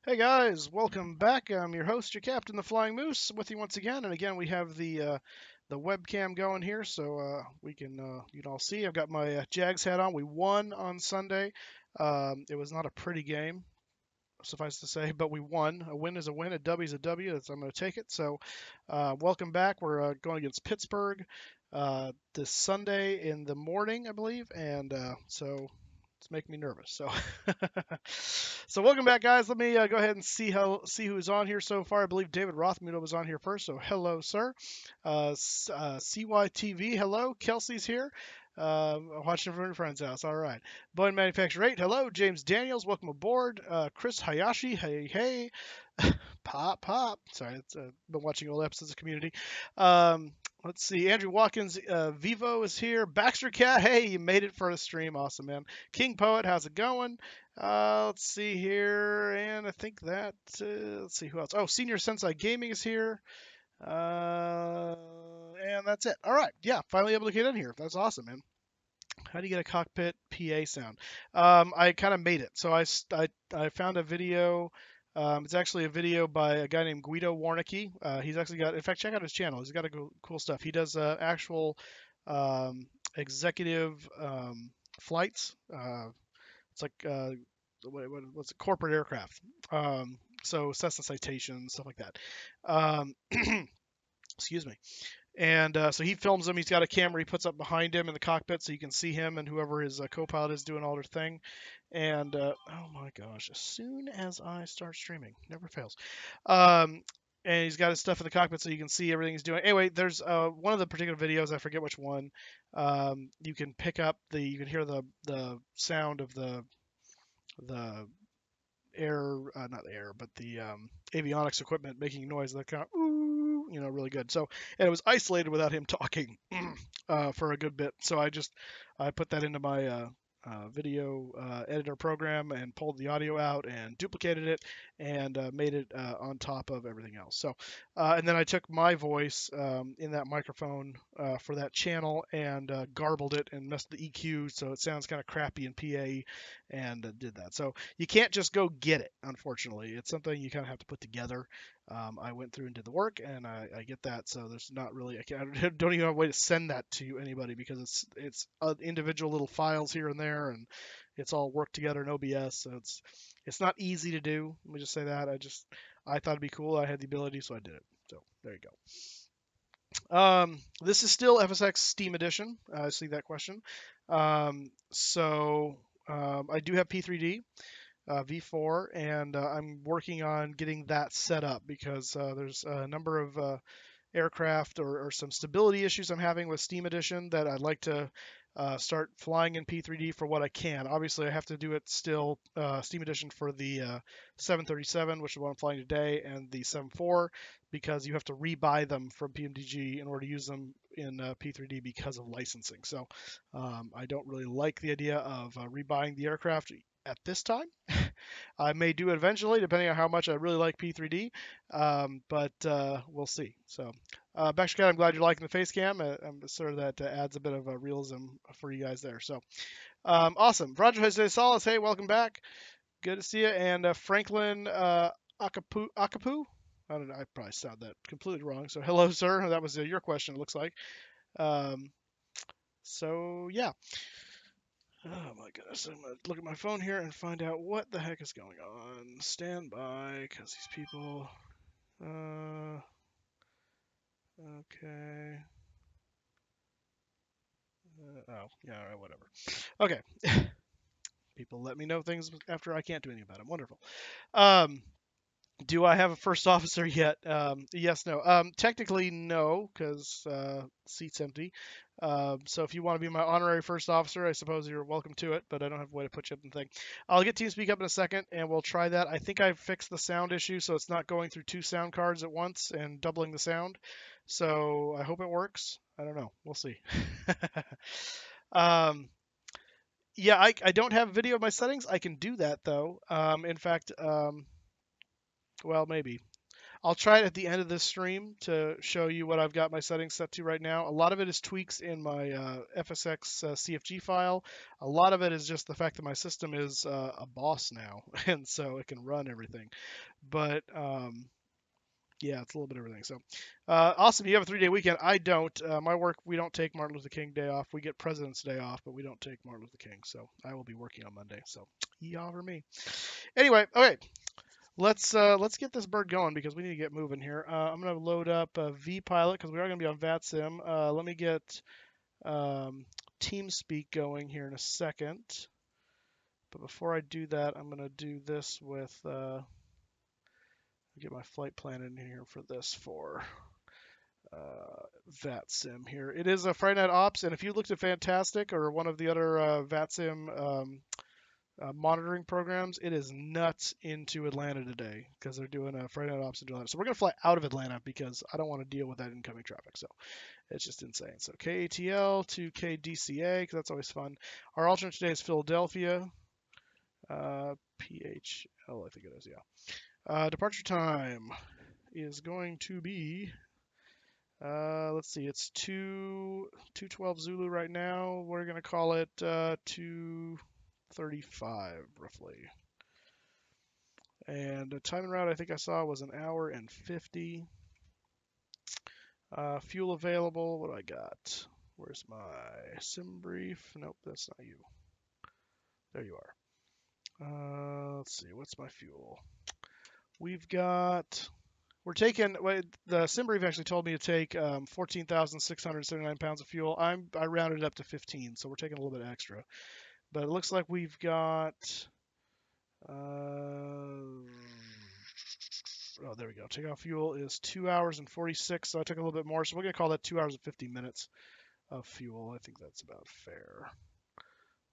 Hey guys, welcome back. I'm your host, your captain, the Flying Moose, with you once again. And again, we have the webcam going here, so we can you can all see. I've got my Jags hat on. We won on Sunday. It was not a pretty game, suffice to say, but we won. A win is a win. A W is a W. I'm going to take it. So, welcome back. We're going against Pittsburgh this Sunday in the morning, I believe, and so it's making me nervous. So, so welcome back, guys. Let me go ahead and see who's on here so far. I believe David Rothmuto was on here first. So hello, sir. CYTV, hello. Kelsey's here. Watching from your friend's house. All right. Boeing Manufacturer 8, hello. James Daniels, welcome aboard. Chris Hayashi, hey, hey. Pop, pop. Sorry, it's been watching old episodes of Community. Um, let's see. Andrew Watkins, Vivo is here. Baxter Cat, hey, you made it for the stream. Awesome, man. King Poet, how's it going? Let's see here, and I think that let's see who else. Oh, Senior Sensei Gaming is here, and that's it. All right, yeah, finally able to get in here. That's awesome, man. How do you get a cockpit PA sound? I kind of made it. So I found a video. It's actually a video by a guy named Guido Warnicki. He's actually got, in fact, check out his channel. He's got a cool stuff. He does actual executive flights. It's like what's it, corporate aircraft. So Cessna Citation, stuff like that. Um, excuse me. And so he films them. He's got a camera he puts up behind him in the cockpit so you can see him and whoever his co-pilot is doing all their thing. And oh my gosh, as soon as I start streaming, never fails. Um, and he's got his stuff in the cockpit so you can see everything he's doing. Anyway, there's one of the particular videos, I forget which one. You can pick up you can hear the sound of the air, not air, but the avionics equipment making noise that kind of ooh, really good. So, and it was isolated without him talking for a good bit. So I put that into my video editor program and pulled the audio out and duplicated it and made it on top of everything else. So, and then I took my voice in that microphone for that channel and garbled it and messed the EQ so it sounds kind of crappy in PA and did that. So you can't just go get it, unfortunately. It's something you kind of have to put together. I went through and did the work, and I get that. So there's not really, I don't even have a way to send that to anybody because it's individual little files here and there, and it's all worked together in OBS. So it's not easy to do. Let me just say that. I thought it'd be cool. I had the ability, so I did it. So there you go. This is still FSX Steam Edition. I see that question. I do have P3D. V4, and I'm working on getting that set up because there's a number of aircraft or some stability issues I'm having with Steam Edition that I'd like to start flying in P3D for what I can. Obviously, I have to do it still Steam Edition for the 737, which is what I'm flying today, and the 74 because you have to rebuy them from PMDG in order to use them in P3D because of licensing. So I don't really like the idea of rebuying the aircraft at this time. I may do it eventually, depending on how much I really like P3D, but we'll see. So, Baxter, I'm glad you're liking the face cam. I'm sure that adds a bit of a realism for you guys there. So, awesome. Roger Jose Salas, hey, welcome back. Good to see you. And Franklin Akapu. I don't know. I probably sound that completely wrong. So, hello, sir. That was your question, it looks like. Um, so, yeah. Oh my goodness, I'm gonna look at my phone here and find out what the heck is going on. Stand by, because these people. Okay. Oh, yeah, all right, whatever. Okay. People let me know things after I can't do anything about them. Wonderful. Um, do I have a first officer yet? Yes, no. Technically, no, because seat's empty. So if you want to be my honorary first officer, I suppose you're welcome to it, but I don't have a way to put you up in the thing. I'll get TeamSpeak up in a second, and we'll try that. I think I've fixed the sound issue, so it's not going through two sound cards at once and doubling the sound. So I hope it works. I don't know. We'll see. um, yeah, I don't have video of my settings. I can do that, though. In fact, well, maybe. I'll try it at the end of this stream to show you what I've got my settings set to right now. A lot of it is tweaks in my FSX CFG file. A lot of it is just the fact that my system is a boss now, and so it can run everything. But yeah, it's a little bit of everything. So awesome. You have a 3-day weekend. I don't. My work, we don't take Martin Luther King Day off. We get President's Day off, but we don't take Martin Luther King. So I will be working on Monday. So yeehaw for me. Anyway, okay. Let's get this bird going because we need to get moving here. I'm gonna load up vPilot because we are gonna be on VATSIM. Let me get TeamSpeak going here in a second. But before I do that, I'm gonna do this with get my flight plan in here for this for VATSIM here. It is a Friday Night Ops, and if you looked at Fantastic or one of the other VATSIM monitoring programs, it is nuts into Atlanta today because they're doing a Friday Night Ops into Atlanta. So we're going to fly out of Atlanta because I don't want to deal with that incoming traffic. So it's just insane. So KATL to KDCA because that's always fun. Our alternate today is Philadelphia. PHL, I think it is, yeah. Departure time is going to be, let's see, it's 2:12 Zulu right now. We're going to call it 2:35 roughly. And the time and route I think I saw was 1 hour and 50. Fuel available, what do I got? Where's my sim brief? Nope, that's not you. There you are. Let's see, what's my fuel? We've got, we're taking, the sim brief actually told me to take 14,679 pounds of fuel. I rounded it up to 15, so we're taking a little bit extra. But it looks like we've got, oh, there we go. Takeoff fuel is 2 hours and 46, so I took a little bit more. So we're going to call that 2 hours and 50 minutes of fuel. I think that's about fair.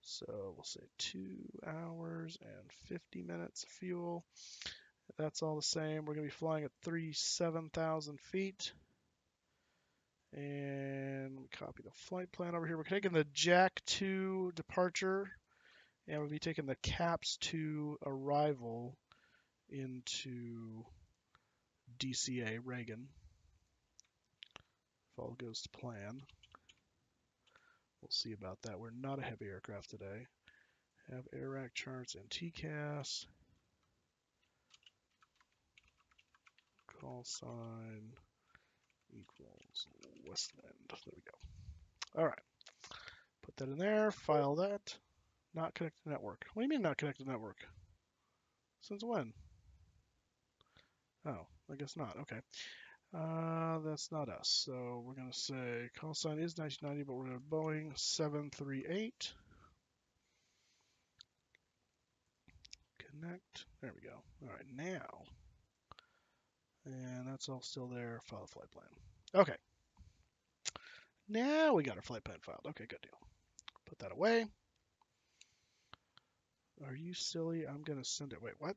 So we'll say 2 hours and 50 minutes of fuel. That's all the same. We're going to be flying at 37,000 feet. And copy the flight plan over here. We're taking the Jack 2 departure, and we'll be taking the CAPS 2 arrival into DCA, Reagan. If all goes to plan. We'll see about that. We're not a heavy aircraft today. Have air rack charts and TCAS. Call sign equals Westland. There we go. All right. Put that in there. File that. Not connected to network. What do you mean not connected to network? Since when? Oh, I guess not. Okay. That's not us. So we're going to say call sign is 1990, but we're going to Boeing 738. Connect. There we go. All right, now. And that's all still there. File the flight plan. Okay. Now we got our flight plan filed. Okay, good deal. Put that away. Are you silly? I'm going to send it. Wait, what?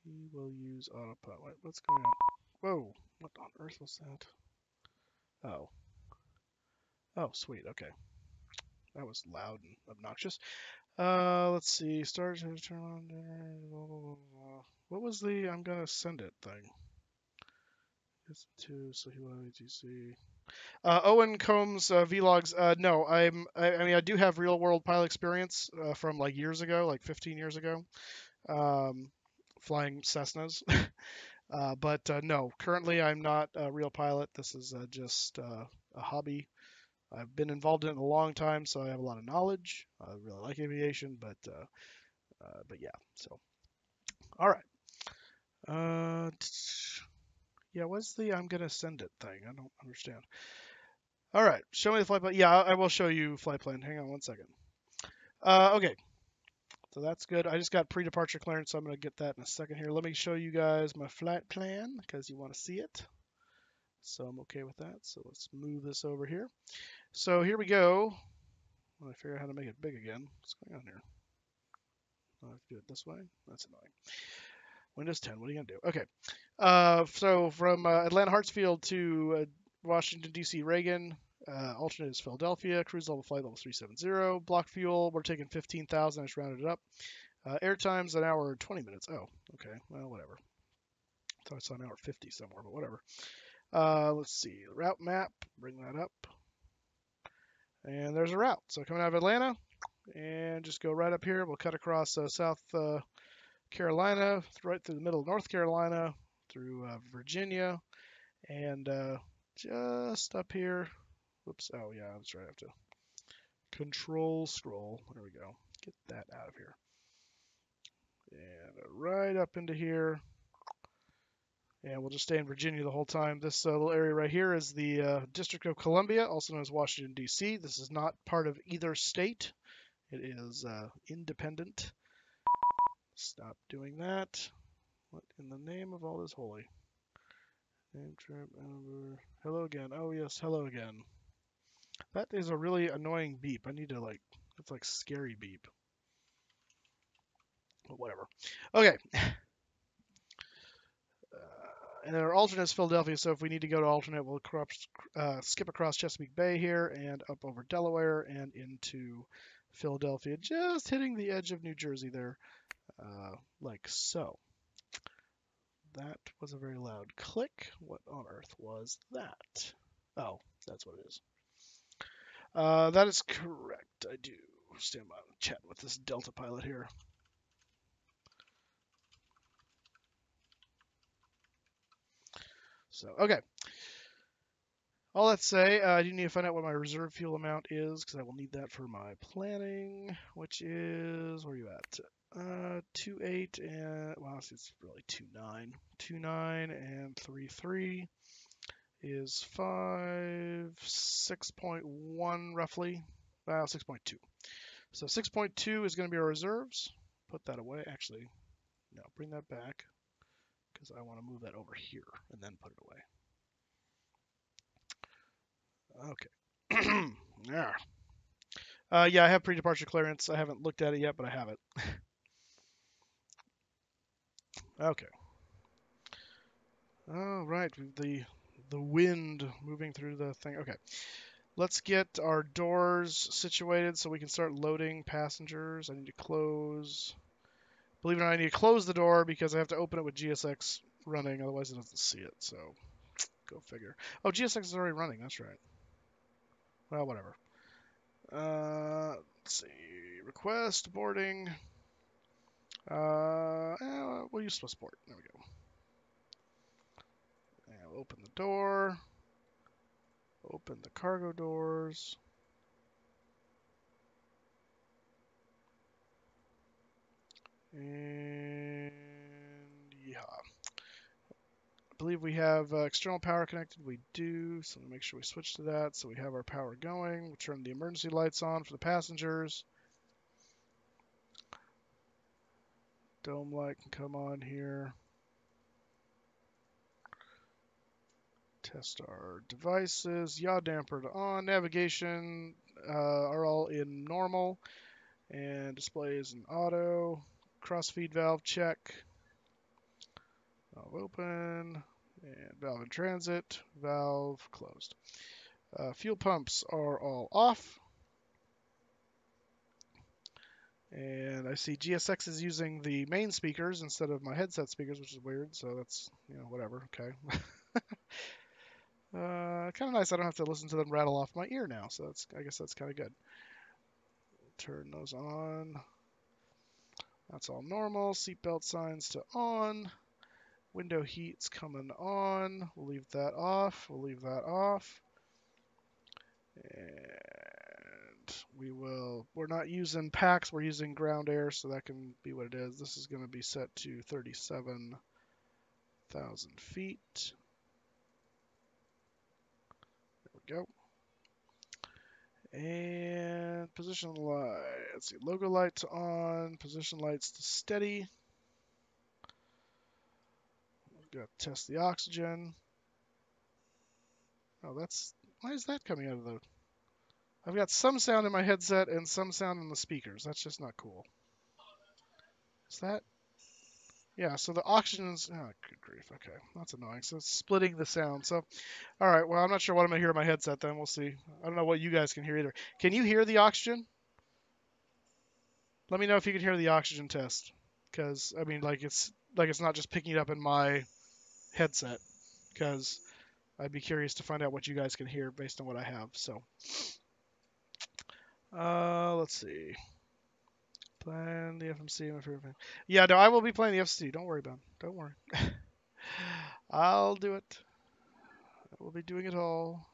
He will use autopilot. Wait, what's going on? Whoa. What on earth was that? Oh. Oh, sweet. Okay. That was loud and obnoxious. Let's see. Start to turn on. Blah, blah, blah, blah. What was the I'm going to send it thing? It's to, so he will have ATC. Owen Combs vlogs. No, I mean, I do have real world pilot experience from like years ago, like 15 years ago, flying Cessnas. But no, currently I'm not a real pilot. This is just a hobby. I've been involved in it a long time, so I have a lot of knowledge. I really like aviation, but yeah. So, all right. Yeah, what's the I'm gonna send it thing? I don't understand. All right, show me the flight plan. Yeah, I will show you flight plan. Hang on one second. Okay, so that's good. I just got pre-departure clearance, so I'm going to get that in a second here. Let me show you guys my flight plan because you want to see it. So I'm okay with that. So let's move this over here. So here we go. I figure out how to make it big again. What's going on here? I have to do it this way. That's annoying. Windows 10. What are you going to do? Okay. So from Atlanta Hartsfield to Washington, D.C. Reagan. Alternate is Philadelphia. Cruise level flight level 370. Block fuel, we're taking 15,000. I just rounded it up. Airtime's an hour and 20 minutes. Oh, okay. Well, whatever. Thought I saw an hour 50 somewhere, but whatever. Let's see. Route map. Bring that up. And there's a route. So coming out of Atlanta, and just go right up here. We'll cut across South Carolina, right through the middle of North Carolina, through Virginia, and just up here. Whoops. Oh, yeah, that's right. I have to control scroll. There we go. Get that out of here. And right up into here. And we'll just stay in Virginia the whole time. This little area right here is the District of Columbia, also known as Washington, D.C. This is not part of either state. It is independent. Stop doing that. What in the name of all is holy? Name trip, hello again. Oh, yes, hello again. That is a really annoying beep. I need to, like, it's like scary beep. But whatever. Okay. And then our alternate is Philadelphia, so if we need to go to alternate, we'll skip across Chesapeake Bay here and up over Delaware and into Philadelphia, just hitting the edge of New Jersey there, like so. That was a very loud click. What on earth was that? Oh, that's what it is. That is correct. I do stand by chat with this Delta pilot here. So, okay. All that to say, I do need to find out what my reserve fuel amount is, because I will need that for my planning, which is, where are you at? 2.8 and, well, it's really 2.9. 2.9 and 3.3 is 5, 6.1 roughly. Well, 6.2. So 6.2 is going to be our reserves. Put that away. Actually, no, bring that back, because I want to move that over here and then put it away. Okay. Yeah. Yeah, I have pre-departure clearance. I haven't looked at it yet, but I have it. Okay. All right, the wind moving through the thing. Okay. Let's get our doors situated so we can start loading passengers. I need to close. Believe it or not, I need to close the door because I have to open it with GSX running, otherwise it doesn't see it. So, go figure. Oh, GSX is already running. That's right. Well, whatever. Let's see. Request boarding. We'll use Swissport. There we go. And we'll open the door. Open the cargo doors. And yeah. I believe we have external power connected. We do. So make sure we switch to that. So we have our power going. We'll turn the emergency lights on for the passengers. Dome light can come on here. Test our devices. Yaw damper on. Navigation are all in normal. And display is in auto. Cross feed valve check. Valve open. And valve in transit. Valve closed. Fuel pumps are all off. And I see GSX is using the main speakers instead of my headset speakers, which is weird. So that's, whatever. Okay. Kind of nice. I don't have to listen to them rattle off my ear now. So I guess that's kind of good. Turn those on. That's all normal. Seatbelt signs to on. Window heat's coming on. We'll leave that off. We'll leave that off. And we're not using packs, we're using ground air, so that can be what it is. This is going to be set to 37,000 feet. There we go. And position light, let's see, logo lights on, position lights to steady. We've got to test the oxygen. Oh, why is that coming out of the... I've got some sound in my headset and some sound in the speakers. That's just not cool. Is that... Yeah, so the oxygen's... Oh, good grief. Okay, that's annoying. So it's splitting the sound. So, all right, well, I'm not sure what I'm going to hear in my headset then. We'll see. I don't know what you guys can hear either. Can you hear the oxygen? Let me know if you can hear the oxygen test, because I mean, it's not just picking it up in my headset, because I'd be curious to find out what you guys can hear based on what I have. So, let's see. Plan the FMC. Yeah, no, I will be playing the FMC. Don't worry about it. Don't worry. I'll do it. I will be doing it all.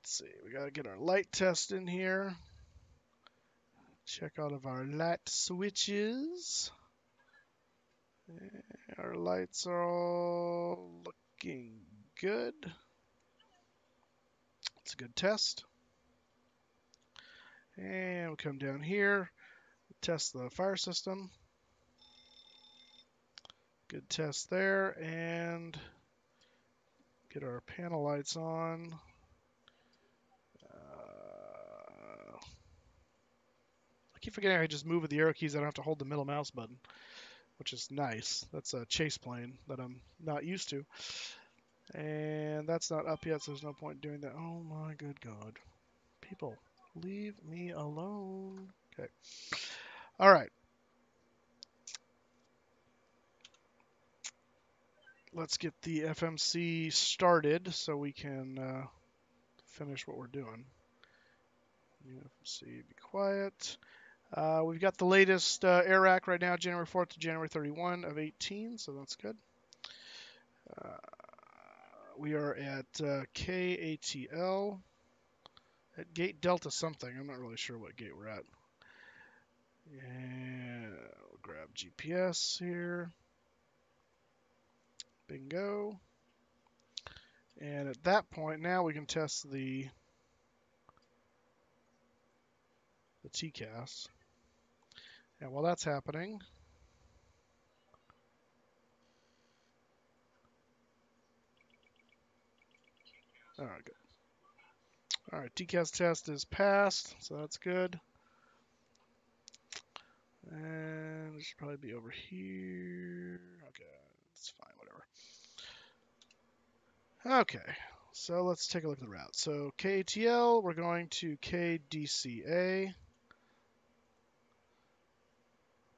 Let's see. We got to get our light test in here. Check all of our light switches. Our lights are all looking good. It's a good test. And we'll come down here, test the fire system. Good test there. And get our panel lights on. I keep forgetting I just move with the arrow keys. I don't have to hold the middle mouse button, which is nice. That's a chase plane that I'm not used to. And that's not up yet, so there's no point in doing that. Oh my good God. People, leave me alone. Okay. All right. Let's get the FMC started so we can finish what we're doing. FMC, be quiet. We've got the latest air rack right now, January 4th to January 31 of 18, so that's good. We are at KATL at gate Delta something. I'm not really sure what gate we're at. And we'll grab GPS here. Bingo. And at that point, now we can test the TCAS. And while that's happening, all right, good. All right, TCAS test is passed, so that's good. And it should probably be over here. Okay, that's fine, whatever. Okay, so let's take a look at the route. So KATL, we're going to KDCA.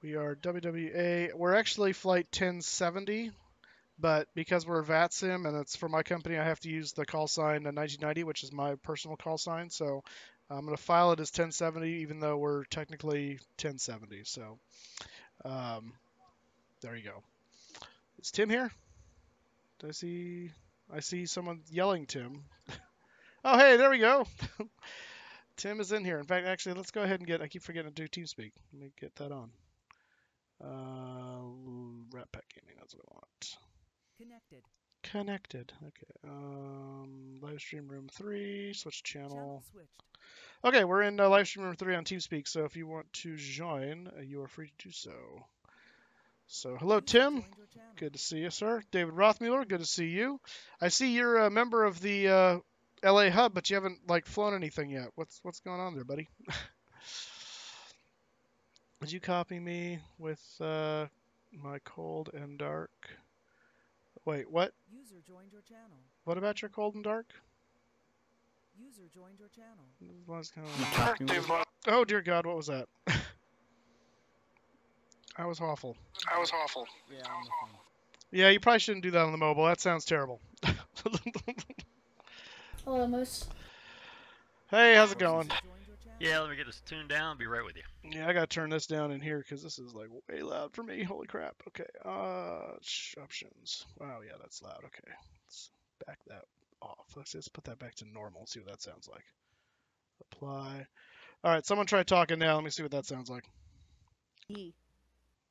We are WWA. We're actually flight 1070, but because we're VATSIM and it's for my company, I have to use the call sign 1990, which is my personal call sign. So I'm going to file it as 1070, even though we're technically 1070. So there you go. Is Tim here? I see someone yelling Tim. Oh, hey, there we go. Tim is in here. In fact, actually, let's go ahead and I keep forgetting to do TeamSpeak. Let me get that on. Rat Pack Gaming, that's what I want. Connected. Okay. Live stream room 3. Switch channel. Okay, we're in live stream room 3 on TeamSpeak. So if you want to join, you are free to do so. So hello, Tim. Good to see you, sir. David Rothmuller. Good to see you. I see you're a member of the LA hub, but you haven't flown anything yet. What's going on there, buddy? Would you copy me with my cold and dark? Wait, what? User joined your channel. What about your cold and dark? User joined your channel. Oh dear God, what was that? I was awful. Yeah, on the phone. Yeah, you probably shouldn't do that on the mobile. That sounds terrible. Hello, Moose. Hey, how's it going? Yeah, let me get this tuned down. I'll be right with you. Yeah, I gotta turn this down in here because this is way loud for me. Holy crap. Okay. Options. Wow, yeah, that's loud. Okay. Let's back that off. Let's just put that back to normal. See what that sounds like. Apply. All right, someone try talking now. Let me see what that sounds like.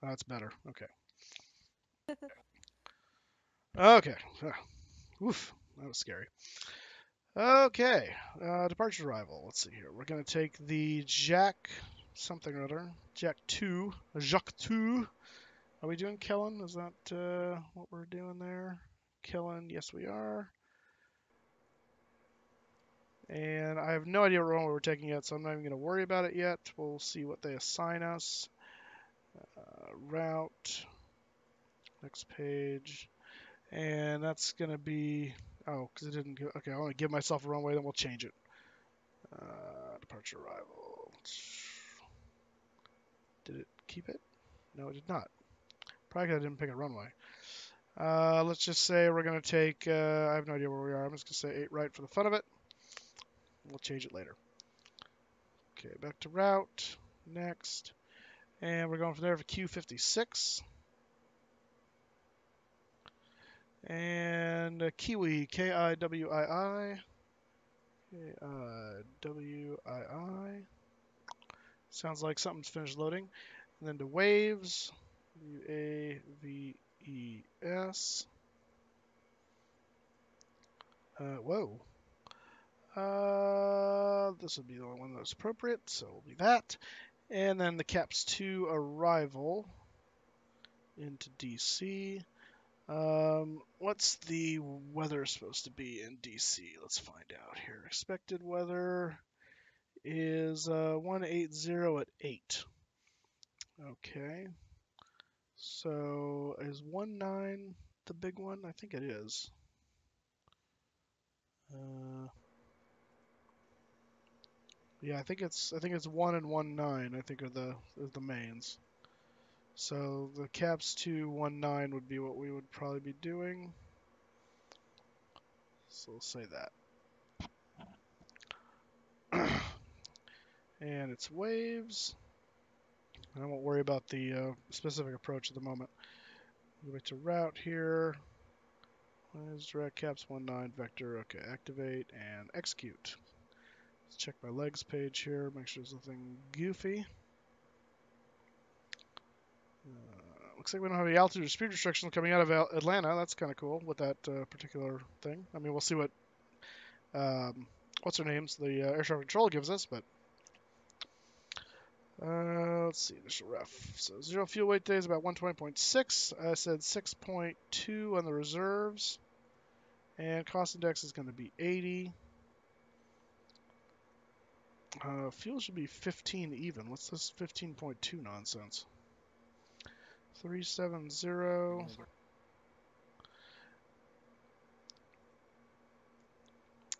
That's better. Okay. Okay. Oof. That was scary. Okay. Departure arrival. Let's see here. We're going to take the Jack something or other. Jack 2. Jacques 2. Are we doing Kellen? Is that what we're doing there? Kellen, yes we are. And I have no idea what wrong we're taking yet, so I'm not even going to worry about it yet. We'll see what they assign us. Route. Next page. And that's going to be... Oh, because it didn't go... Okay, I want to give myself a runway, then we'll change it. Departure arrival. Did it keep it? No, it did not. Probably 'cause I didn't pick a runway. Let's just say we're going to take, I have no idea where we are. I'm just going to say 8 right for the fun of it. We'll change it later. Okay, back to route. Next. And we're going from there for Q56. And Kiwi, Kiwii. Kiwii. Sounds like something's finished loading. And then to waves, Waves. Whoa. This would be the only one that's appropriate, so it'll be that. And then the CAPS 2 arrival into DC. What's the weather supposed to be in DC? Let's find out here. Expected weather is 180 at 8. Okay. So is 19 the big one? I think it is. Yeah, I think it's 1 and 19. I think are the mains. So the CAPS 219 would be what we would probably be doing. So we'll say that. And it's waves. I won't worry about the specific approach at the moment. Go back to route here. Is direct caps 19 vector. Okay, activate and execute. Let's check my legs page here. Make sure there's nothing goofy. Looks like we don't have any altitude or speed restrictions coming out of Atlanta. That's kind of cool with that particular thing. I mean, we'll see what what's her name's the air traffic control gives us, but let's see, initial ref. So 0 fuel weight days about 120.6. I said 6.2 on the reserves. And cost index is going to be 80. Fuel should be 15 even. What's this 15.2 nonsense? 370.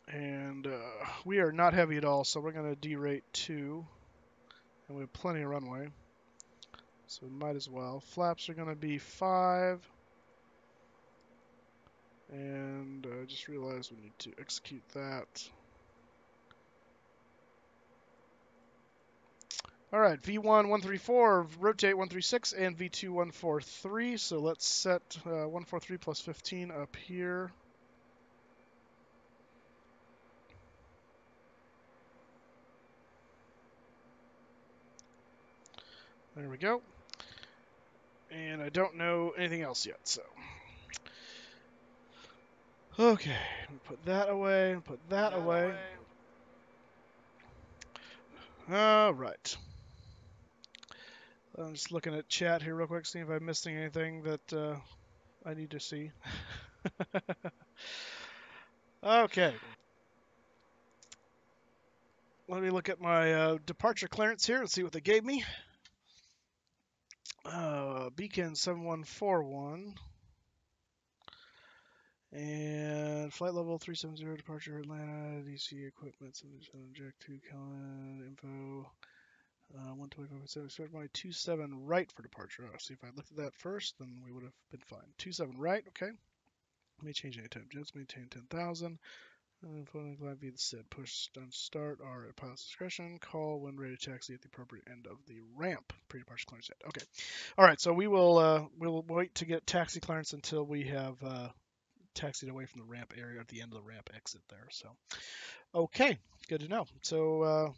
And we are not heavy at all, so we're going to derate 2. And we have plenty of runway. So we might as well. Flaps are going to be 5. And I just realized we need to execute that. Alright, V1 134, rotate 136, and V2 143. So let's set 143 plus 15 up here. There we go. And I don't know anything else yet, so. Okay, put that away, put that away. Alright. I'm just looking at chat here real quick, seeing if I'm missing anything that I need to see. Okay. Let me look at my departure clearance here and see what they gave me. Beacon 7141. And flight level 370, departure Atlanta, DC equipment, 77, Jack 2, Callan, info, 125.7, expect my 27 right for departure. See, if I looked at that first, then we would have been fine. 27 right, okay. Let me change any time. Jets maintain 10,000. Floating glide via the SID. Push on start or at pilot's discretion. Call when ready to taxi at the appropriate end of the ramp. Pre-departure clearance set. Okay. All right. So we will we'll wait to get taxi clearance until we have taxied away from the ramp area at the end of the ramp exit there. So, okay, good to know. So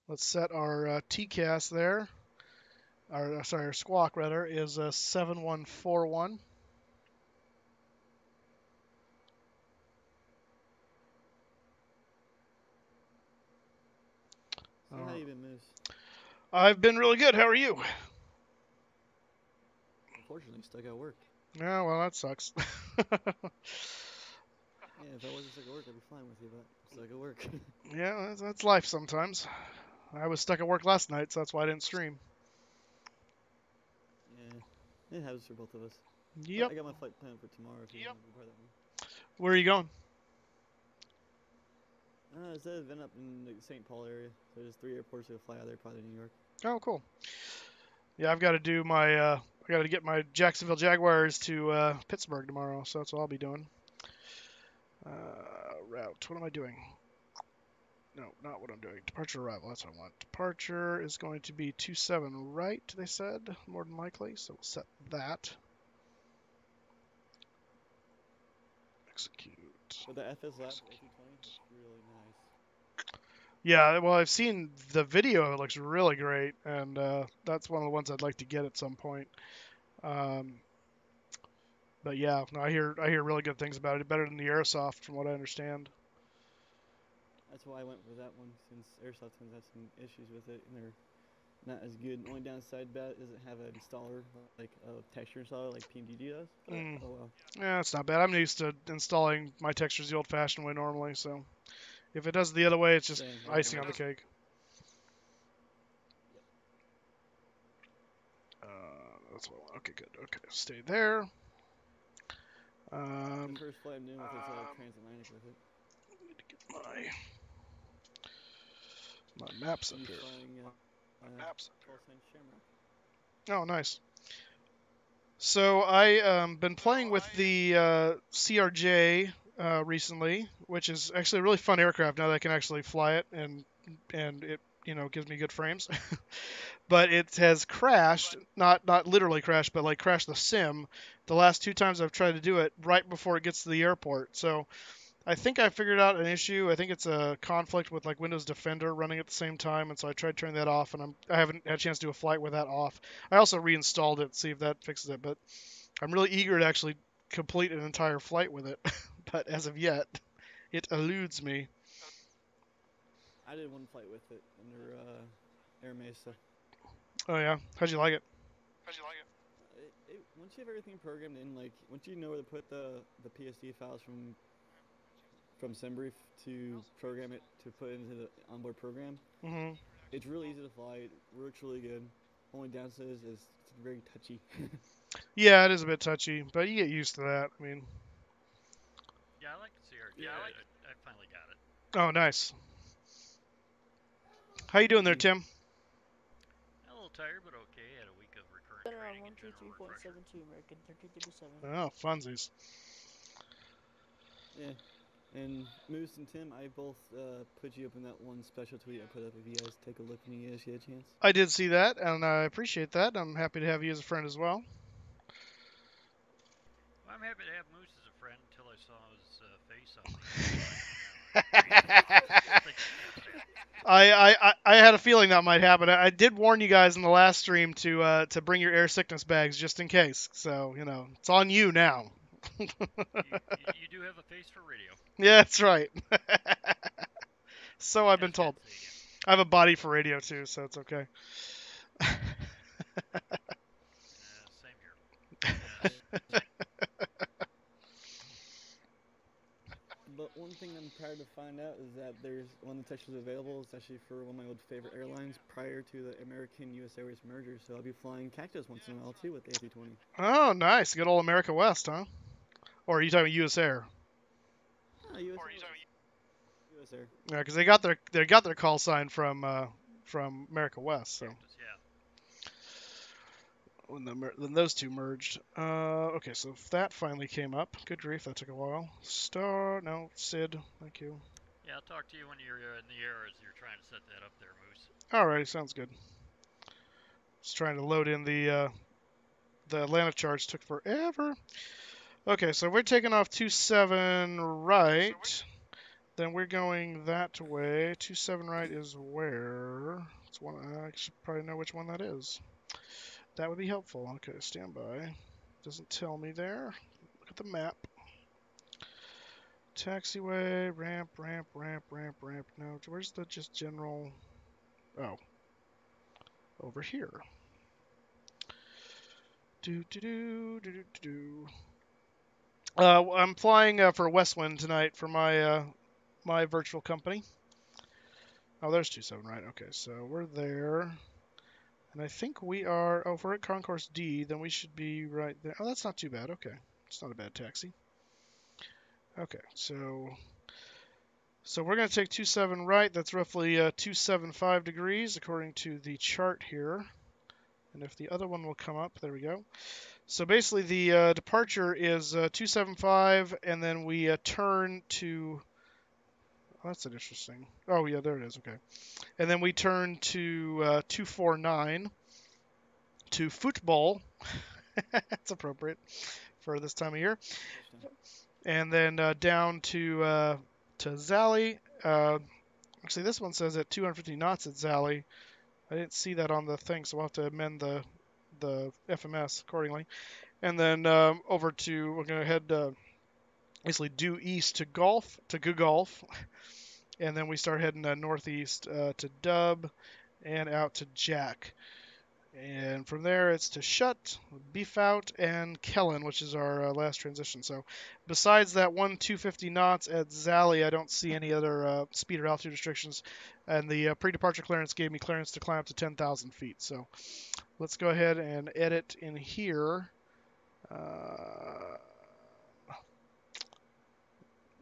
let's set our TCAS there. Our squawk rather is 7141. So how you been, Moose? I've been really good. How are you? Unfortunately, stuck at work. Yeah, well, that sucks. Yeah, if I wasn't stuck at work, I'd be fine with you, but I'm stuck at work. Yeah, that's life sometimes. I was stuck at work last night, so that's why I didn't stream. Yeah, it happens for both of us. Yep. I got my flight planned for tomorrow if you want to be part of that one. Where are you going? It's an event up in the St. Paul area. So there's 3 airports that fly out there, probably to New York. Oh, cool. Yeah, I've got to do my. I got to get my Jacksonville Jaguars to Pittsburgh tomorrow, so that's what I'll be doing. Route. What am I doing? No, not what I'm doing. Departure arrival. That's what I want. Departure is going to be 27 right. They said more than likely, so we'll set that. Execute. But the FS Lab A220 looks really nice. Yeah, well, I've seen the video. It looks really great, and that's one of the ones I'd like to get at some point. But yeah, no, I hear really good things about it. Better than the Airsoft, from what I understand. That's why I went with that one, since Airsoft tends to have some issues with it, and they're not as good. The only downside about it doesn't have an installer, like a texture installer like PMDG does. But, oh well. Yeah, it's not bad. I'm used to installing my textures the old-fashioned way normally, so if it does it the other way, it's just Same. icing on the cake. Yep. That's what I want. Okay, good. Okay, stay there. The first flight I'm doing with is transatlantic with it. I need to get my maps up here. My maps up here. Oh, nice. So I been playing with the CRJ recently, which is actually a really fun aircraft now that I can actually fly it, and it gives me good frames. But it has crashed, not literally crashed, but like crashed the sim the last 2 times I've tried to do it right before it gets to the airport. So I think I figured out an issue. I think it's a conflict with like Windows Defender running at the same time, and so I tried turning that off, and I haven't had a chance to do a flight with that off. I also reinstalled it to see if that fixes it, but I'm really eager to actually complete an entire flight with it. But as of yet, it eludes me. I did one flight with it under Air Mesa. Oh yeah, how'd you like it? Once you have everything programmed in, like once you know where to put the PSD files from SimBrief to program it to put into the onboard program, it's really easy to fly. It works really good. Only downside is it's very touchy. Yeah, it is a bit touchy, but you get used to that. I mean, yeah, I like the CRJ. Yeah, I finally got it. Oh, nice. How you doing there, Tim? A little tired, but okay. Had a week of recurrent training and general refresher. 123.72 American 1337. Oh, funsies. Yeah. And Moose and Tim, I both put you up in that one special tweet I put up if you guys take a look when you guys get a chance. I did see that, and I appreciate that. I'm happy to have you as a friend as well. Well, I'm happy to have Moose as a friend until I saw his face on the I had a feeling that might happen. I did warn you guys in the last stream to bring your air sickness bags just in case. So it's on you now. you do have a face for radio. Yeah, that's right. So I've been told. I have a body for radio too, so it's okay. Same here. But one thing I'm proud to find out is that there's one of the textures available. It's actually for one of my old favorite airlines prior to the American-US Airways merger, so I'll be flying Cactus once in a while too with the A320. Oh, nice. Good old America West, huh? Or are you talking US Air? US Air. Yeah, because they got their call sign from America West, so. Yeah. When those two merged. Okay, so that finally came up. Good grief, that took a while. Sid, thank you. Yeah, I'll talk to you when you're in the air as you're trying to set that up there, Moose. Alrighty, sounds good. Just trying to load in the Atlanta charts. Took forever. Okay, so we're taking off 27 right. Then we're going that way. 27 right is where? It's one. I should probably know which one that is. That would be helpful. Okay, stand by. Doesn't tell me there. Look at the map. Taxiway, ramp. No, where's the just general? Oh, over here. I'm flying for Westwind tonight for my my virtual company. Oh, there's 27 right. Okay, so we're there. And I think we are, if we're at Concourse D, then we should be right there. Oh, that's not too bad. Okay. It's not a bad taxi. Okay, so we're going to take 27 right. That's roughly 275 degrees according to the chart here. And if the other one will come up, there we go. So basically the departure is 275, and then we turn to, oh, that's an interesting, oh yeah, there it is, okay. And then we turn to 249 to football. That's appropriate for this time of year. And then down to Zally. Actually, this one says at 250 knots at Zally. I didn't see that on the thing, so we'll have to amend the FMS accordingly. And then over to, we're going to head basically due east to Gulf, and then we start heading northeast to Dub and out to Jack. And from there, it's to Shut, Beef Out, and Kellen, which is our last transition. So besides that 250 knots at Zally, I don't see any other speed or altitude restrictions. And the pre-departure clearance gave me clearance to climb up to 10,000 feet. So let's go ahead and edit in here.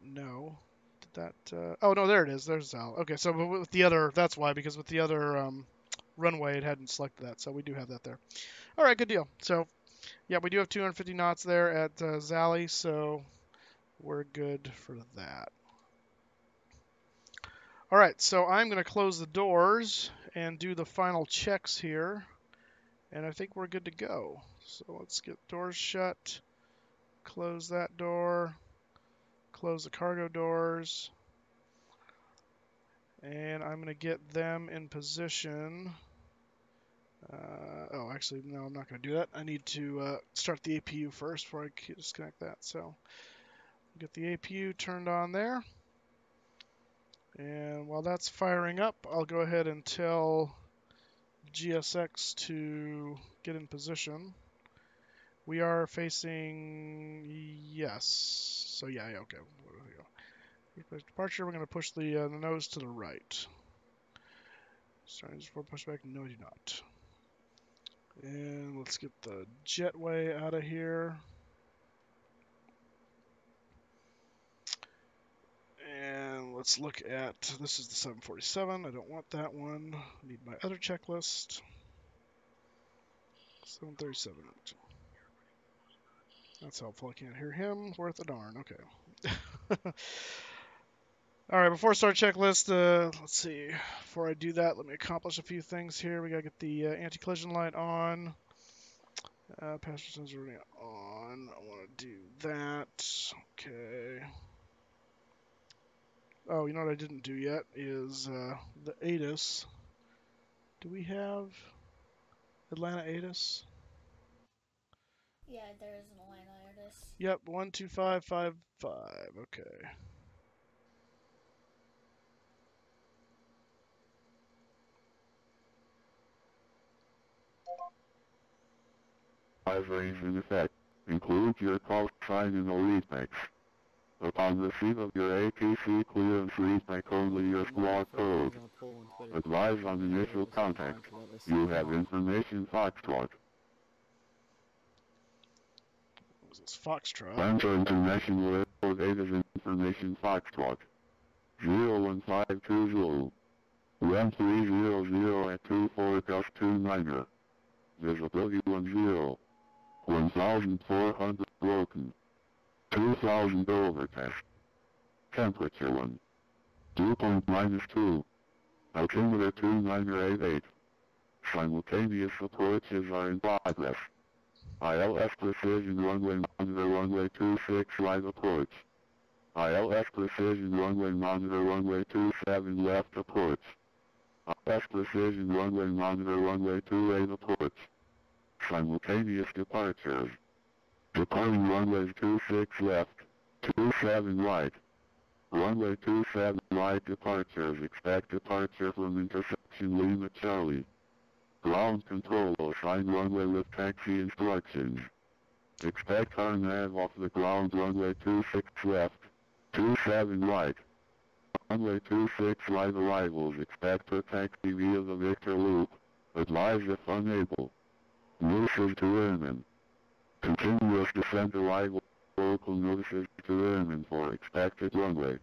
No. Did that... oh, no, there it is. There's Zal. Okay, so with the other... That's why, because with the other... runway, it hadn't selected that, so we do have that there. All right, good deal. So, yeah, we do have 250 knots there at Zally, so we're good for that. All right, so I'm going to close the doors and do the final checks here, and I think we're good to go. So let's get doors shut, close that door, close the cargo doors, and I'm going to get them in position. Oh, actually, no, I'm not going to do that. I need to start the APU first before I disconnect that. So, get the APU turned on there. And while that's firing up, I'll go ahead and tell GSX to get in position. We are facing yes. So, yeah, okay. There we go. Departure, we're going to push the nose to the right. Sorry, just before push back. No, you do not. And let's get the jetway out of here. And let's look at, this is the 747. I don't want that one. I need my other checklist. 737. That's helpful. I can't hear him. Worth a darn. Okay. All right, before I start checklist, let's see. Before I do that, let me accomplish a few things here. We got to get the anti-collision light on. Passenger sensor on. I want to do that. Okay. Oh, you know what I didn't do yet is the ATIS. Do we have Atlanta ATIS? Yeah, there is an Atlanta ATIS. Yep, 12555. Okay. Range in effect. Include your call sign in the leadbacks. Upon receipt of your ATC clearance leadback only your squad code. Advise on initial contact. You have information Foxtrot. What was this? Foxtrot. Enter International Airport ATIS information Foxtrot. 01520. 1300 at 24 Gus 29er. Visibility 10. 1,400 broken. 2,000 overcast. Temperature 1. Dew point -2. Altimeter 2988. Simultaneous approaches are in progress. ILS precision runway monitor runway 26 right approach. ILS precision runway monitor runway 27 left approach. ILS precision runway monitor runway 28 approach. Simultaneous departures. Departing runways 26 left, 27 right. Runway 27 right departures. Expect departure from intersection Lima Charlie. Ground control assign runway with taxi instructions. Expect RNAV off the ground runway 26 left, 27 right. Runway 26 right arrivals. Expect to taxi via the Victor Loop. Advise if unable. Notices to airmen. Continuous descent arrival. Local notices to airmen for expected runway.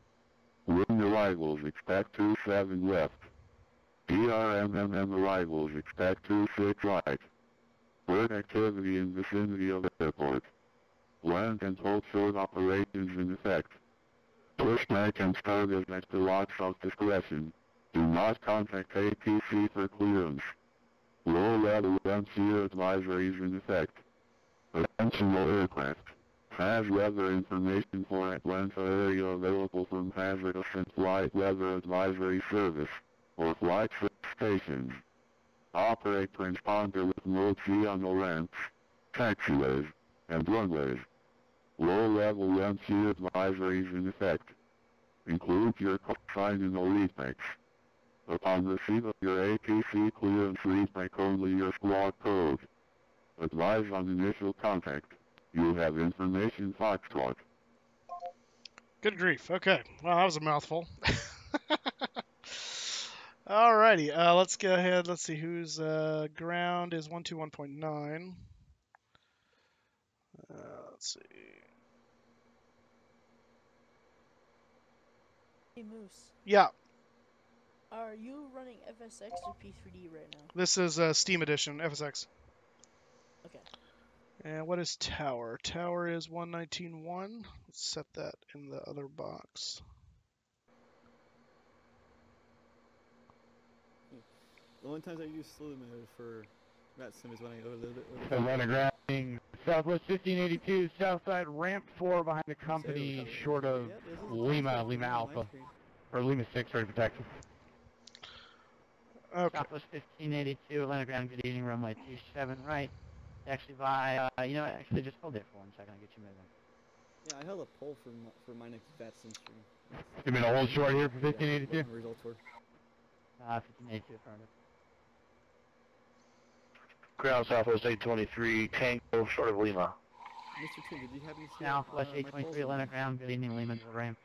Wind arrivals. Expect 27 left. DRMMM arrivals. Expect 26 right. Report activity in vicinity of airport. Land control short operations in effect. Pushback can start at the pilot's discretion. Do not contact APC for clearance. Low-level MC advisories in effect. Attention all aircraft. Has weather information for Atlanta area available from hazardous and flight weather advisory service, or flight stations. Operate transponder with mode C on the ramps, taxiways, and runways. Low-level MC advisories in effect. Include your call sign in the lead text. Upon receipt of your APC clearance, read back only your squad code. Advise on initial contact. You have information Foxtrot. Good grief. Okay. Well, that was a mouthful. Alrighty. Let's go ahead. Let's see whose ground is 121.9. Let's see. Hey Moose, Yeah. are you running FSX or P3D right now? This is Steam Edition, FSX. Okay. And what is tower? Tower is 119.1. Let's set that in the other box. The only times I use slow mode for VATSIM is when I overload it. Atlanta grounding, Southwest 1582, Southside ramp 4 behind the company, short of Lima Alpha, or Lima 6, ready for taxi. Okay. Southwest 1582, Atlanta grounding, good evening, runway 27 right. Actually by, you know what, actually just hold it for 1 second, I'll get you moving. Yeah, I held a poll for my next VATSIM stream. You mean a hold short here for 1582? Yeah, results were. 1582 affirmative. Ground Southwest 823, Tango, short of Lima. Mr. Tim, did you happen to see Southwest my 823, polls? Atlanta ground, good evening, Lima to the ramp.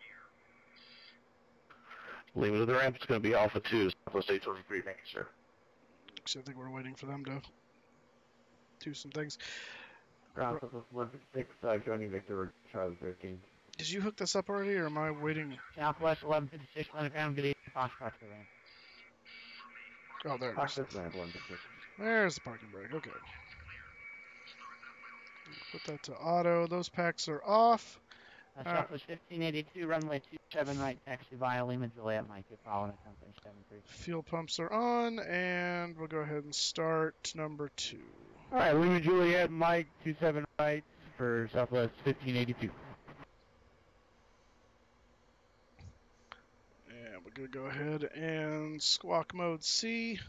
Lima to the ramp, it's going to be Alpha 2, Southwest 823, thank you, sir. Actually, I think we're waiting for them to do some things. Ground Southwest 156, joining Victor, Charlie 13. Did you hook this up already, or am I waiting? Southwest 1156, Atlanta ground, good evening, Foxtrot to the ramp. Oh, there it is. Foxtrot ramp 156. There's the parking brake. Okay. Put that to auto. Those packs are off. Southwest 1582, runway 27 right, taxi via Lima Juliet, Mike, you're following a company 73. Fuel pumps are on, and we'll go ahead and start number 2. Alright, Lima Juliet, Mike, 27 right for Southwest 1582. And we're going to go ahead and squawk mode C.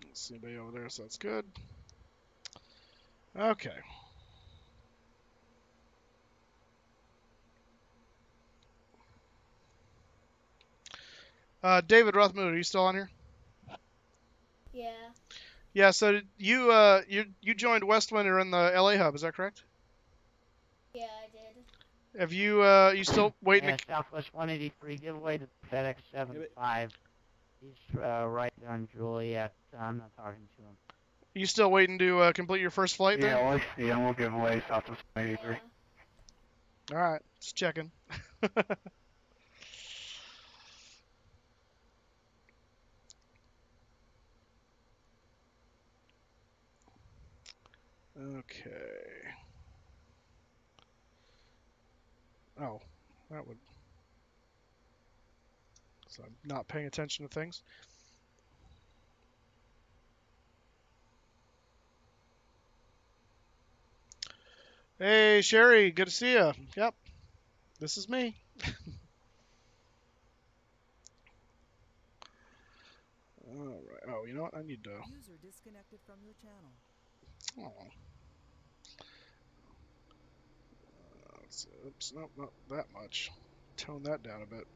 Don't see anybody over there, so that's good. Okay. David Rothmiller, are you still on here? Yeah. Yeah. So you joined Westwind or in the LA hub? Is that correct? Yeah, I did. Have you you still waiting? Yeah, Southwest 183, giveaway to FedEx 75. He's right there on Juliet. I'm not talking to him. You still waiting to complete your first flight then? Yeah, we'll give away Southwest 183. Yeah. All right, just checking. Okay. Oh, that would. So I'm not paying attention to things. Hey, Sherry, good to see you. Yep, this is me. All right. Oh, you know what? I need to. User disconnected from your channel. Oh. Oops, nope, not that much. Tone that down a bit.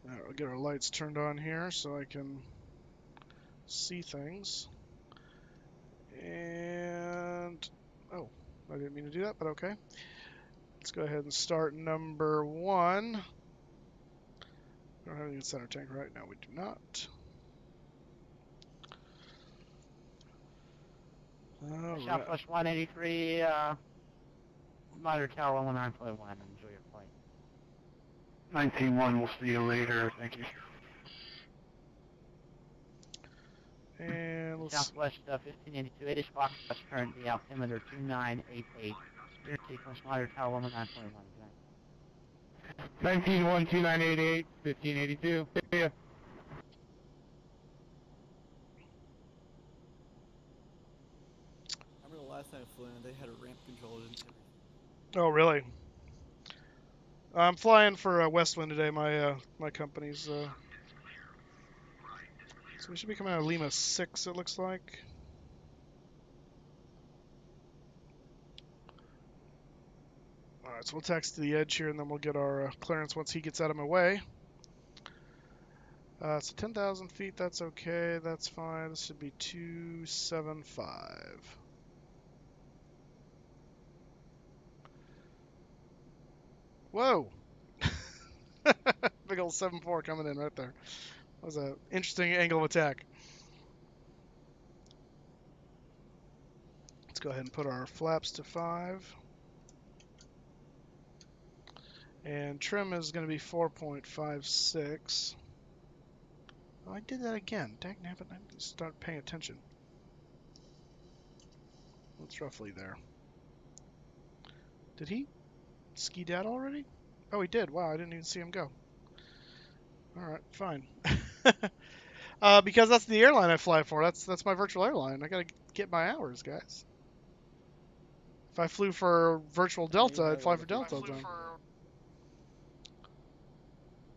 All right, we'll get our lights turned on here so I can see things. And oh, I didn't mean to do that, but okay. Let's go ahead and start number 1. We don't have any center tank right now. We do not. Southwest 183, monitor tower 119.1. Enjoy your flight. 19-1, we'll see you later. Thank you. And let's... Southwest 1582, 8 is Foxtrot, currently altimeter 2988. Spirit sequence, monitor tower 119.1. 19-1, 2988, 1582. See ya. I remember the last time I flew in, they had a ramp control and everything. Oh, really? I'm flying for Westwind today. My company's. So we should be coming out of Lima 6. It looks like. All right, so we'll taxi to the edge here, and then we'll get our clearance once he gets out of my way. So 10,000 feet. That's okay. That's fine. This should be 275. Whoa! Big old 7.4 coming in right there. That was an interesting angle of attack. Let's go ahead and put our flaps to 5. And trim is going to be 4.56. Oh, I did that again. Dang nabbit, I need to start paying attention. What's roughly there? Did he ski down already? Oh, he did. Wow, I didn't even see him go. Alright, fine. Because that's the airline I fly for. That's my virtual airline. I gotta get my hours, guys. If I flew for virtual Delta, I'd fly for Delta.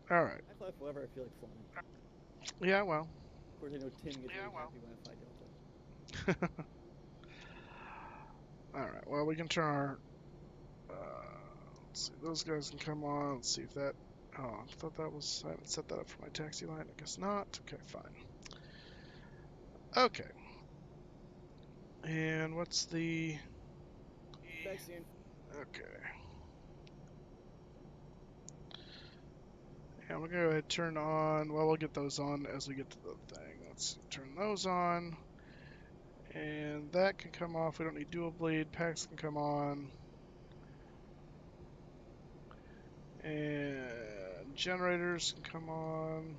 Alright. I fly for wherever I feel like flying. Yeah, well. Of course, I know Tim gets really happy when I fly Delta. Alright, well, we can turn our... let's see, those guys can come on. Let's see if that... Oh, I thought that was... I haven't set that up for my taxi line. I guess not. Okay, fine. Okay. And what's the... Taxiing. Okay. And we're going to go ahead and turn on... Well, we'll get those on as we get to the thing. Let's turn those on. And that can come off. We don't need dual bleed. Packs can come on. And generators can come on.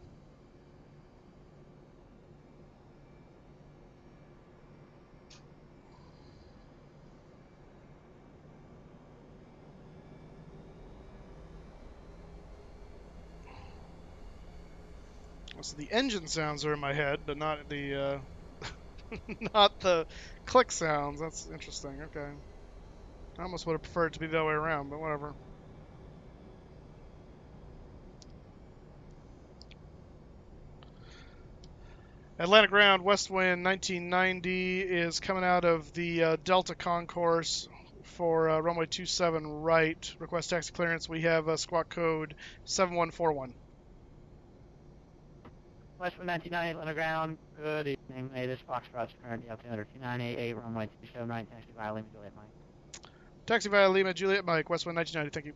So the engine sounds are in my head, but not the not the click sounds. That's interesting. Okay. I almost would have preferred it to be the other way around, but whatever. Atlantic ground, west wind, 1990 is coming out of the Delta concourse for runway 27 right. Request taxi clearance. We have squawk code 7141. Westwood 1990, Atlantic ground. Good evening. This Foxtrot's currently altimeter 2988, runway 27 right, taxi via Lima, Juliet, Mike. Taxi via Lima, Juliet, Mike, Westwood 1990. Thank you.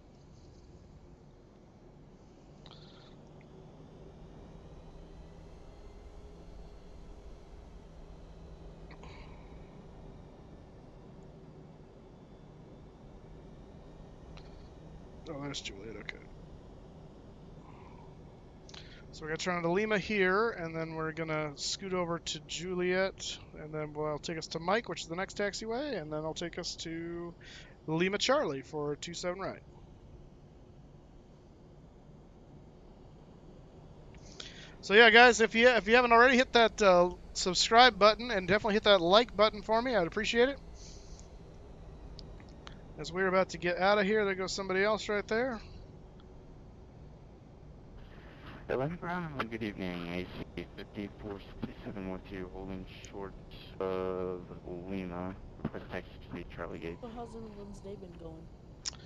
Oh, there's Juliet, okay. So we're going to turn on to Lima here, and then we're going to scoot over to Juliet, and then we'll take us to Mike, which is the next taxiway, and then I'll take us to Lima Charlie for 27 right. So yeah, guys, if you haven't already, hit that subscribe button, and definitely hit that like button for me. I'd appreciate it. As we're about to get out of here, there goes somebody else right there. Atlantic ground, good evening. AC 5467 with you, holding short of Lima. Request taxi to Charlie Gate. So how's everyone's day been going?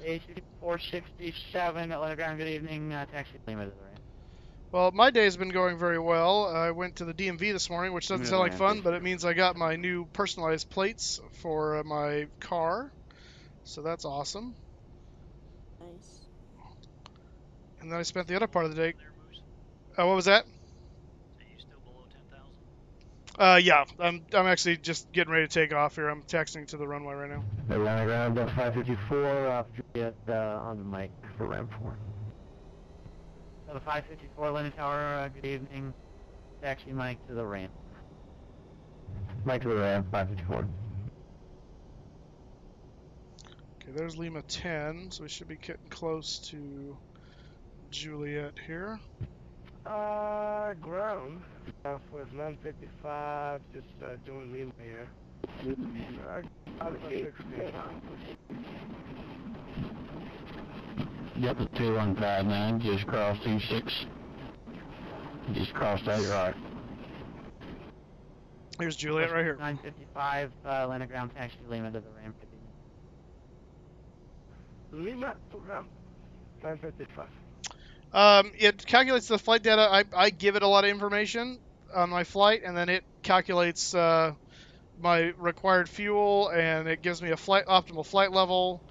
AC 467, Atlantic ground, good evening. Taxi to Lima to the right. Well, my day's been going very well. I went to the DMV this morning, which doesn't sound like fun, but it means I got my new personalized plates for my car. So that's awesome. Nice. And then I spent the other part of the day... what was that? Are you still below 10,000? Yeah, I'm actually just getting ready to take off here. I'm texting to the runway right now. Atlanta ground, 554, Juliet on the mic for ramp 4. So the 554 Lennon Tower, good evening. Taxi mic to the ramp. Mic to the ramp, 554. Okay, there's Lima 10, so we should be getting close to Juliet here. Ground. Southwest 955, just doing Lima here. Yep, it's 2159, just crossed 26. Just crossed out right. Here's Juliet right here. 955, Atlanta ground taxi Lima to the ramp. Lima to ramp, 955. It calculates the flight data. I give it a lot of information on my flight, and then it calculates my required fuel, and it gives me a optimal flight level,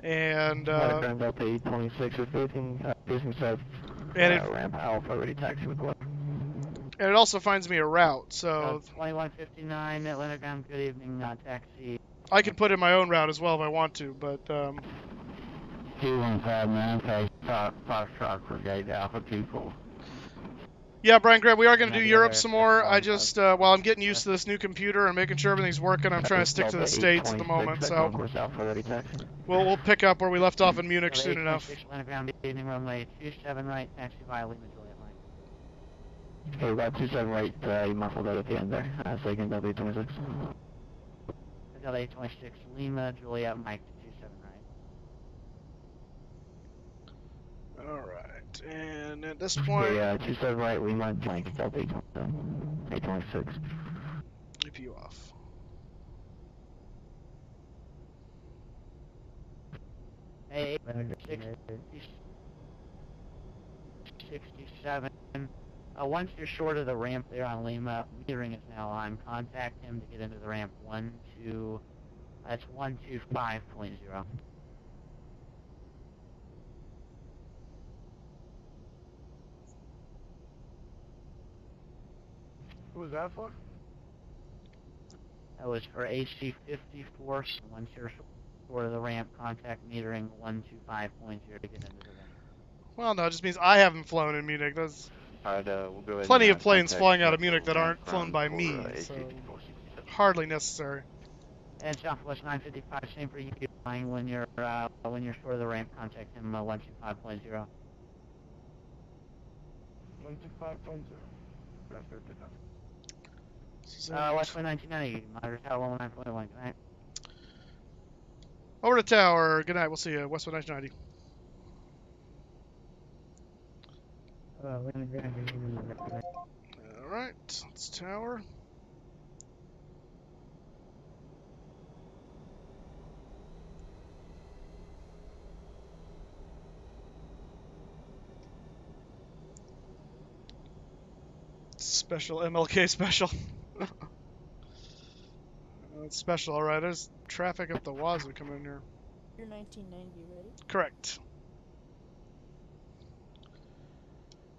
and Ground Delta 26 is facing south. Ramp Alpha ready taxi with one. And it also finds me a route. So 2159 Atlanta ground. Good evening, taxi. I can put in my own route as well if I want to, but 2159, taxi Foxtrot Brigade Alpha 24. yeah, Brian Graham, we are going to do Europe some more. I just, while I'm getting used to this new computer and making sure everything's working, I'm trying to stick to the States at the moment, so we'll pick up where we left off in Munich soon enough. Atlanta ground, evening runway 27 right, taxi via Lima Juliet line. Okay, about 27 right, you muffled out at the end there, so you can W26. W26 Lima Juliet Mike 27 right. Alright, and at this point... Yeah, 27 right, Lima, Mike, Delta 826. APU off. Hey, 67. Once you're short of the ramp there on Lima, metering is now on. Contact him to get into the ramp. That's 125.0. Who was that for? That was for AC 54. So once you're short of the ramp, contact metering 125.0 to get into the ramp. Well, no, it just means I haven't flown in Munich. There's Alright, we'll go ahead plenty and, of planes contact flying out of Metro Munich that aren't ramp flown by for, me, AC so 5467. hardly necessary. And Southwest 955, same for you. When you're short of the ramp, contact him 125.0. 125.0. Westway 1990, monitor tower 119.1, good night. Over to tower. Good night. We'll see you. Westwood 1990. Alright, it's tower. Special MLK special. It's special, alright. There's traffic up the wazoo coming in here. You're 1990, ready? Correct.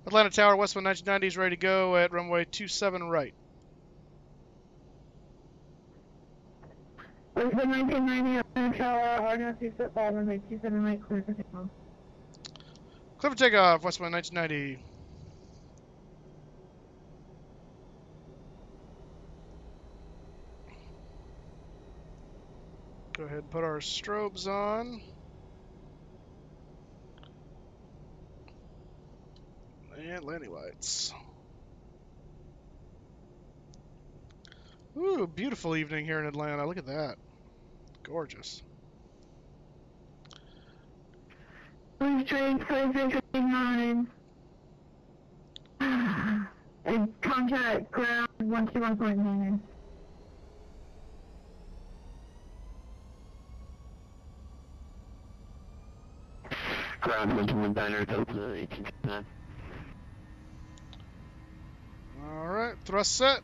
Atlanta Tower, Westwood 1990 is ready to go at runway 27 right. Westwood 1990, Atlanta Tower, hard enough to set ball, runway 27 right, clear for takeoff. Clear for takeoff, Westwood 1990. Go ahead and put our strobes on. And landing lights. Ooh, beautiful evening here in Atlanta. Look at that. Gorgeous. Please train 5689. And contact ground 121.9. Ground 119, Delta 1869. Alright, thrust set.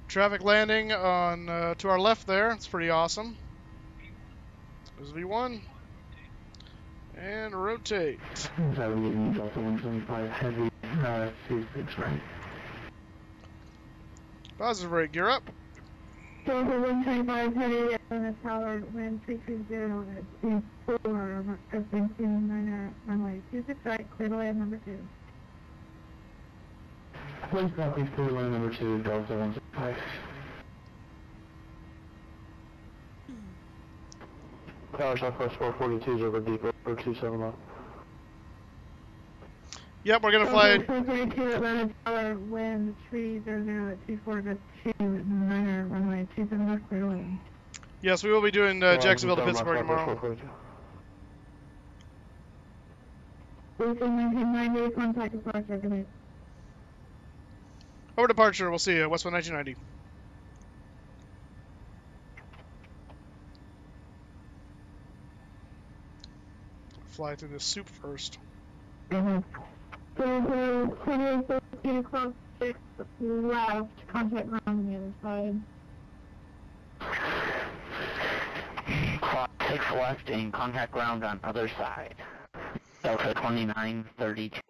Traffic landing on to our left there. It's pretty awesome. There's V1. And rotate. So we need also 175 heavy, 26 right. Positive rate, gear up. Delta 125 heavy on the tower, wind 330 at 24, approaching 29 runway 26 right, clear to land number 2. Please copy clear to land number 2, Delta 175. Tower Southwest 442 is over deep, over 27 up. Yep, we're gonna fly. 442 Atlanta Tower, wind 300 at 24 to 29 runway 27 left, clear to land. Yes, we will be doing Jacksonville to Pittsburgh tomorrow. Please maintain 90, contact departure, good night. Over departure, we'll see you, Westwood 1990. Fly through the soup first. Close 6 left, contact ground on the other side. Clock 6 left and contact ground on other side. Delta 2932.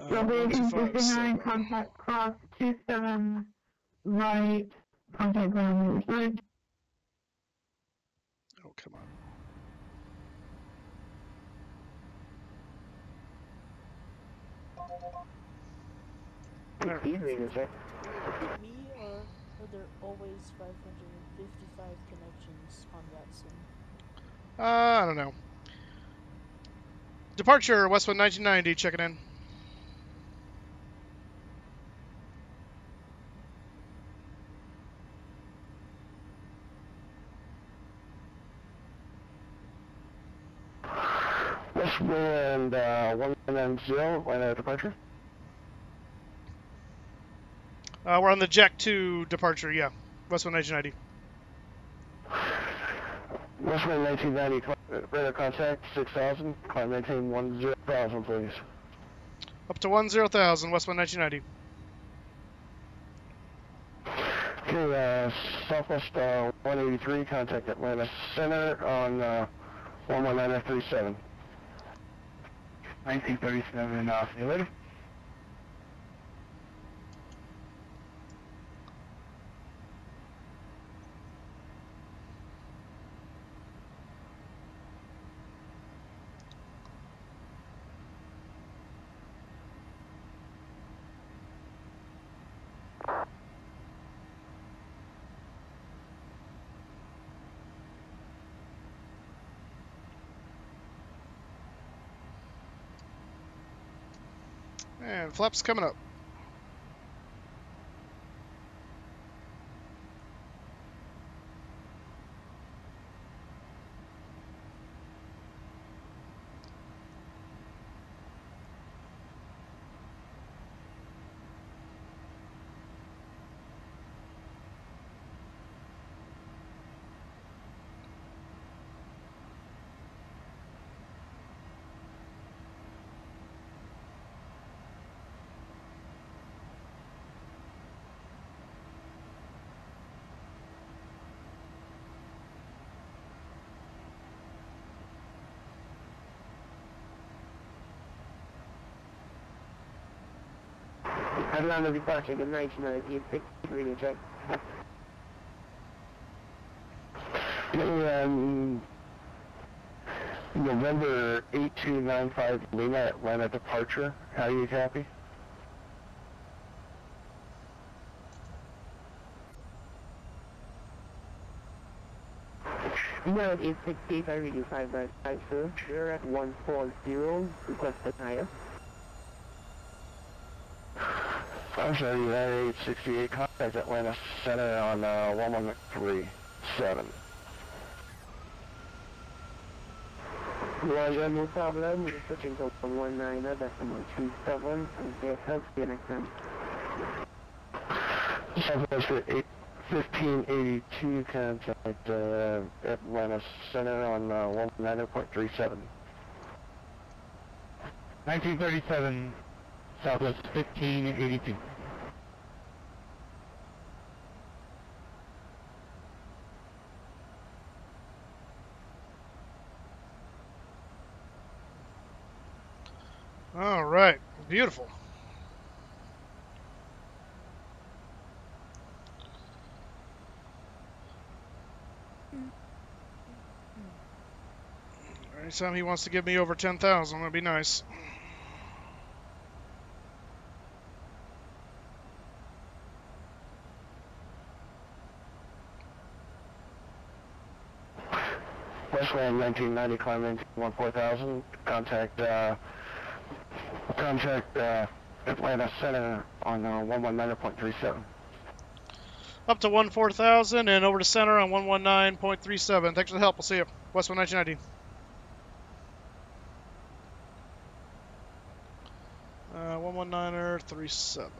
Delta 59, contact cross 27 right, contact ground on the other side. Oh, come on. Is it me or are there always 555 connections on VATSIM? I don't know. Departure, Westwood 1990, checking in. Westwood 190, line of departure. We're on the Jack 2 departure, yeah. Westwood 1990. Westwood 1990, radar contact 6000, climb maintain 10,000, please. Up to 10,000, Westwood 1990. Okay, Southwest 183, contact Atlanta Center on 119F37. 1937, see you later. And flaps coming up. Atlanta departure, good night, United 63, check. November 8295 Lima, Atlanta departure, how do you copy? United 865, radio 595, sir, you're at 140, request the higher. I'm sorry, United 868, contact Atlanta Center on 1137. Roger, no problem. We're switching to 119, decimal 27, and there's help here next time. Southwest 1582, contact Atlanta Center on 119.37. 1937, Southwest 1582. All right, beautiful. Anytime he wants to give me over 10,000, that'd be nice. Westland 1990, climbing 14,000. Contact Atlanta Center on 119.37. Up to 14,000 and over to center on 119.37. Thanks for the help. We'll see you. Westland 1990. 119.37.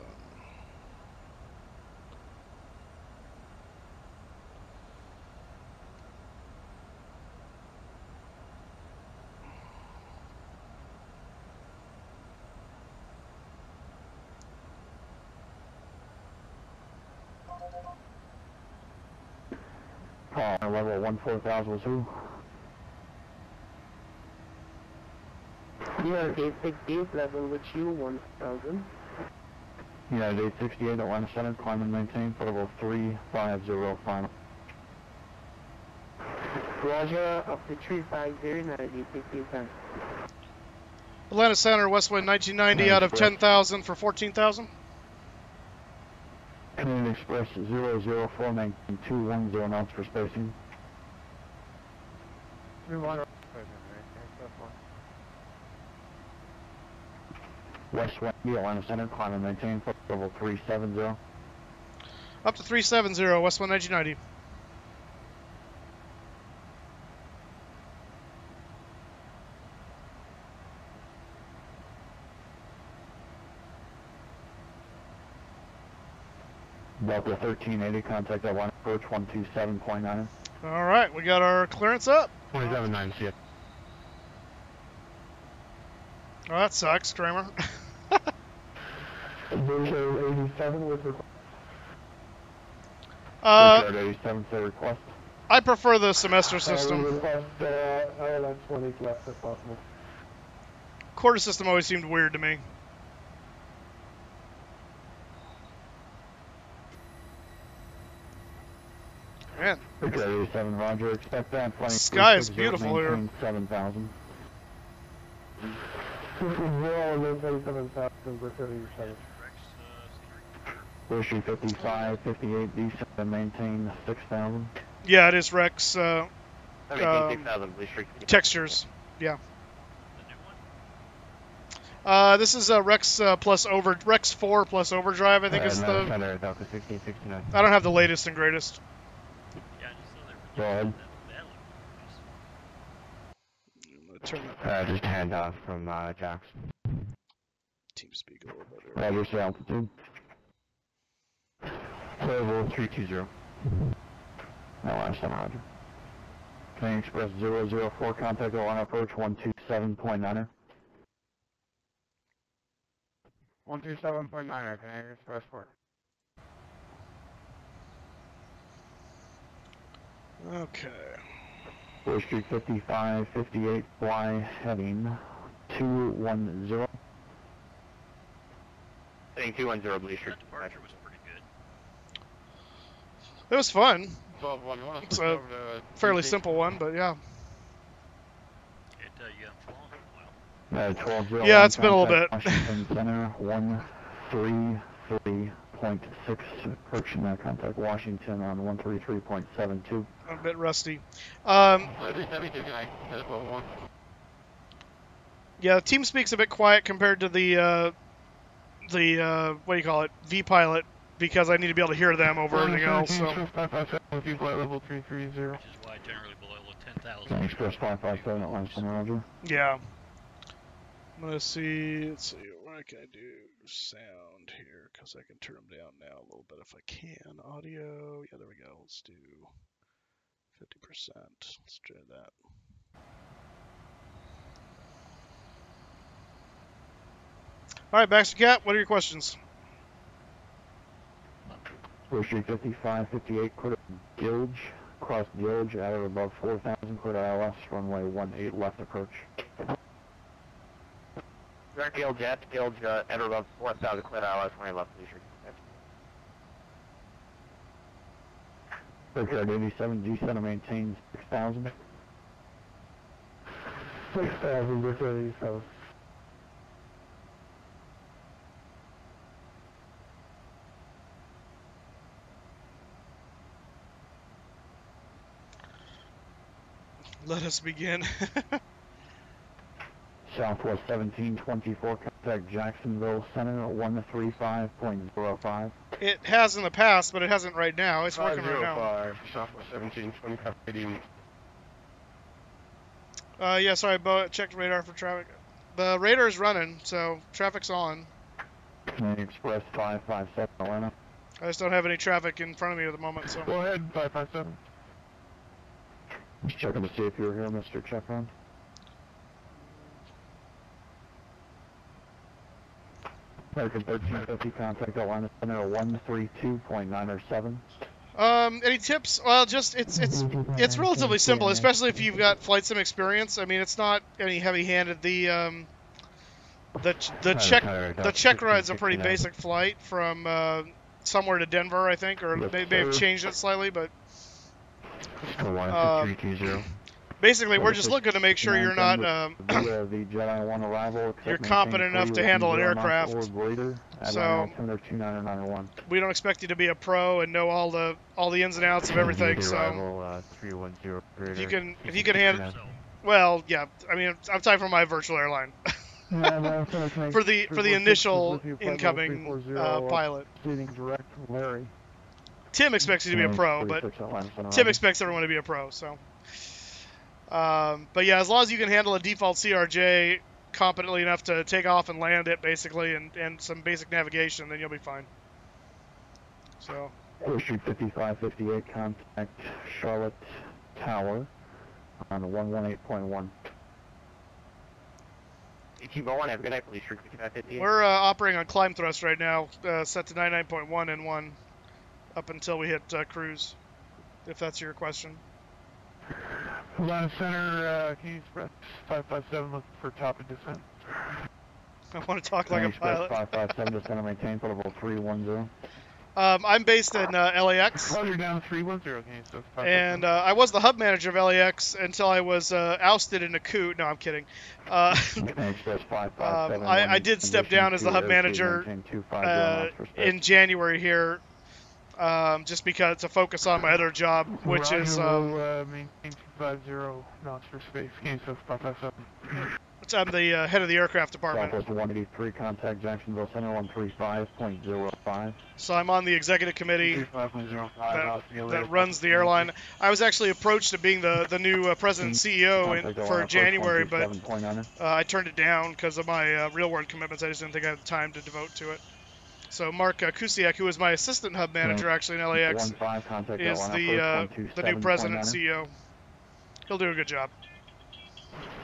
Level 14,002. United 868, level with you, 1,000. United 868, Atlanta Center, climb and maintain, level 350 final. Roger, up to 350, United 868, time. Atlanta Center, Westwind 1990 out of 10,000 for 14,000. Canadian Express 00419 knots for spacing. Westwind, Atlanta Center, climb and maintain, level 370. Up to 370, Westwind 1990. Delta 1380, contact Atlanta approach 127.9. All right, we got our clearance up. 27.9, see ya. Oh, that sucks, Kramer. Visual 87 with request. 87 for request. I prefer the semester system. Request ILS 20 left if possible. Quarter system always seemed weird to me. Man. 87, Roger. Expect that. The sky is beautiful here. 7,000. 55, 58, descend and maintain 6,000. Yeah, it is Rex. 6,000, please. Textures. Yeah. This is Rex plus Rex 4 plus overdrive. I think is the. I don't have the latest and greatest. Go ahead. Just hand off from Jackson. TeamSpeak a little better. Roger's altitude. Level 320. No, last time, Roger. Canadian Express 004, contact on approach 127.9er. 127.9er, Canadian Express 4. Okay. Bush Street 55, 58, fly heading 210. Heading 210, Bush Street. That departure was pretty good. It was fun. 12-1. It's a fairly simple one, but yeah. You haven't flown in a while. 12-0. Yeah, it's been a little bit. Washington Center 133.6. Approaching that contact Washington on 133.72. I'm a bit rusty. Yeah, TeamSpeak's a bit quiet compared to the what do you call it, V-Pilot, because I need to be able to hear them over everything else. So. Level 330. Which is why generally below 10,000. Express 557 at last time, Roger. Yeah. I'm gonna see. Let's see. What can I do? Sound here, because I can turn them down now a little bit if I can. Audio. Yeah, there we go. Let's do 50%. Let's try that. All right, Baxter Cat. What are your questions? Bush Street 55, 58, clear Gilge. Cross Gilge at or above 4,000, clear ILS, runway 18 left approach. Direct tail jet, at or above 4,000 clear ILS when I left the district. Brickyard 87, G center maintains 6,000. 6,000, Brickyard 87. Let us begin. Southwest 1724, contact Jacksonville Center 135.05. It has in the past, but it hasn't right now. It's working right now. 505, Southwest 1725, radium. Yeah, sorry, Bo, checked radar for traffic. The radar is running, so traffic's on. Canadian Express 557, Atlanta. I just don't have any traffic in front of me at the moment, so. Go ahead, 557. Just checking to see if you're here, Mr. Chevron. American 1350, contact Atlanta Center 132.907. Any tips? Well, just it's relatively simple, especially if you've got flight sim experience. I mean, it's not any heavy-handed. The check ride's a pretty basic flight from somewhere to Denver, I think, or maybe they've changed it slightly, but basically we're just looking to make sure you're not you're competent enough to handle an aircraft. So we don't expect you to be a pro and know all the ins and outs of everything. So if you can handle, well, yeah. I mean, I'm talking from my virtual airline. for the initial incoming pilot. Tim expects you to be a pro, but Tim expects everyone to be a pro. So, but yeah, as long as you can handle a default CRJ competently enough to take off and land it, basically, and some basic navigation, then you'll be fine. So. Street 5558, contact Charlotte Tower on 118.1. We're operating on climb thrust right now, set to 99.1 and 1, up until we hit cruise, if that's your question. Atlanta Center, Canadian Express 557, looking for top and descent. I want to talk like a pilot. 557, descent and maintain, level 310. I'm based in LAX. Roger, down 310, and I was the hub manager of LAX until I was ousted in a coup. No, I'm kidding. I did step down as the hub manager in January here, just because to focus on my other job, which is maintain 250 knots for space. I'm the head of the aircraft department. Southwest 183, contact Jacksonville Center 135.05. So I'm on the executive committee that runs the airline. I was actually approached to being the new president and CEO for January, but I turned it down because of my real-world commitments. I just didn't think I had the time to devote to it. So Mark Kusiak, who is my assistant hub manager actually in LAX, is the new president and CEO. He'll do a good job.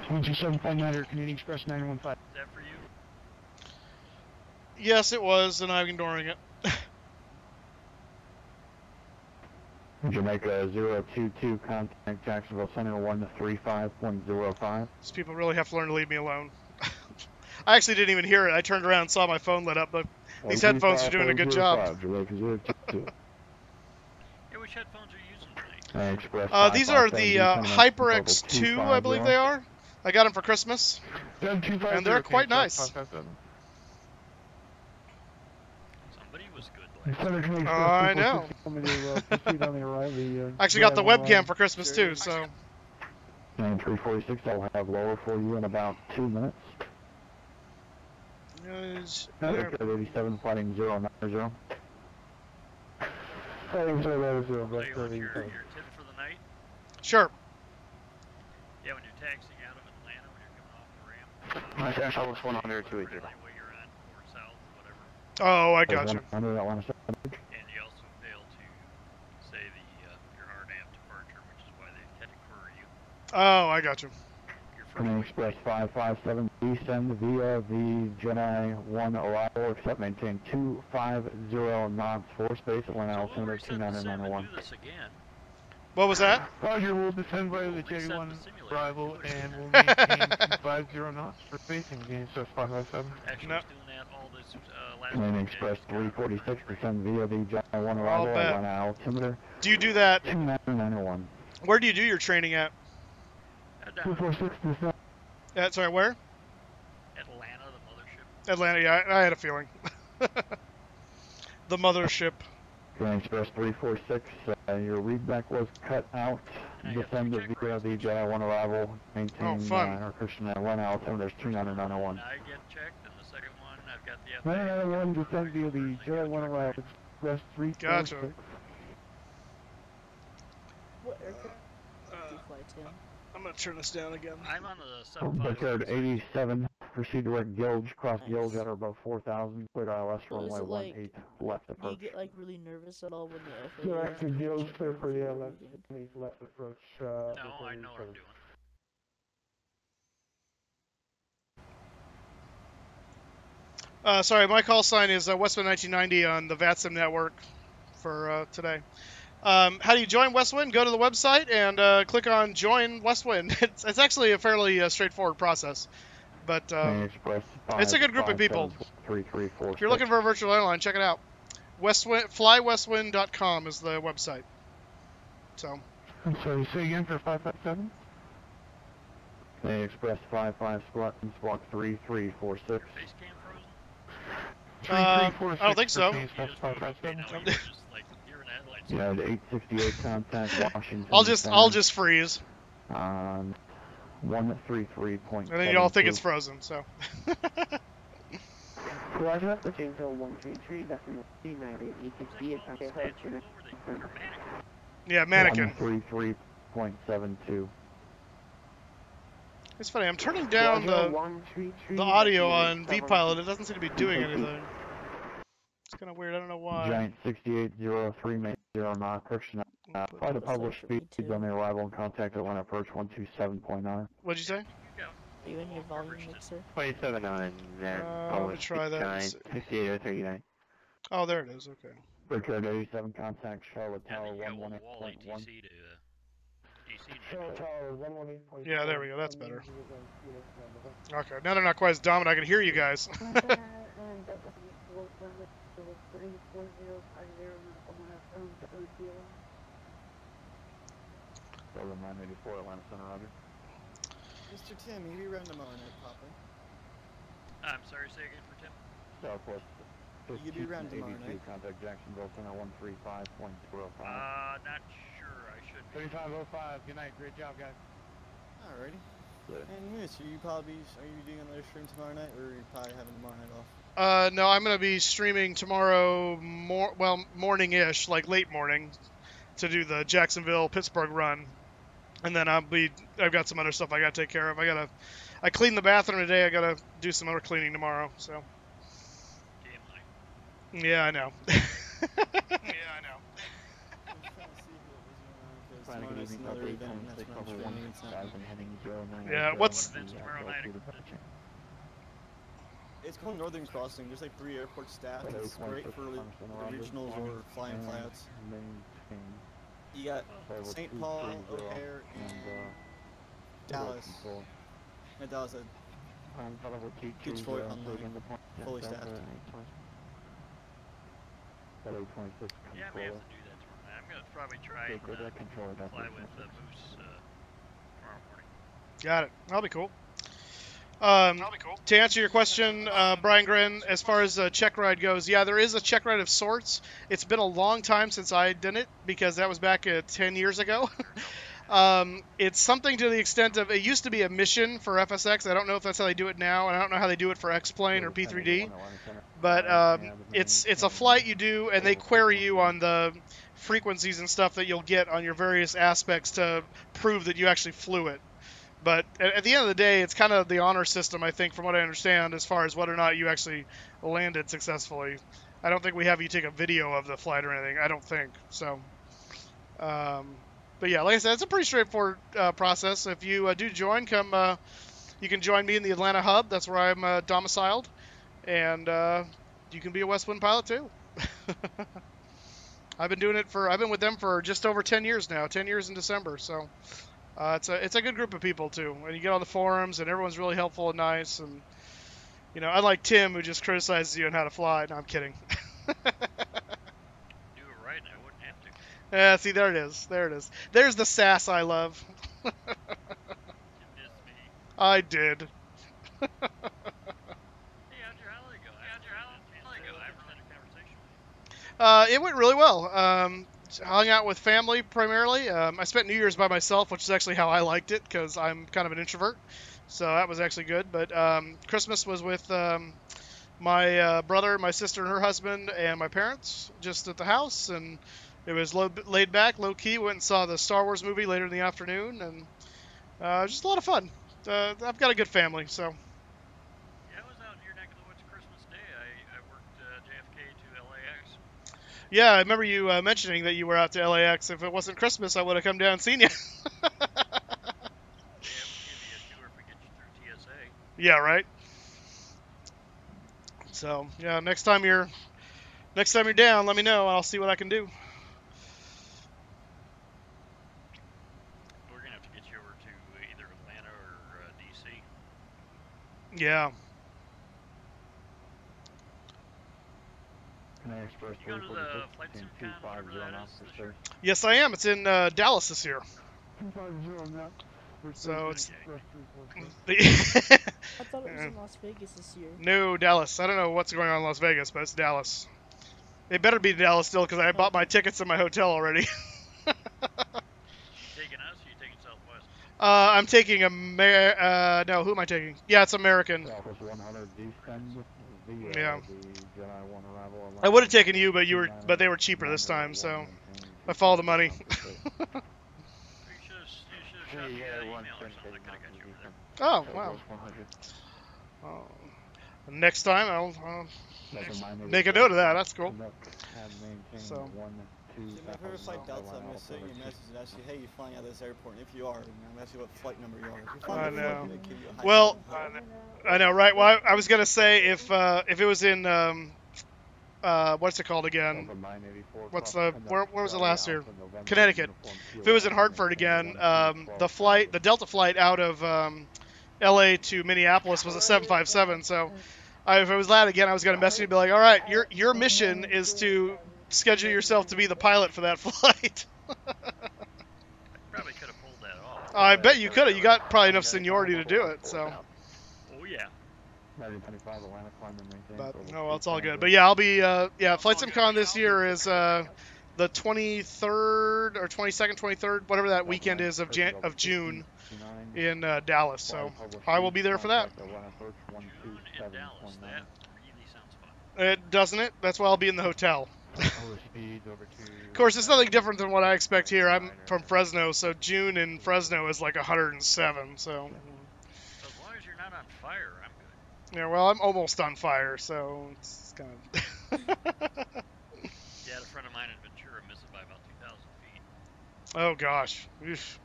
127.9, Canadian Express 915. Is that for you? Yes, it was, and I'm ignoring it. Jamaica 022, contact Jacksonville Center 135.05. These people really have to learn to leave me alone. I actually didn't even hear it. I turned around and saw my phone lit up, but these headphones are doing a good job. Yeah, which headphones are you using tonight? These are the HyperX 2, I believe they are. I got them for Christmas, and they're quite nice. Somebody was good. I know. Actually got the webcam for Christmas too, so. 346, I'll have lower for you in about 2 minutes. 87, fighting 090. Fighting 090, your tip for the night? Sure. Yeah, when you're taxiing out of Atlanta, when you're coming off the ramp. My Central was 100, 280. Where you're at, or south, whatever. Oh, I got you. And you also fail to say your RNAV departure, which is why they had to query you. Oh, I got you. Canadian Express 557, descend via the Jedi 1 arrival, except maintain 250 knots for space, Atlanta Altimeter 29901. What was that? Roger, we'll descend via the Reset J1 the simulator. arrival and we'll maintain 250 knots for spacing against us 557. Actually, No. was doing that all this last Command week. Express 346% via the J1 I'll arrival, bet. Atlanta altimeter Do you do that? 29901. Where do you do your training at? 246%. Sorry, where? Atlanta, the mothership. Atlanta. Yeah, I had a feeling. The mothership. Command Express 346, your readback was cut out. Descend via the J1 arrival, maintain our Christian Atlanta altimeter is 29901. I get checked, and the second one, I've got the 991 descend via the J1 arrival, Express 346. Gotcha. What aircraft do you fly, Tim? I'm gonna turn this down again. I'm on the 757. Record 87, proceed direct Gilge, cross Gilge at or above 4,000, clear ILS runway 18, left Do you approach. get like really nervous at all when the FAA? Direct Gilge, clear for the left approach. No, I know what I'm doing. Sorry, my call sign is Westwind 1990 on the VATSIM network for today. How do you join Westwind? Go to the website and click on Join Westwind. It's actually a fairly straightforward process, but it's a good group of people. If you're looking for a virtual airline, check it out. FlyWestwind.com is the website. So. I'm sorry, say again for 557? Express 55 Squawk 3346. I don't think so. Yeah, the 868 contact Washington. I'll just freeze. 133. And then y'all think it's frozen, so. Roger, the Janesville 133, that's in the 398, you can see it on the Yeah, mannequin. 133.72. It's funny, I'm turning down the audio on VPilot. It doesn't seem to be doing anything. It's kind of weird. I don't know why. Giant 6803, make 0 knot, correction. Fly the published speeds on the arrival and contact Atlanta approach 127.9. What'd you say? Are you in your volume mixer? 27 on there. Let me try that. 6803. Oh, there it is. Okay. Record 87 contact Charlotte Tower 118.1. Charlotte Tower 118.1. Yeah, there we go. That's better. Okay, now they're not quite as dominant. I can hear you guys. Over 984 Atlanta Center, Roger. Mr. Tim, you be around tomorrow night, Papa? I'm sorry, say again for Tim? Southwest. You be around tomorrow night? Contact Jacksonville Center 135.05. Not sure. I should be. 3505. Good night. Great job, guys. Alrighty. And Moose, are you doing another stream tomorrow night, or are you probably having tomorrow night off? No, I'm gonna be streaming tomorrow. Morning-ish, like late morning, to do the Jacksonville-Pittsburgh run. And then I've got some other stuff I gotta take care of. I cleaned the bathroom today. I gotta do some other cleaning tomorrow. So. Yeah, I know. Yeah, what's? It's called Northern Crossing. There's like 3 airport staff. It's great for the regionals or flying flyouts. You got St. Paul, O'Hare, and Dallas. And Dallas had Detroit on the fully staffed. Yeah, I may have to do that tomorrow night. I'm gonna probably try and fly with Moose tomorrow morning. Got it. That'll be cool. To answer your question, Brian Grin, as far as a check ride goes, yeah, there is a check ride of sorts. It's been a long time since I did it because that was back 10 years ago. It's something to the extent of, it used to be a mission for FSX. I don't know if that's how they do it now, and I don't know how they do it for X-Plane or P3D. But it's a flight you do, and they query you on the frequencies and stuff that you'll get on your various aspects to prove that you actually flew it. But at the end of the day, it's kind of the honor system, I think, from what I understand, as far as whether or not you actually landed successfully. I don't think we have you take a video of the flight or anything. I don't think. So, but yeah, like I said, it's a pretty straightforward process. If you do join, you can join me in the Atlanta hub. That's where I'm domiciled. And you can be a Westwind pilot, too. I've been with them for just over 10 years now. 10 years in December. So it's a good group of people too. And you get on the forums, and everyone's really helpful and nice. And unlike Tim, who just criticizes you on how to fly. No, I'm kidding. Do it right, and I wouldn't have to. Yeah, see, there it is. There it is. There's the sass I love. You missed me. I did. Hey, how'd your holiday go? I haven't had a conversation with you. It went really well. Hung out with family primarily. I spent New Year's by myself, which is actually how I liked it because I'm kind of an introvert. So that was actually good. But Christmas was with my brother, my sister, and her husband, and my parents, just at the house, and it was laid back, low key. Went and saw the Star Wars movie later in the afternoon, and just a lot of fun. I've got a good family, so. Yeah, I was out in your neck of the woods Christmas Day. I worked JFK to LAX. Yeah, I remember you mentioning that you were out to LAX. If it wasn't Christmas, I would have come down and seen you. Yeah, we give you a tour if we get you through TSA. Yeah, right. So yeah, next time you're down, let me know. I'll see what I can do. We're gonna have to get you over to either Atlanta or DC. Yeah. Can I express You go to the VATSIM con, whatever that is, this year? Yes, I am. It's in Dallas this year. 250 now. So it's. I thought it was in Las Vegas this year. No, Dallas. I don't know what's going on in Las Vegas, but it's Dallas. It better be Dallas still, because I bought my tickets in my hotel already. You taking us or you taking Southwest? I'm taking no, who am I taking? Yeah, it's American. Southwest 100 descend. Yeah. The Jedi 1 arrival. I would have taken you, but they were cheaper this time, so I followed the money. You should have shot me an email or something. I could have got you over there. Oh, wow. Next time, I'll make a note of that. That's cool. So. If you ever flight Delta, I'm going to send you a message and ask you, hey, you're flying out of this airport. And if you are, I'm going to ask you what flight number you are. I know. Well, I know, right? Well, I was going to say if it was in what's it called again? Where was it last year? Connecticut. If it was in Hartford again, the Delta flight out of LA to Minneapolis was a 757. So if it was that again, I was going to message you and be like, all right, your mission is to schedule yourself to be the pilot for that flight. Probably could have pulled that off. I bet you could have. You got probably enough seniority to do it. So. Oh yeah. But no, well, it's all good. But yeah, I'll be FlightSimCon this year is the 23rd or 22nd, 23rd, whatever that weekend is of June in Dallas. So I will be there for that. June in Dallas. That really sounds fun. It doesn't it? That's why I'll be in the hotel. Of course, it's nothing different than what I expect here. I'm from Fresno, so June in Fresno is like 107. So. As long as you're not on fire, I'm good. Yeah, well, I'm almost on fire, so it's kind of. Yeah, a friend of mine in Ventura missed it by about 2,000 feet. Oh gosh. Oof.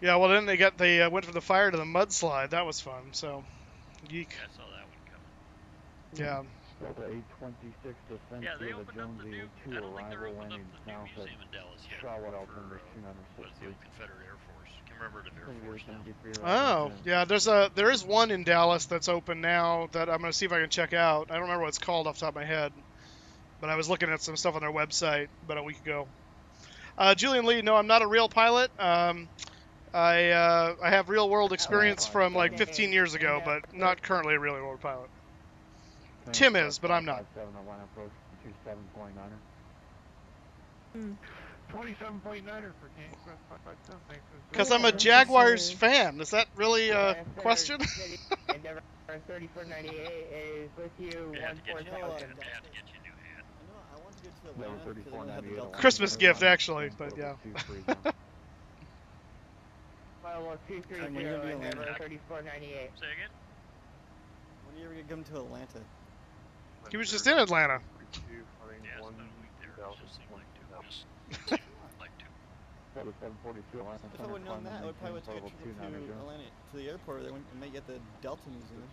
Yeah, well then they went from the fire to the mudslide. That was fun. So, geek. Yeah, I saw that one coming. Yeah. Yeah, they opened up the new. I don't think they're opened up the new museum in Dallas yet. For what is the old Confederate Air Force? Can't remember the Air Force now. Oh, yeah. There is one in Dallas that's open now that I'm gonna see if I can check out. I don't remember what it's called off the top of my head, but I was looking at some stuff on their website about a week ago. Julian Lee, no, I'm not a real pilot. I have real world experience from like 15 years ago, but not currently a real world pilot. Tim is, but I'm not. 27.9er for because I'm a Jaguars fan. Is that really a question? Number 3498 is with you. They have to get you a new hat. Christmas gift, actually, but yeah. Well, 230 number 3498. Say again? When are you ever going to come to Atlanta? He was just in Atlanta. Yeah, it's about a week there. It just seemed like two. If I would have known that, I would probably take a trip to Atlanta, to the airport, and make at the Delta Museum.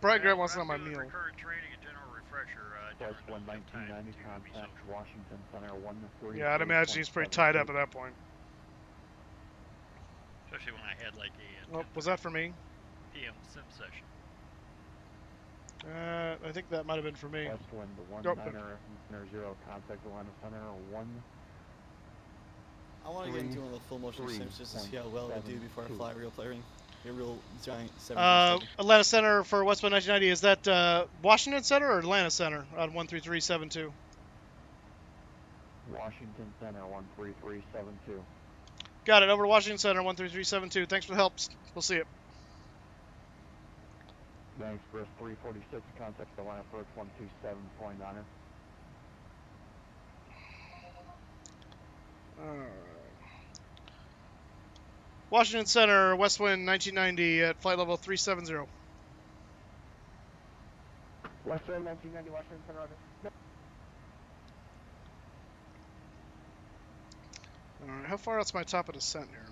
Brad Grant wants to know my meal. Recurrent training and general Flight 1990, contact Washington Center 13. Yeah, I'd imagine he's pretty tied up at that point. Especially when I had like a Oh, was that for me? PM sim session. I think that might have been for me. West wind Nope. 19-0, contact Atlanta Center 1. I want to get into one of the full motion sims just to see how well I do before I fly real player. A real giant 737. Atlanta Center for Westbound 1990. Is that Washington Center or Atlanta Center on 13372? Washington Center 13372. Got it. Over to Washington Center 13372. Thanks for the help. We'll see it. Thanks, Chris. 346, contact Atlanta approach 127.9. Washington Center, West Wind 1990 at flight level 370. West Wind 1990, Washington Center. Alright, how far out's my top of descent here?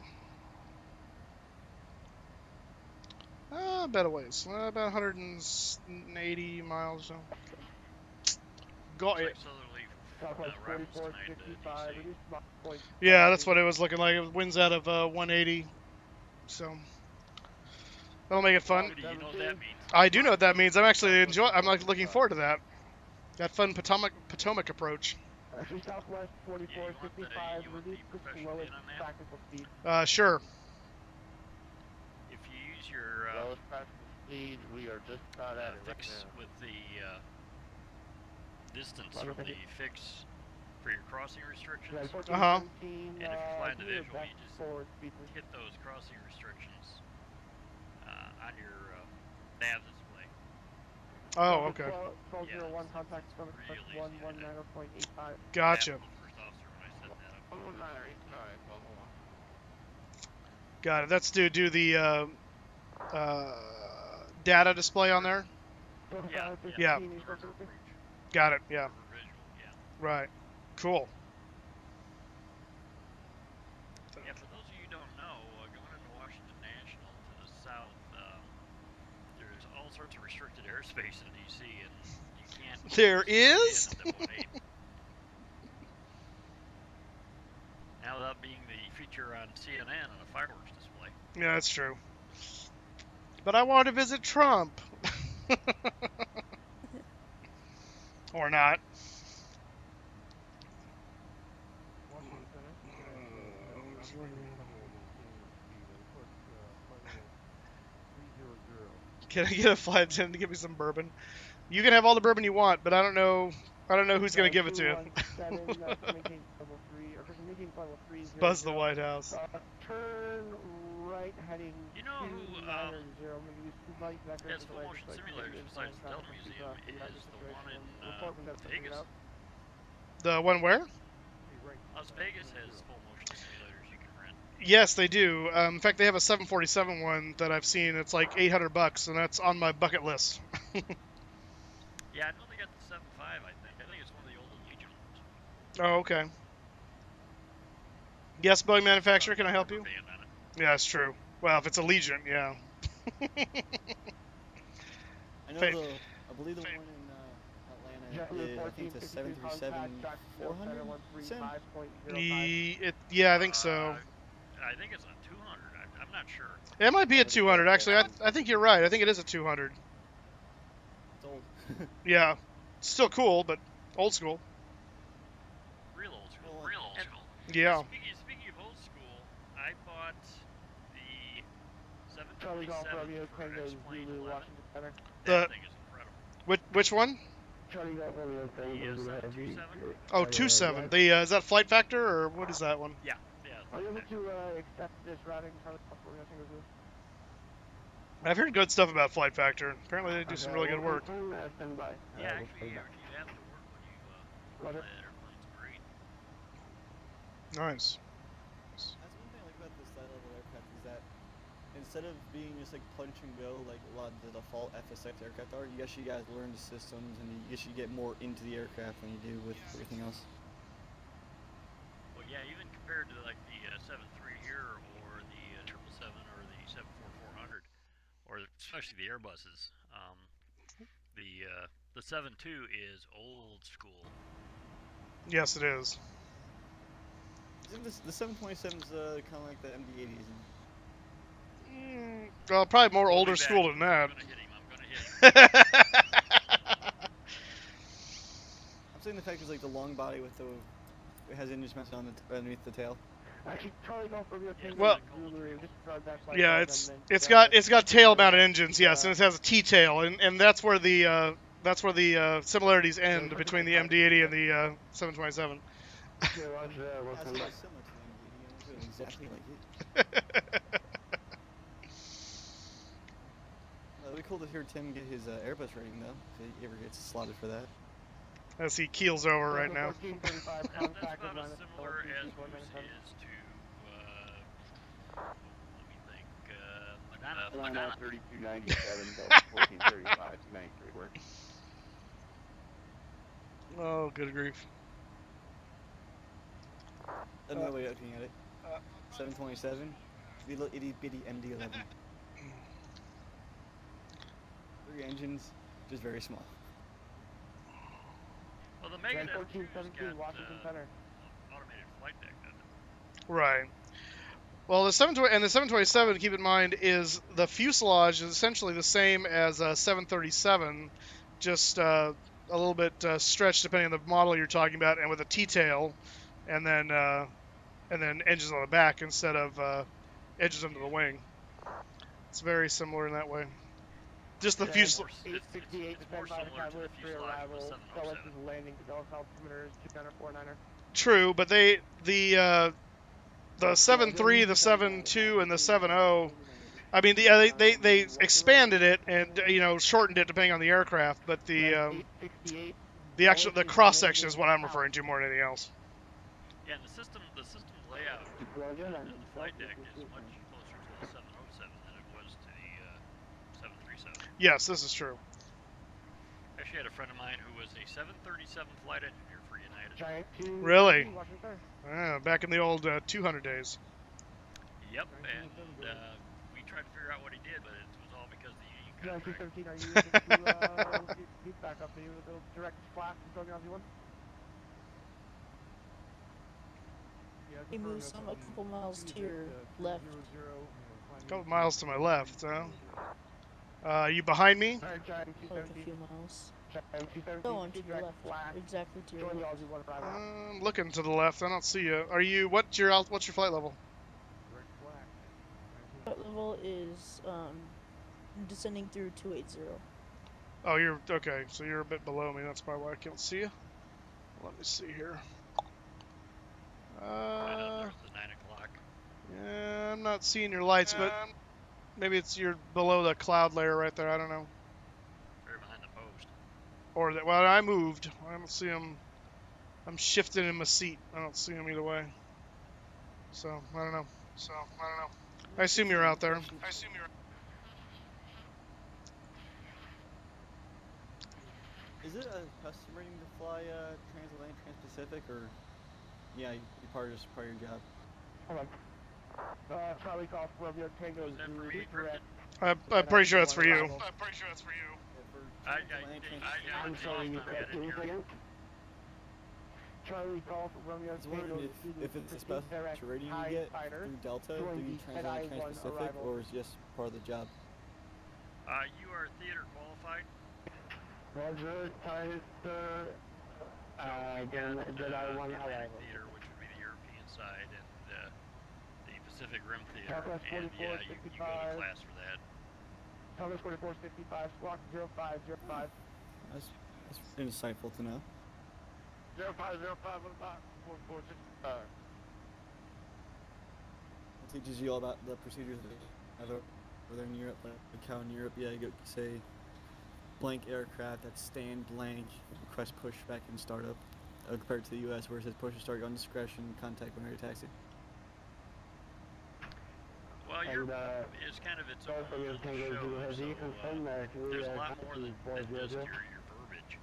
About a ways. About 180 miles or so. Got it. Yeah, that's what it was looking like. It winds out of 180. So that'll make it fun. Do you know what that means? I do know what that means. I'm actually I'm like looking forward to that. That fun Potomac approach. Southwest 4465, reduce the slowest practical speed. Sure. If you use your lowest practical speed, we are just about at it right fix now. with the distance from the fix for your crossing restrictions. Uh-huh. And if you fly individual, you just hit those crossing restrictions on your nav display. Oh, okay. 1201, contact from 119.85. Gotcha. Got it. That's to do the data display on there? Yeah. Got it, yeah. Right. Cool. Yeah, for those of you who don't know, going into Washington National to the south, there's all sorts of restricted airspace in D.C. and you can't... There is? Now that being the feature on CNN on a fireworks display. Yeah, that's true. But I want to visit Trump. Or not. Can I get a flight attendant to give me some bourbon? You can have all the bourbon you want, but I don't know who's gonna give it to you. Buzz the White House. Turn right heading 290. Has full motion simulators besides the Delta Museum is the one in Vegas. The one where? Las Vegas has full motion simulators you can rent. Yes, they do. In fact, they have a 747 one that I've seen. It's like $800, and that's on my bucket list. Yeah, I know they got the 7.5. I think it's one of the older Legion ones. Oh, okay. Yes, Boeing manufacturer, can I help you? Yeah, that's true. Well, if it's a Legion, yeah. I know I believe the one in Atlanta, I think the 737-400 sim? Yeah, I think so. I think it's a 200. I'm not sure. It might be a 200, actually. I think you're right. I think it is a 200. It's old. Yeah. Still cool, but old school. Real old school. Real old school. Yeah. Speaking of old school, I bought the 737 for X-Plane 11. That thing is incredible. Which one? Oh, 27. The is that Flight Factor or what is that one? Yeah. Are you able to accept this routing? I've heard good stuff about Flight Factor. Apparently they do some really good work. Yeah, actually, you have to work when you fly that airplane's great. Nice. That's one thing I like about this style of aircraft is that instead of being just like punch and go like a lot of the default FSX aircraft are, you guys learn the systems and you get more into the aircraft than you do with everything else. Well, yeah, even compared to like the 7.3 here or the 777 or the 747-400, or especially the Airbuses, the The 7.2 is old school. Yes, it is. Isn't this, the 727's kind of like the MD-80, isn't it? Well, probably more We'll older be back. school than that. I'm gonna hit him. I'm saying the fact is like the long body with the, it has engines mounted on the underneath the tail. Actually, Charlie Golf Romeo Tango. Well, Just drive that flight yeah, down it's and then, got tail-mounted engines, yes, and it has a T-tail, and that's where the similarities end between the MD-80 and the 727. That's so similar to the MD-80, almost really exactly like it. It'd be cool to hear Tim get his Airbus rating though, if he ever gets slotted for that. As he keels over right now. That's about as similar as Moose is to, let me think, Madonna. 3297, 1435, 93 work. Oh, good grief. Another way of looking at it. 727, little itty bitty MD-11. 3 engines, just very small. Well, the Megadeth 1417, Washington Center. automated flight deck, doesn't it? Right. Well, the 727, keep in mind, is the fuselage is essentially the same as a 737, just a little bit stretched depending on the model you're talking about, and with a T-tail, and then engines on the back instead of edges under the wing. It's very similar in that way. Just the fuselage. 868, stand by the Cavalier 3 arrival. Select is landing, develop altimeter 2949er. True, but the 7.3, the 7.2, and the 7.0. I mean, they expanded it and shortened it depending on the aircraft, but the cross section is what I'm referring to more than anything else. Yeah, and the system layout in the flight deck is much closer to the 707 than it was to the 737. Yes, this is true. I actually had a friend of mine who was a 737 flight engineer for United. Really? Back in the old 200 days. Yep, and we tried to figure out what he did, but it was all because of the union contract. 213, are you able to back up? Are you able to direct flash and going on 1? Hey Moose, I'm a couple miles to your left. A couple miles to my left, huh? Are you behind me? Like a few miles. Go on to your left, exactly to your left. I'm looking to the left. I don't see you. Are you? What's your flight level? Flight level is descending through 280. Oh, you're okay. So you're a bit below me. That's probably why I can't see you. Let me see here. There's the 9 o'clock. Yeah, I'm not seeing your lights, but maybe you're below the cloud layer right there. I don't know. Very behind the post. Or that. Well, I moved. I don't see him. I'm shifting in my seat. I don't see him either way. So I don't know. I assume you're out there. Is it a custom rating to fly transatlantic, trans-Pacific, or yeah, you part of your job? Hold on. Charlie Golf Romeo Tango is correct. I'm pretty sure that's for you. I'm sorry, you said it again? Charlie Golf Romeo Tango if it's a special rating you get through Delta, do you transatlantic, trans-Pacific, or is it just part of the job? You are theater qualified. Roger, again, Jedi 1 arrival. Theater, which would be the European side, and the Pacific Rim Theater, Southwest and 44, yeah, you go to class for that. Southwest 4455, squawk 0505. That's insightful to know. 0505, what about 4465? It teaches you all about the procedures that over there in Europe, like how in Europe, yeah, you go say blank aircraft, that's stand blank, request pushback and startup, compared to the U.S. where it says push and start on discretion, contact when ready to taxi. Well, Europe is kind of its own little show, so there's a lot more than just your verbiage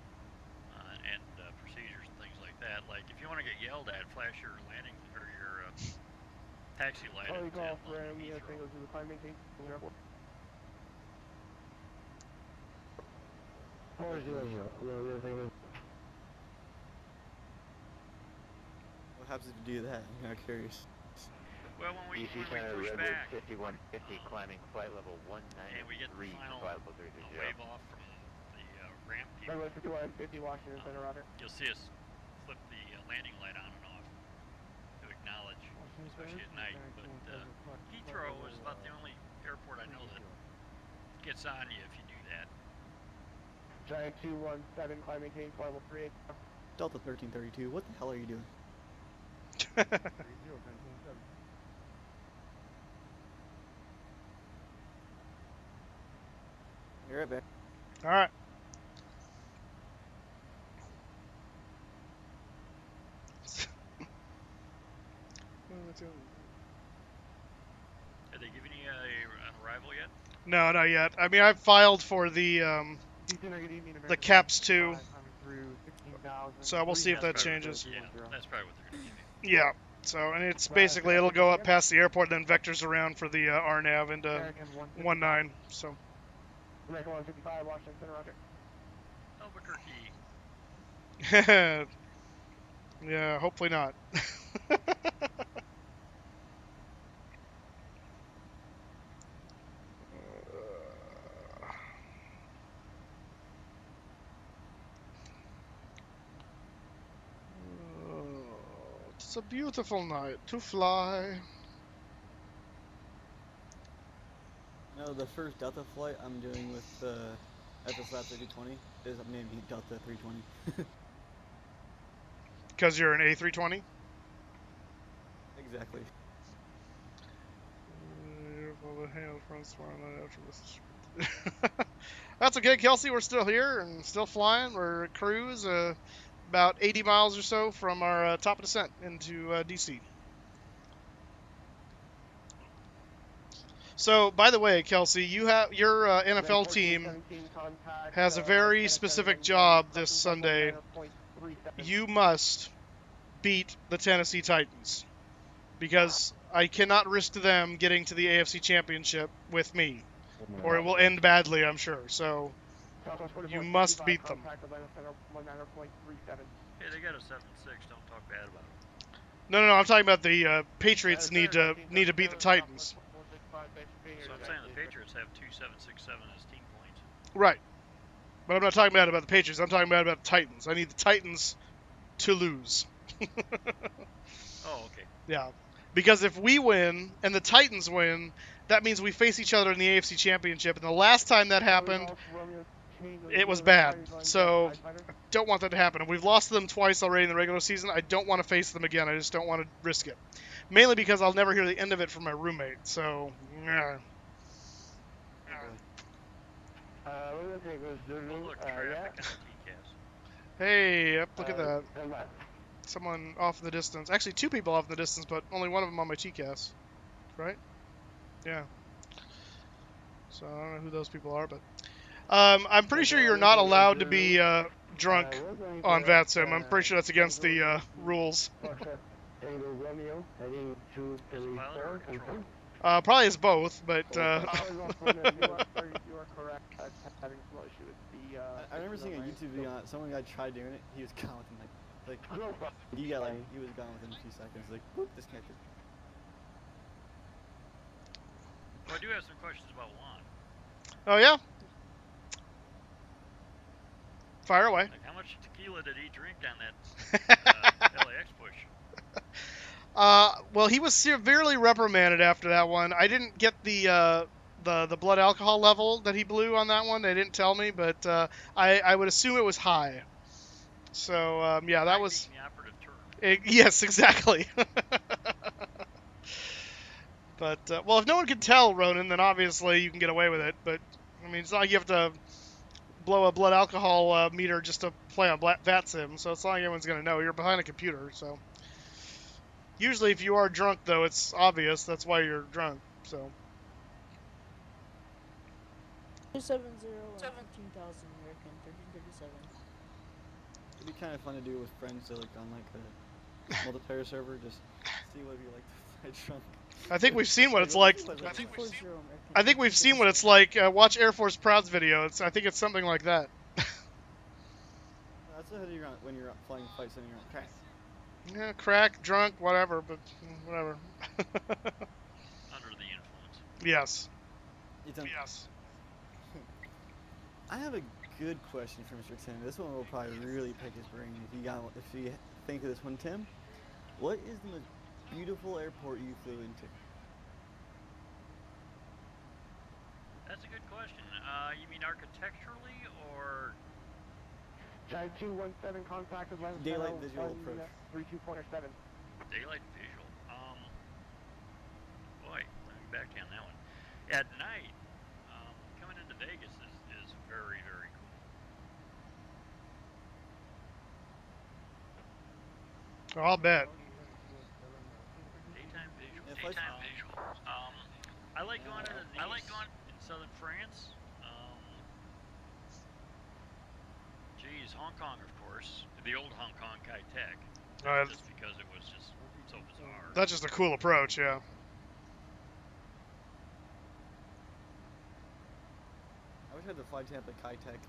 and procedures and things like that. Like, if you want to get yelled at, flash your landing or your taxi light at London Heathrow. What happens if you do that? I'm kind of curious. Well, when we push back, 5150 climbing flight level 193 and we get the final wave off from the ramp people, Runway 5150 Washington Center, roger. You'll see us flip the landing light on and off to acknowledge, especially at night. But Heathrow is about the only airport I know that gets on you if you do that. Giant 217 climbing maintain flight level 38. Delta 1332, what the hell are you doing? You're right back. All right. Have they given you an arrival yet? No, not yet. I mean, I've filed for the caps too. So we'll see if that changes. Yeah, that's probably what they're going to do. Yeah. So, and it's basically, it'll go up past the airport, then vectors around for the RNAV into 19. So. American 155, Washington Center, roger. Albuquerque. Yeah, hopefully not. It's a beautiful night to fly. No, the first Delta flight I'm doing with FSLab 320 is named Delta 320. Because you're an A320? Exactly. That's okay, Kelsey. We're still here and still flying. We're at cruise, about 80 miles or so from our top of descent into DC. So, by the way, Kelsey, you have your NFL team has a very specific job this Sunday. You must beat the Tennessee Titans because I cannot risk them getting to the AFC Championship with me, or it will end badly, I'm sure. So, you must beat them. Hey, they got a 7-6. Don't talk bad about them. No, I'm talking about the Patriots need to beat the Titans. So I'm saying the Patriots have 2-7-6-7 as team points. Right. But I'm not talking about the Patriots. I'm talking about the Titans. I need the Titans to lose. Oh, okay. Yeah. Because if we win and the Titans win, that means we face each other in the AFC Championship. And the last time that happened, it was bad. So I don't want that to happen. And we've lost to them twice already in the regular season. I don't want to face them again. I just don't want to risk it. Mainly because I'll never hear the end of it from my roommate. So, yeah. Hey, yep, look at that. Someone off in the distance. Actually, two people off in the distance, but only one of them on my TCAS. Right? Yeah. So, I don't know who those people are, but... I'm pretty sure you're not allowed to be drunk on VATSIM. I'm pretty sure that's against the rules. Probably is both, but... You are correct. Having some issue with the... I remember seeing a YouTube video on it. Some guy tried doing it. He was gone within like he was gone within a few seconds. Like, whoop, disconnected. Well, I do have some questions about Juan. Oh, yeah? Fire away. Like, how much tequila did he drink on that LAX push? Well, he was severely reprimanded after that one. I didn't get the blood alcohol level that he blew on that one. They didn't tell me, but I would assume it was high. So, yeah, that was... the operative term. Yes, exactly. But, well, if no one can tell, Ronan, then obviously you can get away with it. But, I mean, it's not like you have to blow a blood alcohol meter just to play on VATSIM, so it's not like anyone's going to know. You're behind a computer, so... Usually if you are drunk, though, it's obvious. That's why you're drunk, so... 270 15,000 American 1337. It'd be kind of fun to do with friends, so like on like a multiplayer server, just see what it'd be like to fly drunk. I think we've seen what it's like. I think we've seen what it's like. Watch Air Force Proud's video. I think it's something like that. also how do you when you're flying flights and you're on crack? Yeah, crack, drunk, whatever, but whatever. Under the influence. Yes. Yes. I have a good question for Mr. Tim. This one will probably really pick his brain if you think of this one, Tim. What is the most beautiful airport you flew into? That's a good question. You mean architecturally or? Giant 217 contacted left. Daylight visual approach. 32.7. Daylight visual. Boy, let me back down that one. At night, coming into Vegas is very, very cool. I'll bet. Daytime visual. Daytime visual. I like going in southern France. Geez, Hong Kong, of course. The old Hong Kong KATL. Just because it was just so bizarre. That's just a cool approach, yeah. I wish I had the flight Tampa KATL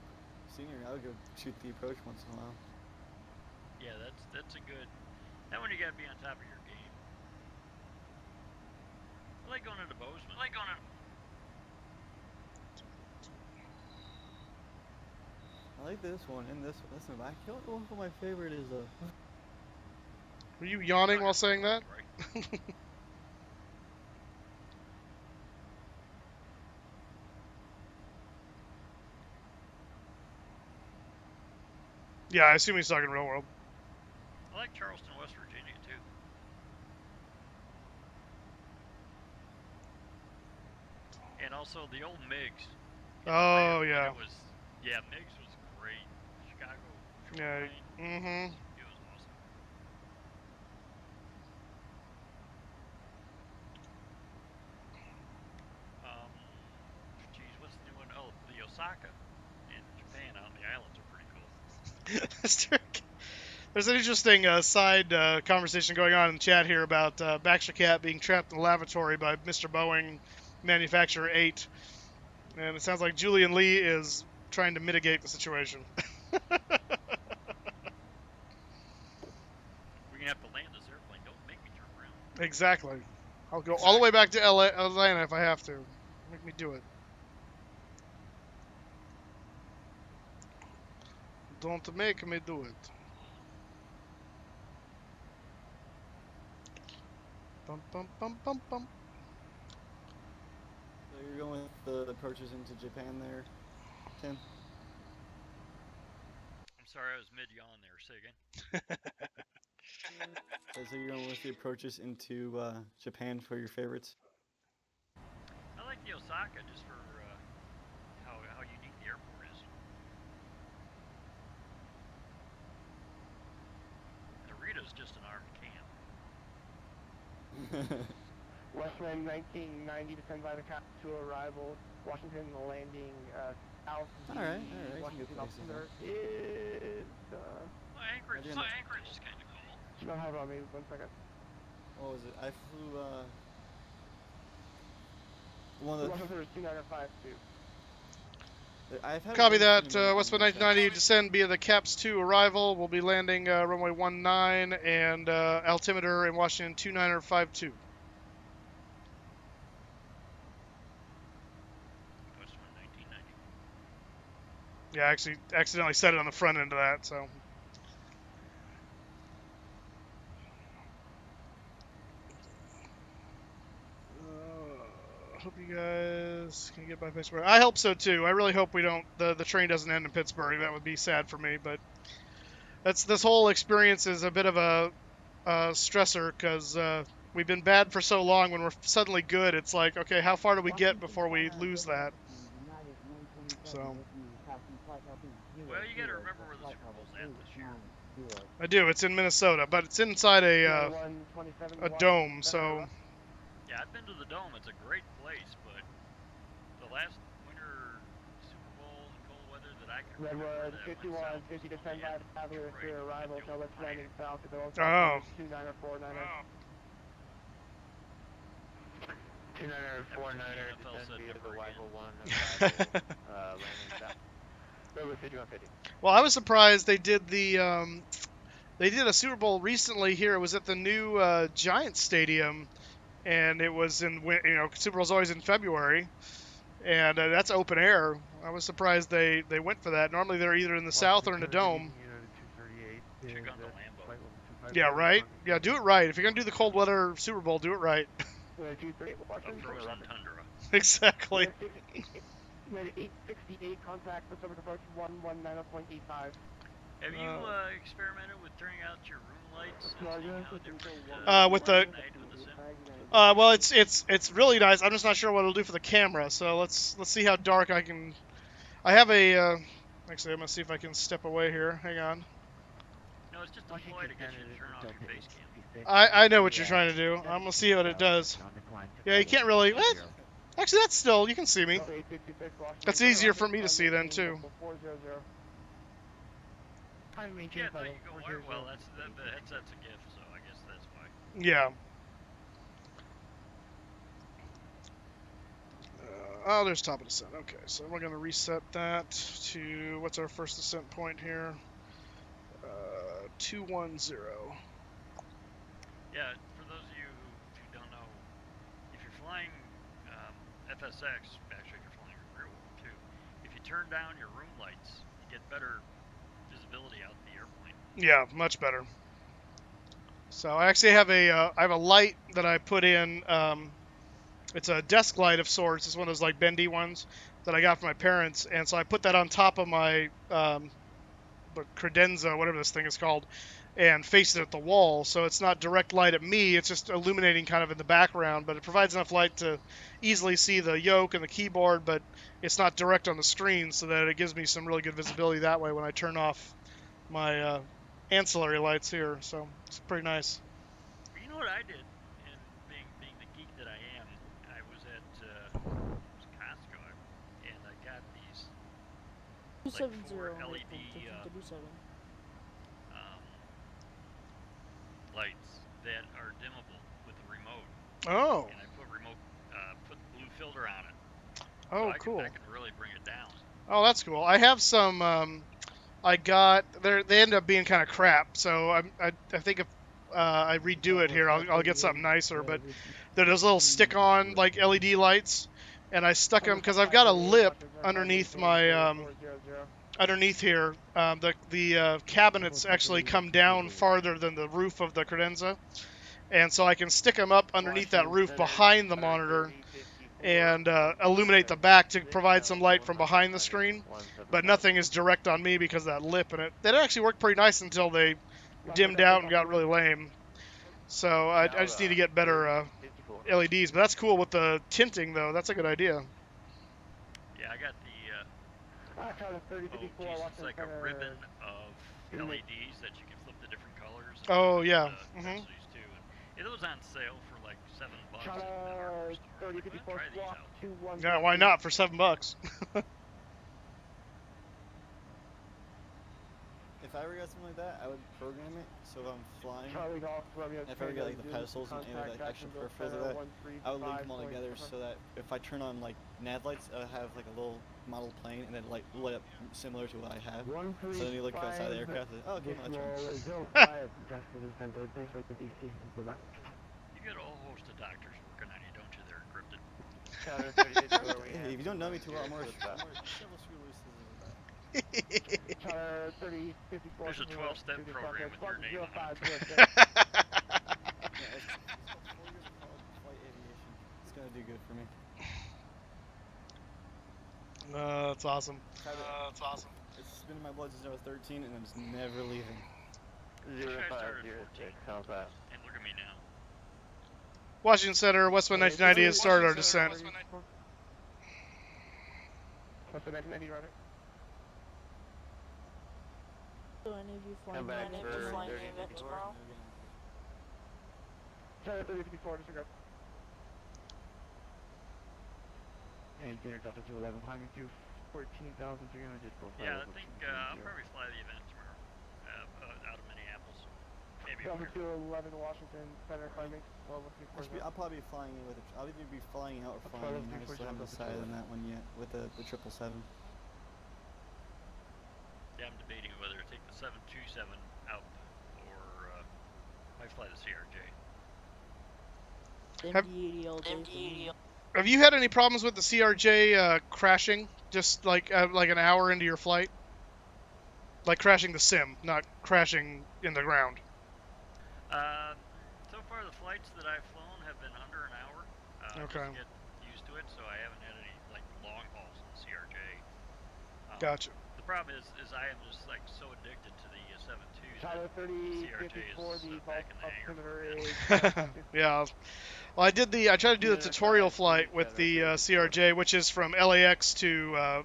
scenery. I would go shoot the approach once in a while. Yeah, that's a good. That one you gotta be on top of your game. I like going into Bozeman. I like this one and this one. I don't know what my favorite is though. Were you yawning while saying that? Yeah, I assume he's talking real world. I like Charleston, West Virginia too. And also the old MiGs. Oh yeah. MiGs was great. Chicago. Yeah. Mm-hmm. It was awesome. Geez, what's the new one? Oh, the Osaka in Japan out in the islands are pretty cool. There's an interesting side conversation going on in the chat here about Baxter Cat being trapped in the lavatory by Mr. Boeing Manufacturer 8. And it sounds like Julian Lee is trying to mitigate the situation. We're going to have to land this airplane. Don't make me turn around. Exactly. I'll go all the way back to Atlanta if I have to. Make me do it. Don't make me do it. Bum, bum, bum, bum, bum. So you're going with the approaches into Japan there, Tim? I'm sorry, I was mid-yawn there. Say again. So you're going with the approaches into Japan for your favorites? I like the Osaka just for how unique the airport is. Narita's just an armed camp. Westland 1990 descend by the cap to arrival. Washington landing south. Alright. Washington altimeter is Anchorage is kind of cool. You don't have it on me. 1 second. What was it? I flew one of the. Washington is 2952. Copy that. Westwood 1990, descend via the CAPS 2 arrival. We'll be landing runway 19 and altimeter in Washington 2952. Westwood 1990. Yeah, I actually accidentally set it on the front end of that, so. Hope you guys can get by Pittsburgh. I hope so too. I really hope we don't. The train doesn't end in Pittsburgh. That would be sad for me. But this whole experience is a bit of a stressor because we've been bad for so long. When we're suddenly good, it's like, okay, how far do we get before we lose that? So. Well, you got to remember where the Super Bowl's at this year. I do. It's in Minnesota, but it's inside a dome, so. Yeah, I've been to the Dome. It's a great place, but the last winter Super Bowl in cold weather that I can remember. Redwood 5150 descend by the Traveler to arrival. So let's landing south to the old 29449er 29490. descend via the arrival 1 landing south. Well, I was surprised they did the they did a Super Bowl recently here. It was at the new Giants Stadium, and it was in Super Bowl's always in February, and that's open air. I was surprised they went for that. Normally they're either in the South or in the Dome. Yeah, right. Yeah, do it right. If you're gonna do the cold weather Super Bowl, do it right. Frozen tundra. Exactly. 868 contact for service approach 119.85. Have you experimented with turning out your room lights and seeing how different with the well, it's really nice. I'm just not sure what it'll do for the camera. So let's see how dark I can. I have a actually I'm gonna see if I can step away here. Hang on. No, it's just a ploy to get you to turn off your face cam. I know what you're trying to do. I'm gonna see what it does. Yeah, you can't really. What? Actually, that's still you can see me. That's easier for me to see then too. Yeah, no, you go wire. Well, the headset's a gift, so I guess that's why. Yeah. Oh, there's top of descent. Okay, so we're gonna reset that to what's our first descent point here? 210. Yeah, for those of you who don't know, if you're flying FSX, actually if you're flying rear wheel too, if you turn down your room lights, you get better visibility out the airplane. Yeah, much better. So I actually have a light that I put in. It's a desk light of sorts. It's one of those like bendy ones that I got from my parents, and so I put that on top of my credenza, whatever this thing is called, and face it at the wall. So it's not direct light at me. It's just illuminating kind of in the background, but it provides enough light to easily see the yoke and the keyboard, but it's not direct on the screen, so that it gives me some really good visibility that way when I turn off my ancillary lights here. So it's pretty nice. You know what I did, and being the geek that I am, I was at Costco, and I got these 270 LED lights that are dimmable with the remote. Oh. And I put blue filter on it. Oh, so cool. I can really bring it down. Oh, that's cool. I have some. I got they end up being kind of crap. So I think if I redo it here, I'll get something nicer. But they're those little stick-on like LED lights, and I stuck them because I've got a lip underneath my underneath here. The cabinets actually come down farther than the roof of the credenza, and so I can stick them up underneath that roof behind the monitor and illuminate the back to provide some light from behind the screen, but nothing is direct on me because of that lip, and it actually worked pretty nice until they dimmed out and got really lame. So I just need to get better LEDs, but that's cool with the tinting though. That's a good idea. Yeah, I got the it's like a ribbon of LEDs that you can flip the different colors. Oh yeah. These too. And it was on sale for like $7 at the hardware store. Try these out. Yeah, why not for $7? If I ever got something like that, I would program it so if I'm flying, if I ever get like the pedestals and any like extra peripherals like that, I would link them all together so that if I turn on like nav lights, I have like a little model plane and then like light up similar to what I have. So then you look outside the aircraft and oh, okay, my turn. You get a whole host of doctors working on you, don't you, there, encrypted? Hey, if you don't know me too well, I'm more several screw loose. There's a 12-step program with your name on it. It's gonna do good for me. That's awesome. That's awesome. It's been in my blood since I was 13, and it's never leaving. 0506, how's that? And look at me now. Washington Center, Westman 1990 has started our descent. Westman 1990, runner. So any of you flying the event tomorrow? Sorry, 3054, disregard. And dinner Delta 211, climbing to 14,300 profile. Yeah, I think I'll probably fly the event tomorrow out of Minneapolis. Maybe Delta 211, Washington Center, climbing. I'll probably be flying in with it. I'll either be flying out or flying in. I just haven't decided on that one yet with the 777. D7 out, or might fly the CRJ. MD-80 all day for me. Have you had any problems with the CRJ crashing, just like an hour into your flight? Like crashing the sim, not crashing in the ground. So far the flights that I've flown have been under an hour. Okay. Just get used to it, so I haven't had any like long hauls in the CRJ. Gotcha. The problem is I am just like so addicted to the 7.2s. Tyler 30, CRJ 54, is the back in the hangar. Yeah. Well, I tried to do the tutorial flight with the CRJ, which is from LAX to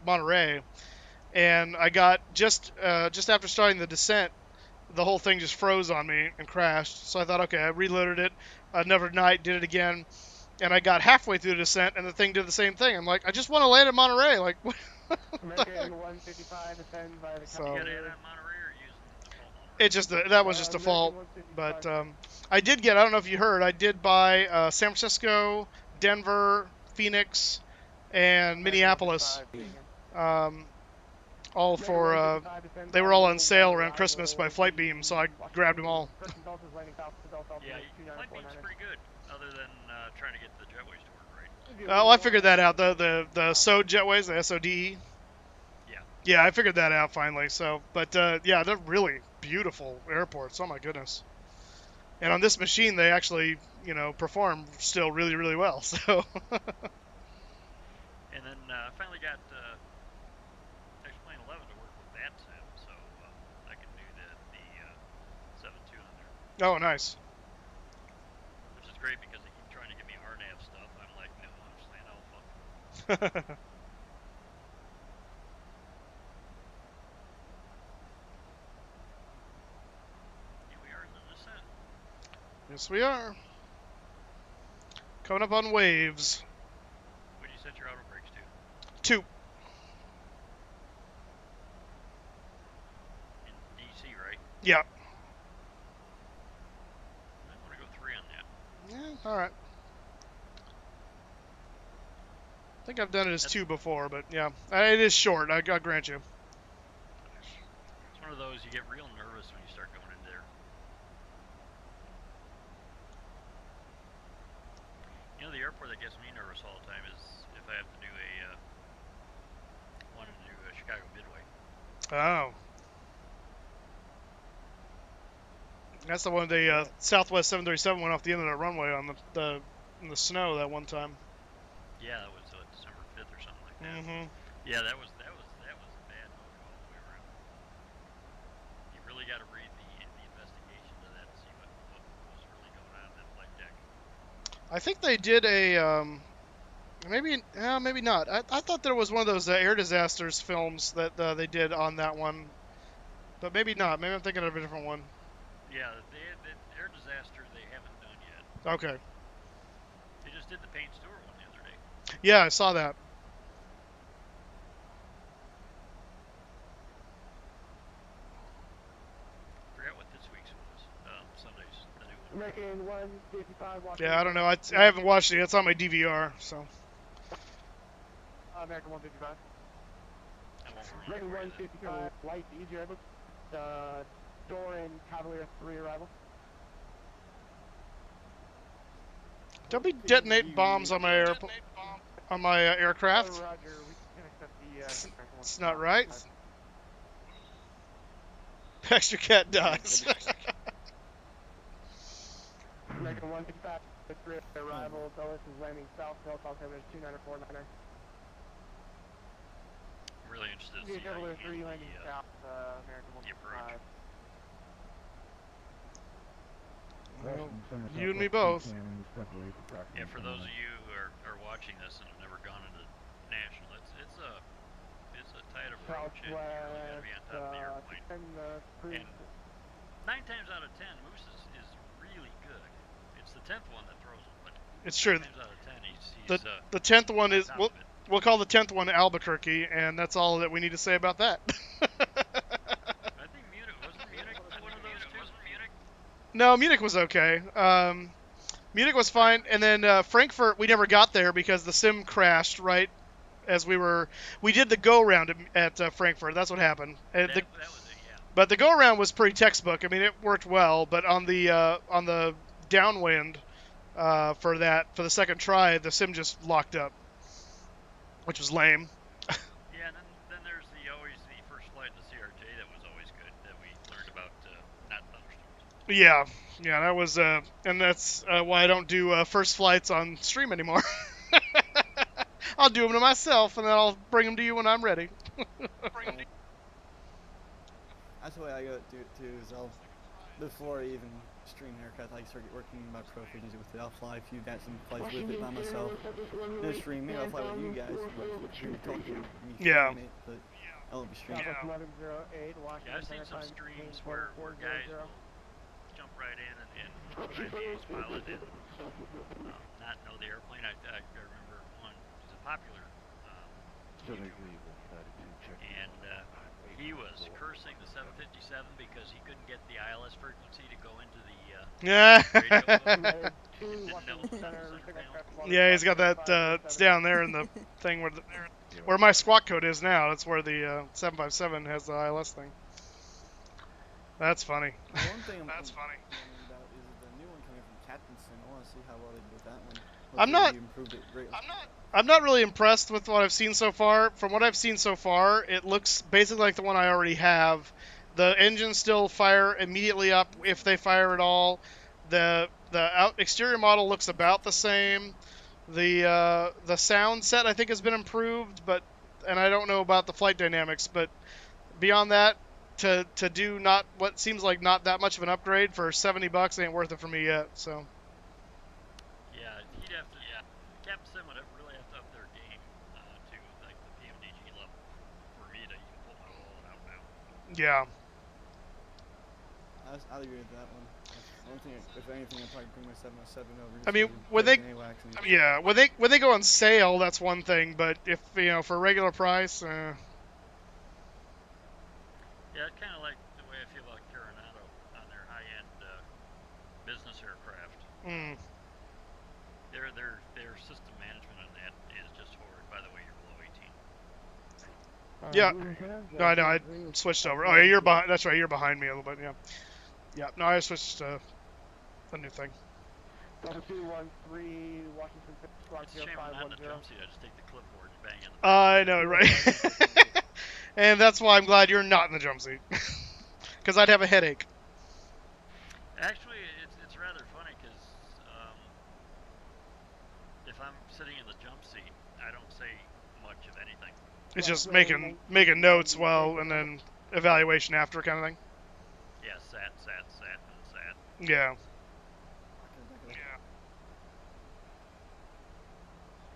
Monterey, and I got just after starting the descent, the whole thing just froze on me and crashed. So I thought, okay, I reloaded it another night, did it again, and I got halfway through the descent, and the thing did the same thing. I'm like, I just want to land in Monterey, like. American 155 defend by the So, you got Addon Monterey or using default Monterey? it just that was just default, but I did get, I don't know if you heard, I did buy San Francisco, Denver, Phoenix, and Minneapolis, all for they were all on sale around Christmas by Flightbeam, so I grabbed them all. Yeah, Flightbeam's pretty good, other than trying to get the jetways to work right. Well, I figured that out. The SOD jetways, the SODE. Yeah, I figured that out finally. So, but yeah, they're really beautiful airports. Oh my goodness. And on this machine, they actually, perform still really, really well. So. And then I finally got X-Plane 11 to work with VATSIM, so I can do the 7.2 on there. Oh, nice. Which is great because they keep trying to give me RNAV stuff. I'm like, no, I'm just saying, oh, fuck. Yes, we are. Coming up on waves. What did you set your auto brakes to? 2. In DC, right? Yeah. I want to go 3 on that. Yeah, alright. I think I've done it as 2 before, but yeah. It is short, I'll grant you. It's one of those, you get real nervous when you start going in there. The airport that gets me nervous all the time is if I have to do wanted to do a Chicago Midway. Oh. That's the one the Southwest 737 went off the end of the runway on in the snow that one time. Yeah, that was December 5th or something like that. Mm-hmm. Yeah, that was a bad move all the way around. You really got to read the investigation to that to see what was really going on that flight deck. I think they did a, maybe not. I thought there was one of those air disasters films that they did on that one, but maybe not. Maybe I'm thinking of a different one. Yeah, the air disaster they haven't done yet. Okay. They just did the Paint Stewart one the other day. Yeah, I saw that. I forgot what this week's was. Sunday's the new one. American 155 watching. Yeah, I don't know. I haven't watched it. It's on my DVR, so. American 155. American 155, light easier. Doran Cavalier 3 arrival. Don't be detonating bombs on my aircraft. Roger, we can accept the, it's not right. Extra cat dies. American 155, 3 arrival. Dulles is landing south. Delta altimeter 29499. I'm really interested to see how you handle the approach. Well, you and me both. Yeah, for those of you who are watching this and have never gone into National, it's a tight approach. And you really got to be on top of the airplane. And 9 times out of 10, Moose is really good. It's the 10th one that throws him, but it's true. 9 times out of 10, he's the 10th one is we'll call the 10th one Albuquerque, and that's all that we need to say about that. I think Munich wasn't Munich one of those two. No, Munich was okay. Munich was fine, and then Frankfurt we never got there because the sim crashed right as we did the go round at Frankfurt. That's what happened. That was it, yeah. But the go around was pretty textbook. I mean, it worked well, but on the downwind for the second try, the sim just locked up, which was lame. Yeah, and then there's the first flight in the CRJ that was always good that we learned about not thunderstorms. Yeah, that was and that's why I don't do first flights on stream anymore. I'll do them to myself, and then I'll bring them to you when I'm ready. That's the way I go do it too. Is before I even stream haircuts, I start working my proficiency with it. I'll fly a few VATSIM flights with it by myself. No stream, maybe I'll fly with you guys. Yeah. But I won't be streaming. Yeah, I've seen some streams where guys will jump right in and try to be a pilot and not know the airplane. I remember one who's a popular and he was cursing the 757 because he couldn't get the ILS frequency to go into the radio. Yeah, he's got that. It's down there in the thing where my squawk code is now. That's where the 757 has the ILS thing. That's funny. One thing That's funny. About is the new one coming from Captainson. I want to see how well they do with that one. I'm not really impressed with what I've seen so far. From what I've seen so far, it looks basically like the one I already have. The engines still fire immediately up if they fire at all. The exterior model looks about the same. The sound set I think has been improved, and I don't know about the flight dynamics, but beyond that, to do not what seems like not that much of an upgrade for $70 ain't worth it for me yet. So. Yeah, he'd have to. Yeah, Captain would really have to up their game to like the PMDG level for me to even pull my wallet out now. Yeah. I'll agree with that one. One thing, if anything, I'd probably bring my 707 over. I mean, when they go on sale, that's one thing. But if for a regular price. Yeah, it's kind of like the way I feel about Coronado on their high-end business aircraft. Their system management on that is just horrid. By the way, you're below 18. Yeah. No, I know. I switched over. Oh, yeah, you're behind. That's right. You're behind me a little bit. Yeah. Yeah. No, I switched to a new thing. 213 Washington It's a shame I'm not in the jump seat. I just take the clipboard and bang in the I know, right? And that's why I'm glad you're not in the jump seat. Because I'd have a headache. Actually, it's rather funny because if I'm sitting in the jump seat, I don't say much of anything. It's just making notes and then evaluation after kind of thing. Yeah, sat, and sat. Yeah.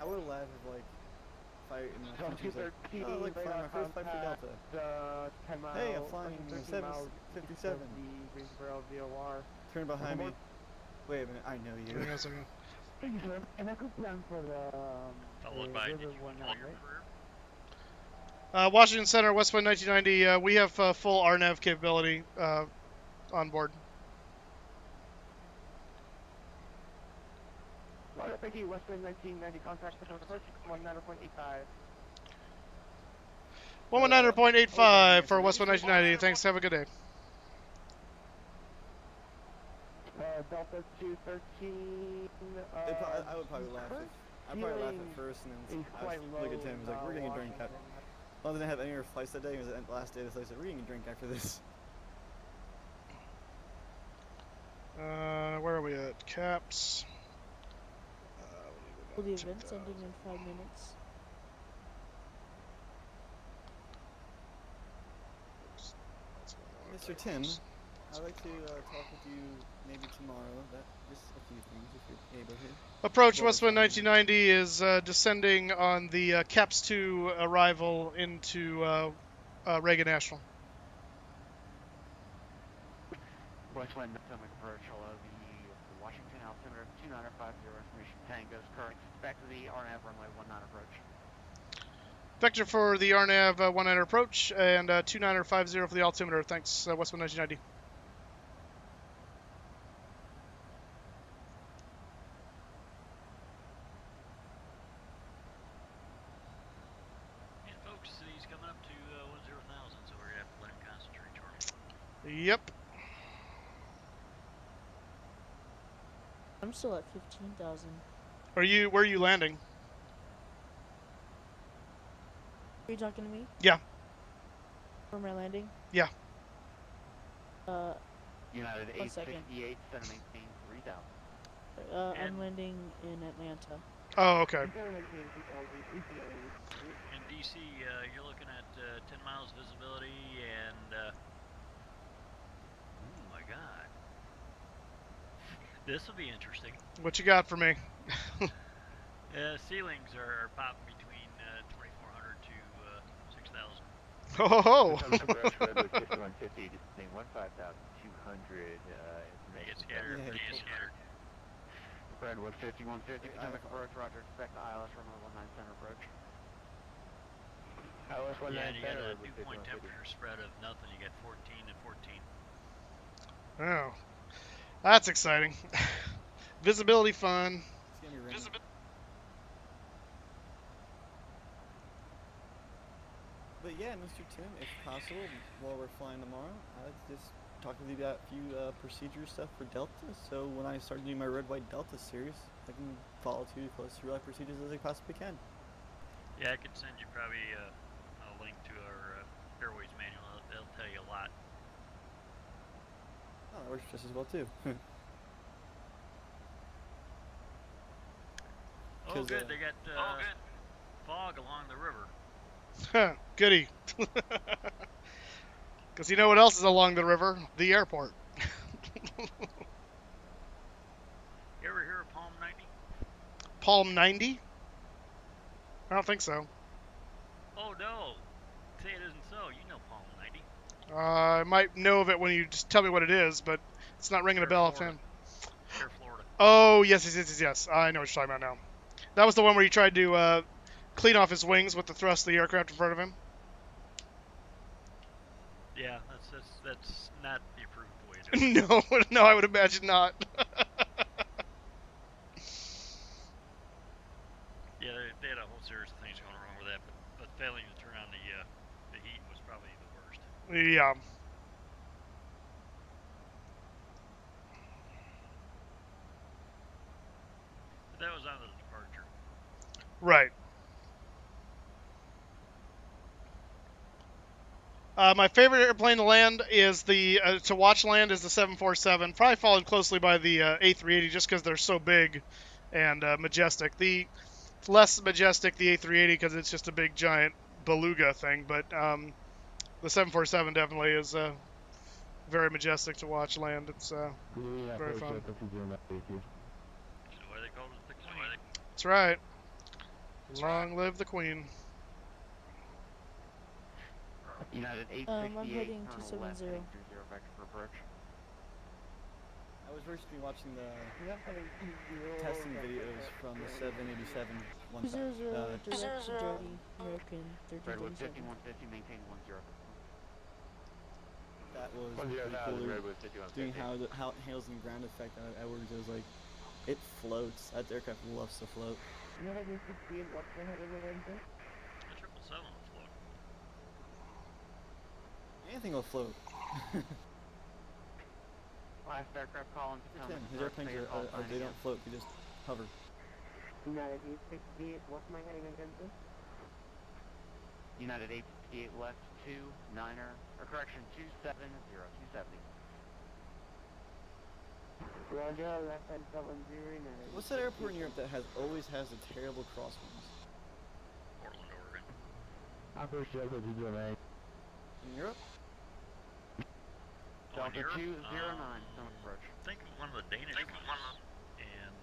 I would have laughed if in my country like flying my first flight for Delta. Hey, I'm flying 757. Turn behind me. Wait a minute, I know you. And that goes down for the followed by Washington Center, Westwind 1990. We have full RNAV capability on board. Westwind 1990 contract approach 190.85. 119.85 for Westwind 1990. Thanks. Have a good day. Delta 213. I would probably laugh. I'd probably laugh at first, and then I was look at him. He's like, "We're getting a drink after." Well, I didn't have any other flights that day. It was the last day. So I said, "We're getting a drink after this." Where are we at? Caps. Well, the event's ending in 5 minutes. Mr. Tim, I'd like to talk with you maybe tomorrow. Just a few things, if you're able to. Approach Westwind 1990 is descending on the Caps 2 arrival into Reagan National. Westwind approach, hello, the Washington altimeter 2950 information tangos correct. Back to the RNAV runway 19 approach. Vector for the RNAV 19 approach and 2950 for the altimeter. Thanks, Westwind 1990. And folks, he's coming up to 10,000, so we're going to have to let him concentrate shortly. Yep. I'm still at 15,000. Where are you landing? Are you talking to me? Yeah. Where am I landing? Yeah. United 868, center maintain 3,000. I'm landing in Atlanta. Oh, okay. In DC, you're looking at 10 miles visibility and, oh my god. This will be interesting. What you got for me? Ceilings are popping between 2,400 to 6,000. Ho ho ho! Get scattered. Get scattered. Redwood 50, 150, Potomac approach, roger, expect the ILS from 19 center approach. ILS 19 Yeah, and you got center, a dew point temperature spread of nothing, you got 14 and 14. Oh. That's exciting. Visibility fun. It's gonna be raining. But yeah, Mr. Tim, if possible, while we're flying tomorrow, I'd just talk with you about a few procedure stuff for Delta. So when I start doing my Red White Delta series, I can follow to as close to real life procedures as I possibly can. Yeah, I could send you probably a link to our Airways manual. They'll tell you a lot. Oh, that works just as well too. Oh, good. They got fog along the river. Goody. Because you know what else is along the river? The airport. You ever hear of Palm 90? Palm 90? I don't think so. Oh, no. Say it isn't so. You know Palm 90. I might know of it when you just tell me what it is, but it's not ringing a bell offhand. Air Florida. Oh, yes. I know what you're talking about now. That was the one where he tried to clean off his wings with the thrust of the aircraft in front of him. Yeah, that's not the approved way to do No, it. no, I would imagine not. Yeah, they had a whole series of things going wrong with that, but failing to turn on the heat was probably the worst. Yeah. But that was on the departure. Right. My favorite airplane to land is to watch land is the 747, probably followed closely by the A380 just because they're so big and majestic. The less majestic, the A380, because it's just a big giant beluga thing, but the 747 definitely is very majestic to watch land. It's very fun. Why they called it the Queen. That's right. Long live the Queen. United I'm heading 270. I was recently watching the testing videos from the 787 one time. Direct Jody, American 1337. 150, maintain 10. That was really cool. Doing how it handles the ground effect outwards. It was like, it floats. That aircraft loves to float. The 777 will float. Anything will float. Last aircraft calling Tim, his airplanes they don't float, they just hover. United 868, what's my heading again? United 868 left 29er, or correction, 270, 270. Roger, left hand 70, United. What's that airport in Europe that always has the terrible crosswinds? Portland, Oregon. In Europe? Delta 209, don't approach. I think one of the Danish ones, and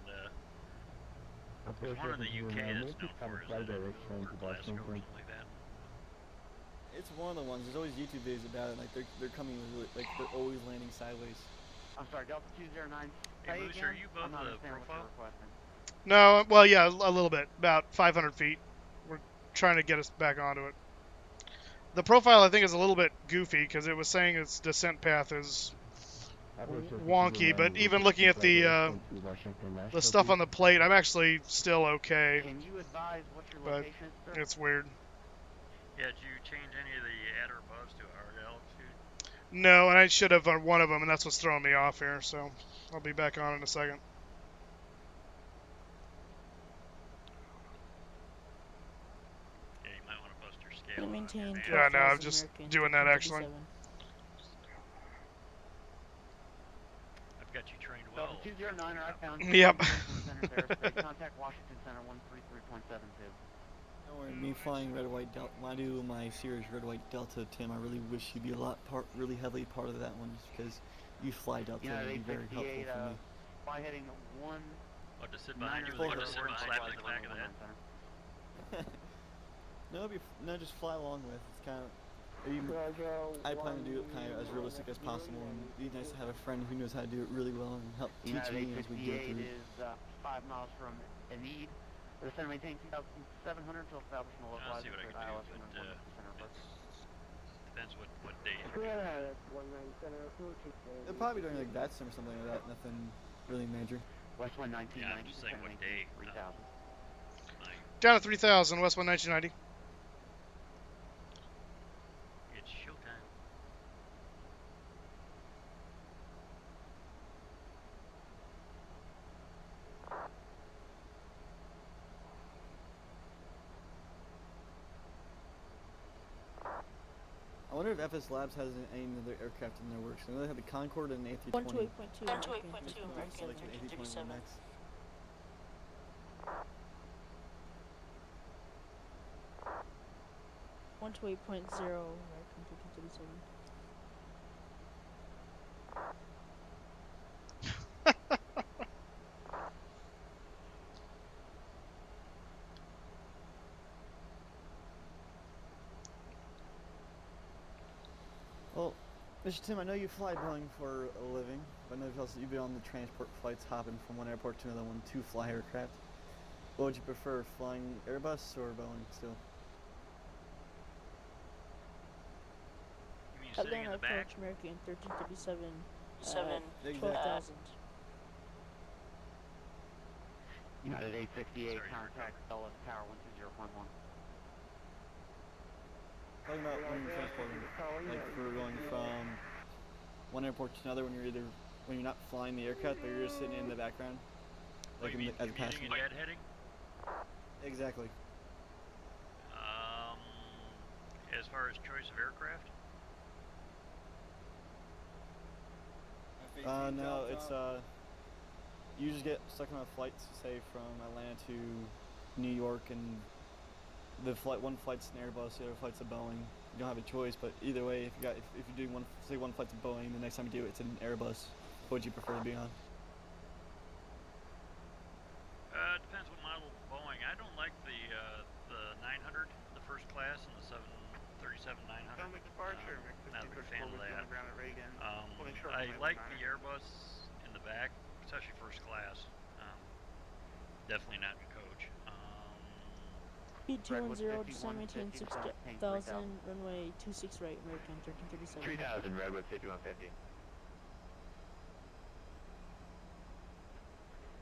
there's one in the UK that's known for his Glasgow or something like that. It's one of the ones. There's always YouTube videos about it. Like they're coming really, like they're always landing sideways. I'm sorry, Delta 209. Hey, Moose, are you above the profile? No, well, yeah, a little bit, about 500 feet. We're trying to get us back onto it. The profile, I think, is a little bit goofy because it was saying its descent path is wonky, but even looking at the stuff on the plate, I'm actually still okay. Can you advise what your but location is, sir? it's weird. Yeah, did you change any of the at or above to a hard altitude? No, and I should have on one of them, and that's what's throwing me off here. So I'll be back on in a second. Yeah, you might want to bust your scale. Maintain yeah, no, I'm just doing that actually. I've got you trained well. 209, I found Yep. Contact Washington Center 133.72. Don't worry, me flying red white delta. When I do my series red white delta, Tim, I really wish you'd be really heavily part of that one, just because you fly delta. Yeah, It'd be very helpful for me. Fly heading 1. What, to sit behind you? What, to sit and slap you in the back of the head? No, just fly along with. It's kind of. I plan to do it kind of as realistic as possible, and it'd be nice to have a friend who knows how to do it really well and help teach me as we go through. is 5 miles from Addon. The center maintain 2,700 to establish a localized ILS Depends what day. They're probably doing like VATSIM or something like that. Nothing really major. West 1990. Yeah, I'm just saying what day. 3,000. Down to 3,000, West 1990. It's showtime. I wonder if FS Labs has any other aircraft in their works. I know they have the Concorde and the A320. 128.2. 128.2. Like an A320 Max. 128.0. American 1337. Well, Mr. Tim, I know you fly Boeing for a living, but I know you've been on the transport flights hopping from one airport to another one to fly aircraft. What would you prefer, flying Airbus or Boeing still? You mean sitting in the back? American 1337. 12,000. United 868, contact Dulles Tower 120.1. Talking about when you're transporting, like if we're going from one airport to another, when you're not flying the aircraft, but you're just sitting in the background, like as a passenger. In deadheading? Exactly. As far as choice of aircraft? No, it's you just get stuck on a flight, say from Atlanta to New York, and one flight's an Airbus, the other flight's a Boeing. You don't have a choice, but either way, if you're doing one flight's a Boeing, the next time you do it, it's an Airbus. What would you prefer to be on? It depends what model Boeing. I don't like the 900, the first class, and the 737-900. Not a big fan of that. I like the Airbus in the back, especially first class. Definitely not in coach. P210, descend maintain 6,000, runway 26 right, American 1337. 3,000, Redwood 5150.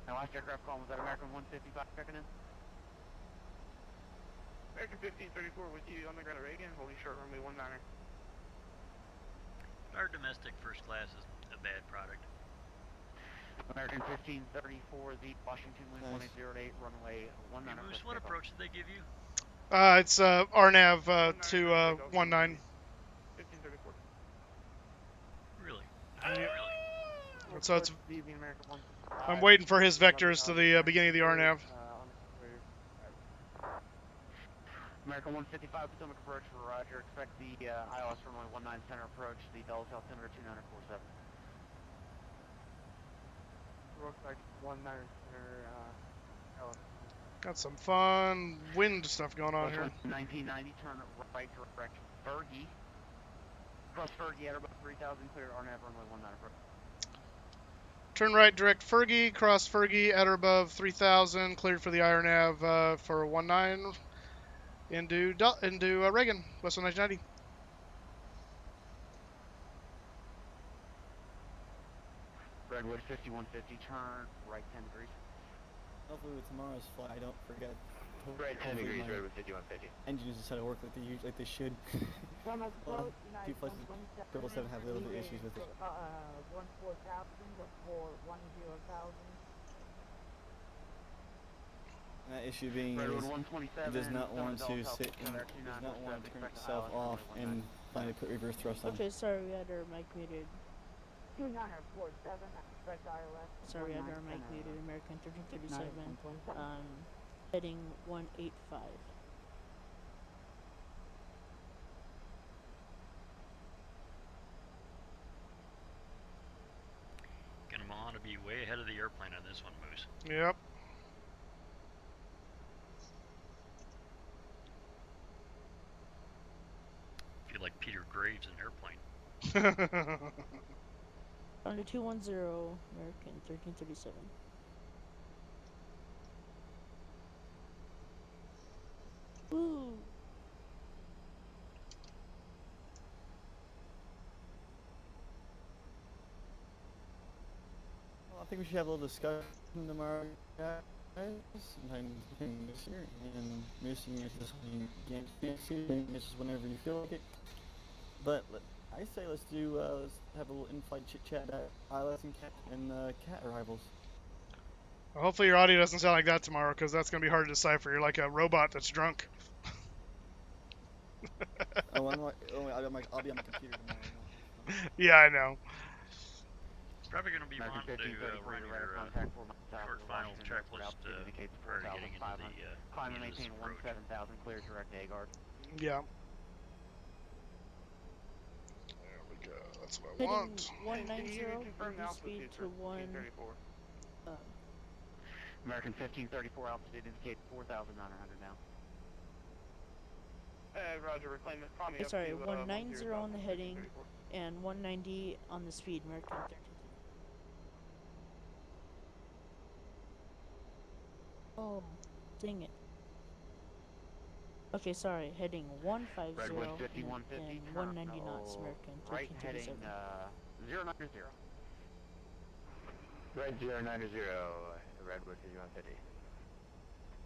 My last aircraft call was at American 155 checking in. American 1534 with you on the ground at Reagan, holding short runway 19. Our domestic first class is a bad product. American 1534, the Washington Wind 1808, runway 19. Moose, what approach did they give you? It's RNAV to 19. 1534. Really? Yeah. Really? So it's. I'm waiting for his vectors to the beginning of the RNAV. American 155 Potomac approach for Roger. Expect the ILS runway 19 center approach. The Dulles altimeter 2947. Looks like 19 center. Got some fun wind stuff going on here. 1990, turn right direct Fergie. Cross Fergie at about 3,000, clear RNAV runway 19 approach. Turn right direct Fergie, cross Fergie at or above 3,000, cleared for the IRNAV for 19 into Reagan, West 1990. Redwood 5150, turn right 10 degrees. Hopefully with tomorrow's flight, I don't forget Right, 10 degrees, right with 5150. Engines just had to work like they should. Well, few places, 777 have a little bit issues with it. 14,000 for 10,000. That issue being is it does not want to sit and does not want to turn itself off and finally put reverse thrust on. Okay, sorry, we had our mic muted. Sorry, we had our mic muted. American 1337, heading 185. Gonna want to be way ahead of the airplane on this one, Moose. Yep. Feel like Peter Graves in Airplane. Under 210, American 1337. Woo! Well, I think we should have a little discussion tomorrow, guys. Sometime this year, and missing is just this is whenever you feel like it. But I say let's have a little in-flight chit-chat about ILS and cat arrivals. Well, hopefully your audio doesn't sound like that tomorrow, because that's going to be hard to decipher. You're like a robot that's drunk. I'll be on my computer tomorrow. Yeah, I know. Probably going to be wanting to run your short final checklist prior to getting into the climb and maintain 17,000, clear direct A-guard. Yeah. There we go. That's what I want. 190, reduce speed to 1. American 1534 altitude indicates 4,900 now. Roger, reclaim it. Probably sorry, 190 on the heading and 190 on the speed, American 13. Oh, dang it. Okay, sorry, heading 150 and 190 knots, American 1337. Right heading 090. Right 090, Redwood 5150.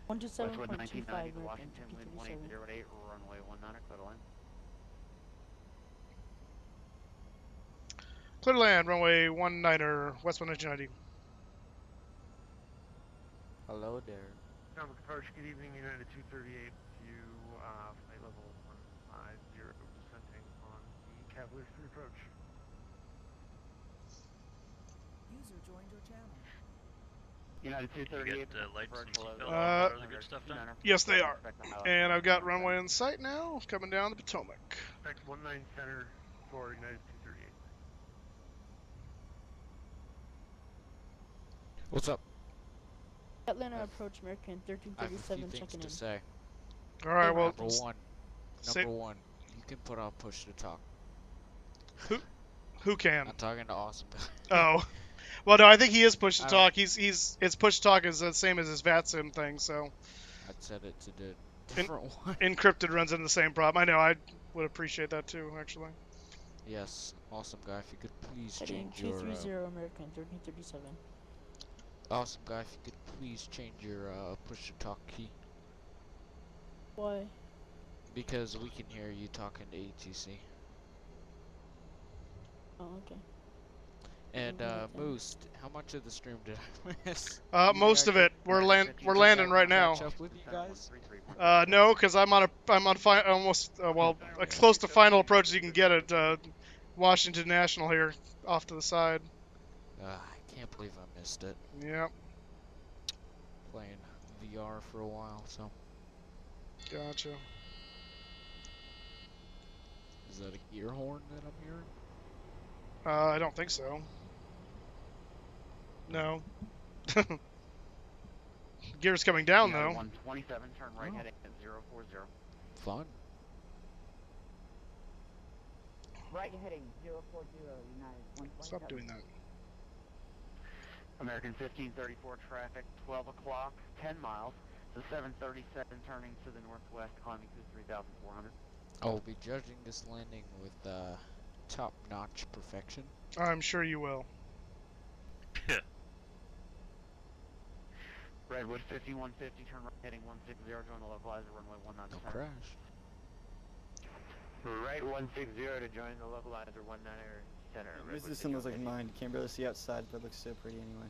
127.25, American Washington, wind 1808, runway 19, clear to land. Clear to land, runway 19er, west 1990. Hello there. Traffic approach, good evening, United 238 to flight level 150, descending on the Cavalier Street approach. User joined your channel. United 238. Lights and seatbelt, all the good stuff done? Yes, they are. And I've got runway in sight now, coming down the Potomac. Expect 19 center for United 238. What's up? Atlanta approach, American 1337, checking in. To say. All right, well. Number one, you can put on push to talk. Who can? I'm talking to Awesome Guy. Oh. Well, no, I think he is push to talk. It's push to talk is the same as his VATSIM thing, so. I'd set it to the different one. Encrypted runs into the same problem. I know. I would appreciate that too, actually. Yes, Awesome Guy, if you could please heading change your. 230, American 1337. Awesome Guy, if you could please change your push to talk key. Why? Because we can hear you talking to ATC. Oh, okay. And Moose, how much of the stream did I miss? Most of it. We're landing right now. Catch up with you guys? No, because I'm on close to final approach as you can get at Washington National here, off to the side. I can't believe I missed it. Yep. Playing VR for a while, so. Gotcha. Is that a gear horn that I'm hearing? I don't think so. No. Gear's coming down though. 127, turn right heading at 040. Fun. Right heading 040, United. Stop doing that. American 1534 traffic, 12 o'clock, 10 miles. The 737 turning to the northwest, climbing to 3,400. I'll be judging this landing with top-notch perfection. I'm sure you will. Redwood 5150, turn right, heading 160, join the localizer, runway 19. Don't crash. Right 160 to join the localizer 19 center. This sim looks like mine. You can't barely see outside, but it looks so pretty anyway.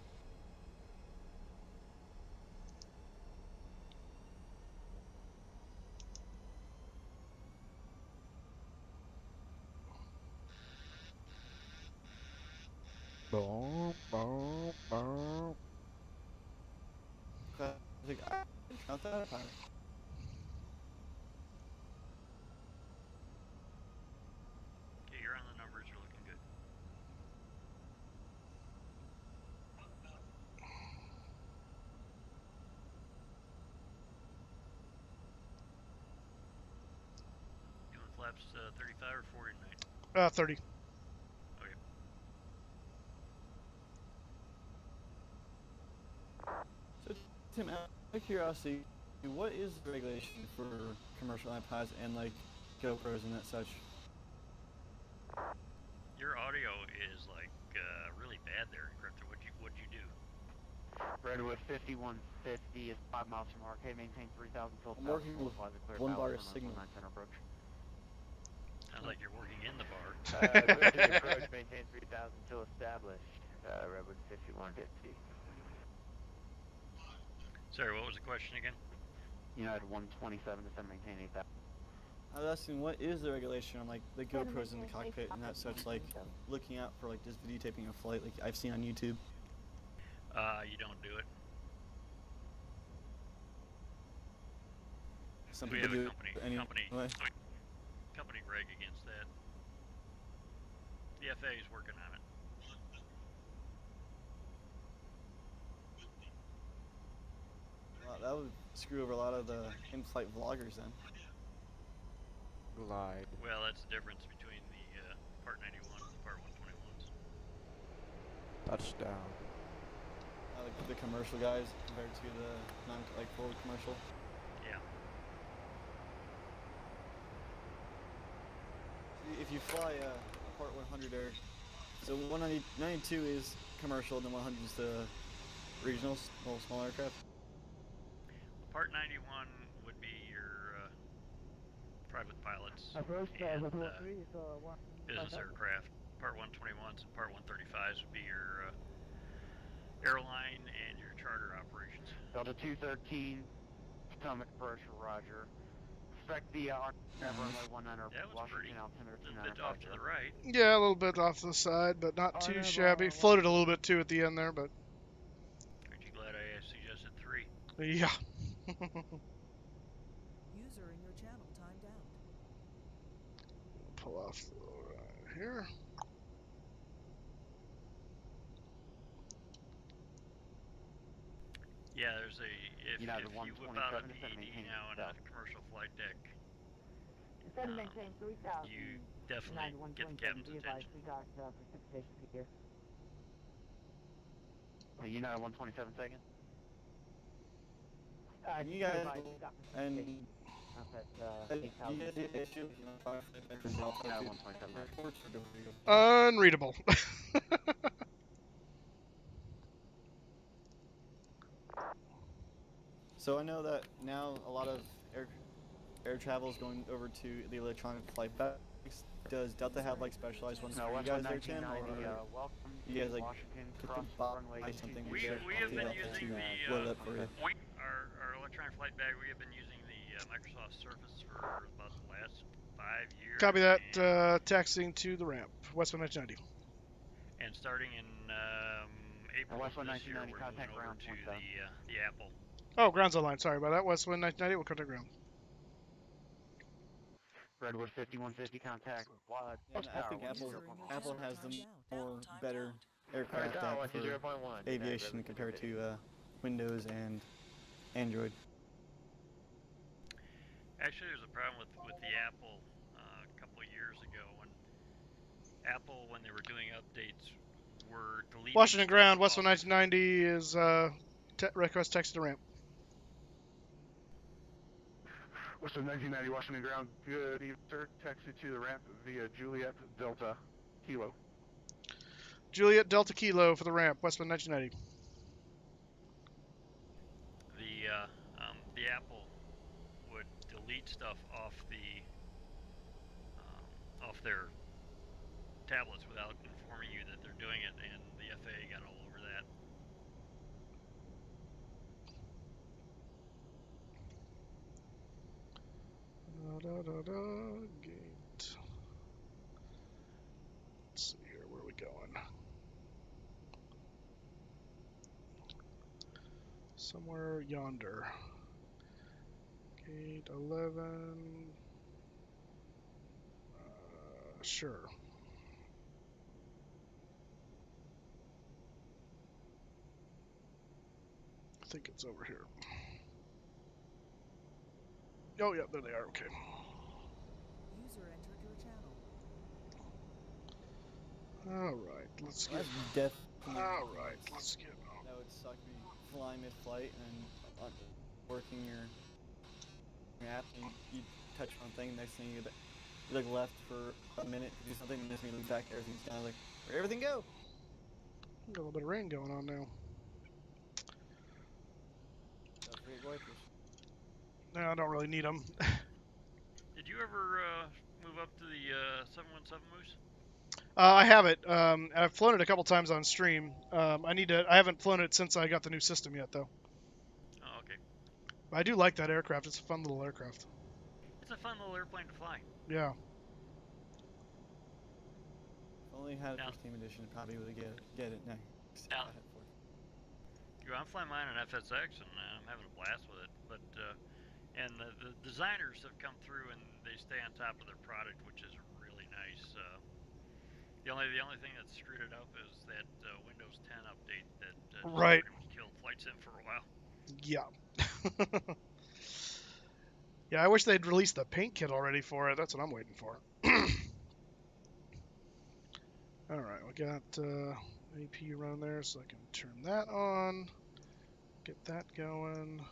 Boom, boom, boom. Classic. Count that power. Okay, you're on the numbers. You're looking good. You want flaps 35 or 40 tonight? 30. Okay. So, Tim, out of curiosity, what is the regulation for commercial iPods and like GoPros and that such? Your audio is like really bad there, Crypto. What'd you do? Redwood 5150 is 5 miles from arcade, maintain 3000 till I'm working with one bar signal. Approach. Sounds like you're working in the bar. Approach, maintain 3000 till established. Redwood 5150. Sorry, what was the question again? United 127 to maintain 8000. I was asking, what is the regulation on like the GoPros in the cockpit and that such, like looking out for like just videotaping a flight, like I've seen on YouTube? You don't do it. Some We people have a do company reg against that. The FAA is working on it. Wow, that would screw over a lot of the in-flight vloggers then. Lied. Well, that's the difference between the Part 91 and the Part 121s. Touchdown. Like the commercial guys compared to the non-like full commercial. Yeah. If you fly a Part 100 air, so 192 is commercial, and then 100 is the regional, little small aircraft. Part 91 would be your private pilots and business aircraft. Part 121s and Part 135s would be your airline and your charter operations. Delta 213, stomach approach for Roger. Expect the runway 19 Washington altimeter 2950. A bit off to the right. Yeah, a little bit off to the side, but not too shabby. Floated a little bit too at the end there, but. Aren't you glad I suggested 3? Yeah. User in your channel timed out. Pull off right here. Yeah, there's a if you whip out a PED now in a commercial flight deck, you definitely get the captain's attention. United 127 seconds. You guys and you did issue Unreadable. So I know that now a lot of air travel is going over to the electronic flight bags. Does Delta have like specialized ones for you guys there, Tim? Or you guys like buy something we have been using load up for you? Our electronic flight bag. We have been using the Microsoft Surface for about the last 5 years. Copy that. Taxiing to the ramp, Westman 1990. And starting in April of this year, we're moving over to the Apple. Oh, ground's online. Sorry about that. Westwind 1990. We'll contact ground. Redwood 5150 contact. I think Apple has the more better aircraft app for aviation compared to Windows and Android. Actually, there's a problem with the Apple a couple of years ago when they were doing updates, were deleting. Washington ground, Westwind 1990 is request text to ramp. Westwind 1990, Washington ground. Good evening, sir. Taxi to the ramp via Juliet Delta Kilo. Juliet Delta Kilo for the ramp, Westwind 1990. Apple would delete stuff off their tablets without informing you that they're doing it, and the FAA got all over that. Gate. Let's see here, where are we going? Somewhere yonder. Gate 11. Sure. I think it's over here. Oh, yeah, there they are. Okay. User entered your channel. All right, let's get. All right, let's get. That would suck me flying mid-flight and working your app, and you touch one thing, next thing you look left for a minute to do something, and just look back, everything's kind of like, where'd everything go? Got a little bit of rain going on now. Don't forget wipers. No, I don't really need them. Did you ever move up to the 717 Moose? I have it. I've flown it a couple times on stream. I haven't flown it since I got the new system yet, though. Oh, okay. But I do like that aircraft. It's a fun little aircraft. It's a fun little airplane to fly. Yeah. If only had it for Steam Edition, probably would get it next. Yeah. I'm flying mine on FSX, and I'm having a blast with it. But and the designers have come through, and they stay on top of their product, which is really nice. The only thing that screwed it up is that Windows 10 update that right. killed Flight Sim for a while. Yeah. Yeah, I wish they'd released the paint kit already for it. That's what I'm waiting for. All right, we got AP running there, so I can turn that on, get that going,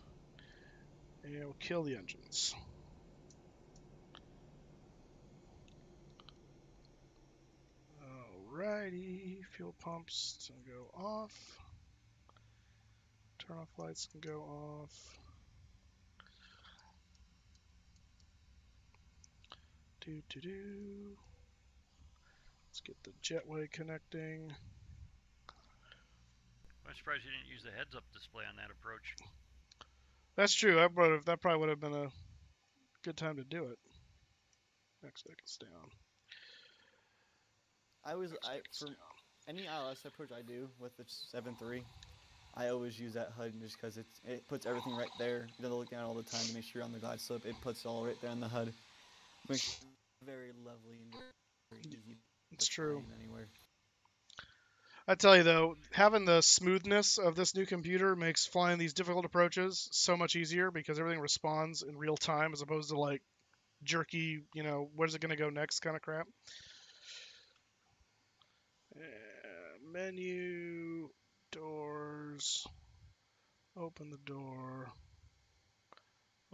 and we'll kill the engines. Alrighty, fuel pumps can go off. Turn off lights can go off. Let's get the jetway connecting. I'm surprised you didn't use the heads-up display on that approach. That's true. That probably would have been a good time to do it. Next deck is down. For any ILS approach I do with the 7.3, I always use that HUD just because it puts everything right there. You don't look down all the time to make sure you're on the glide slope. It puts it all right there on the HUD. Makes it very lovely and very easy. It's true. Anywhere. I tell you though, having the smoothness of this new computer makes flying these difficult approaches so much easier because everything responds in real time as opposed to like jerky, where's it going to go next kind of crap. Menu, doors, open the door,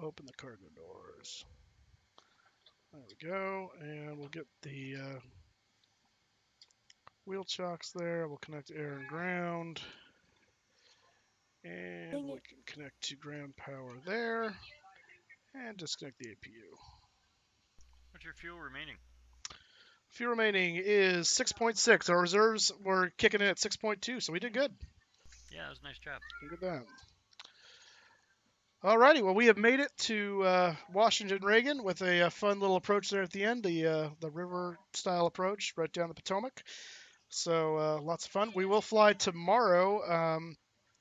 open the cargo doors. There we go, and we'll get the wheel chocks there. We'll connect air and ground. And we can connect to ground power there. And disconnect the APU. What's your fuel remaining? Fuel remaining is 6.6. Our reserves were kicking in at 6.2, so we did good. Yeah, that was a nice job. Look at that. Alrighty, well, we have made it to Washington Reagan with a fun little approach there at the end, the river-style approach right down the Potomac. So lots of fun. We will fly tomorrow.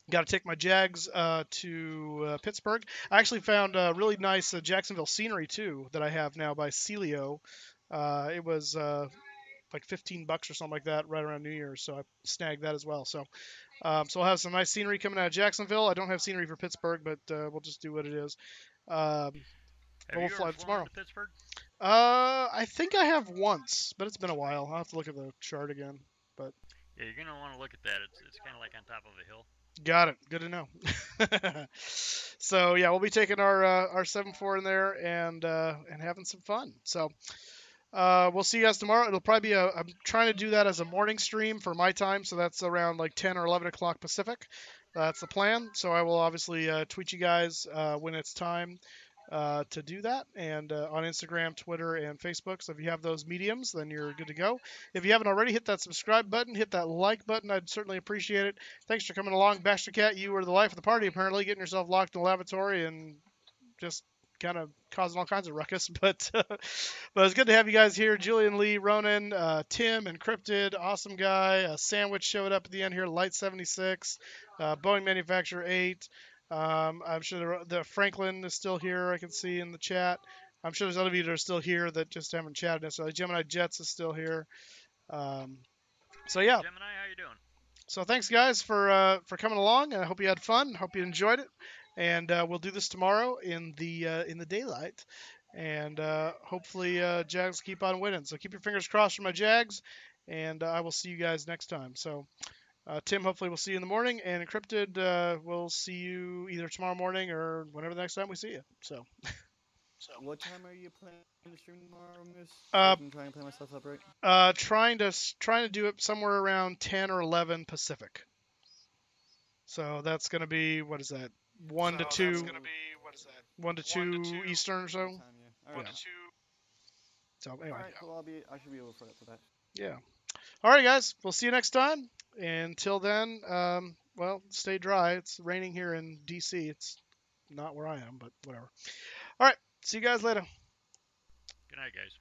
Got to take my Jags to Pittsburgh. I actually found really nice Jacksonville scenery, too, that I have now by Celio. It was like $15 or something like that right around New Year's, so I snagged that as well. So I'll have some nice scenery coming out of Jacksonville. I don't have scenery for Pittsburgh, but we'll just do what it is. Have we'll you fly ever tomorrow. To Pittsburgh? I think I have once, but it's been a while. I'll have to look at the chart again. But yeah, you're gonna want to look at that. It's kind of like on top of a hill. Got it. Good to know. So yeah, we'll be taking our 7.4 in there and having some fun. So we'll see you guys tomorrow. It'll probably be I'm trying to do that as a morning stream for my time, so that's around like 10 or 11 o'clock Pacific. That's the plan. So I will obviously tweet you guys when it's time to do that, and on Instagram, Twitter, and Facebook. So if you have those mediums, then you're good to go. If you haven't already, hit that subscribe button, hit that like button. I'd certainly appreciate it. Thanks for coming along, Baxter Cat. You were the life of the party, apparently, getting yourself locked in the lavatory and just kind of causing all kinds of ruckus. But it's good to have you guys here. Julian Lee, Ronan, Tim, Encrypted, awesome guy. Sandwich showed up at the end here. Light 76, Boeing Manufacturer 8. I'm sure the Franklin is still here. I can see in the chat. I'm sure there's other of you that are still here that just haven't chatted necessarily. Gemini Jets is still here. So yeah. Gemini, how you doing? So thanks guys for coming along. I hope you had fun. Hope you enjoyed it. And we'll do this tomorrow in the daylight. And hopefully Jags keep on winning. So keep your fingers crossed for my Jags. And I will see you guys next time. So Tim, hopefully we'll see you in the morning. And Encrypted, we'll see you either tomorrow morning or whenever the next time we see you. So. What time are you planning to stream tomorrow, Moose? So I can try and plan myself up right. Trying to do it somewhere around 10 or 11 Pacific. So that's going to be, what is that? 1 to 2. 1 to 2 Eastern or so. Time, yeah. All right. Yeah. So anyway. All right, cool. I should be able for that. Yeah. All right, guys. We'll see you next time. Until then, well, stay dry. It's raining here in DC. It's not where I am, but whatever. All right. See you guys later. Good night, guys.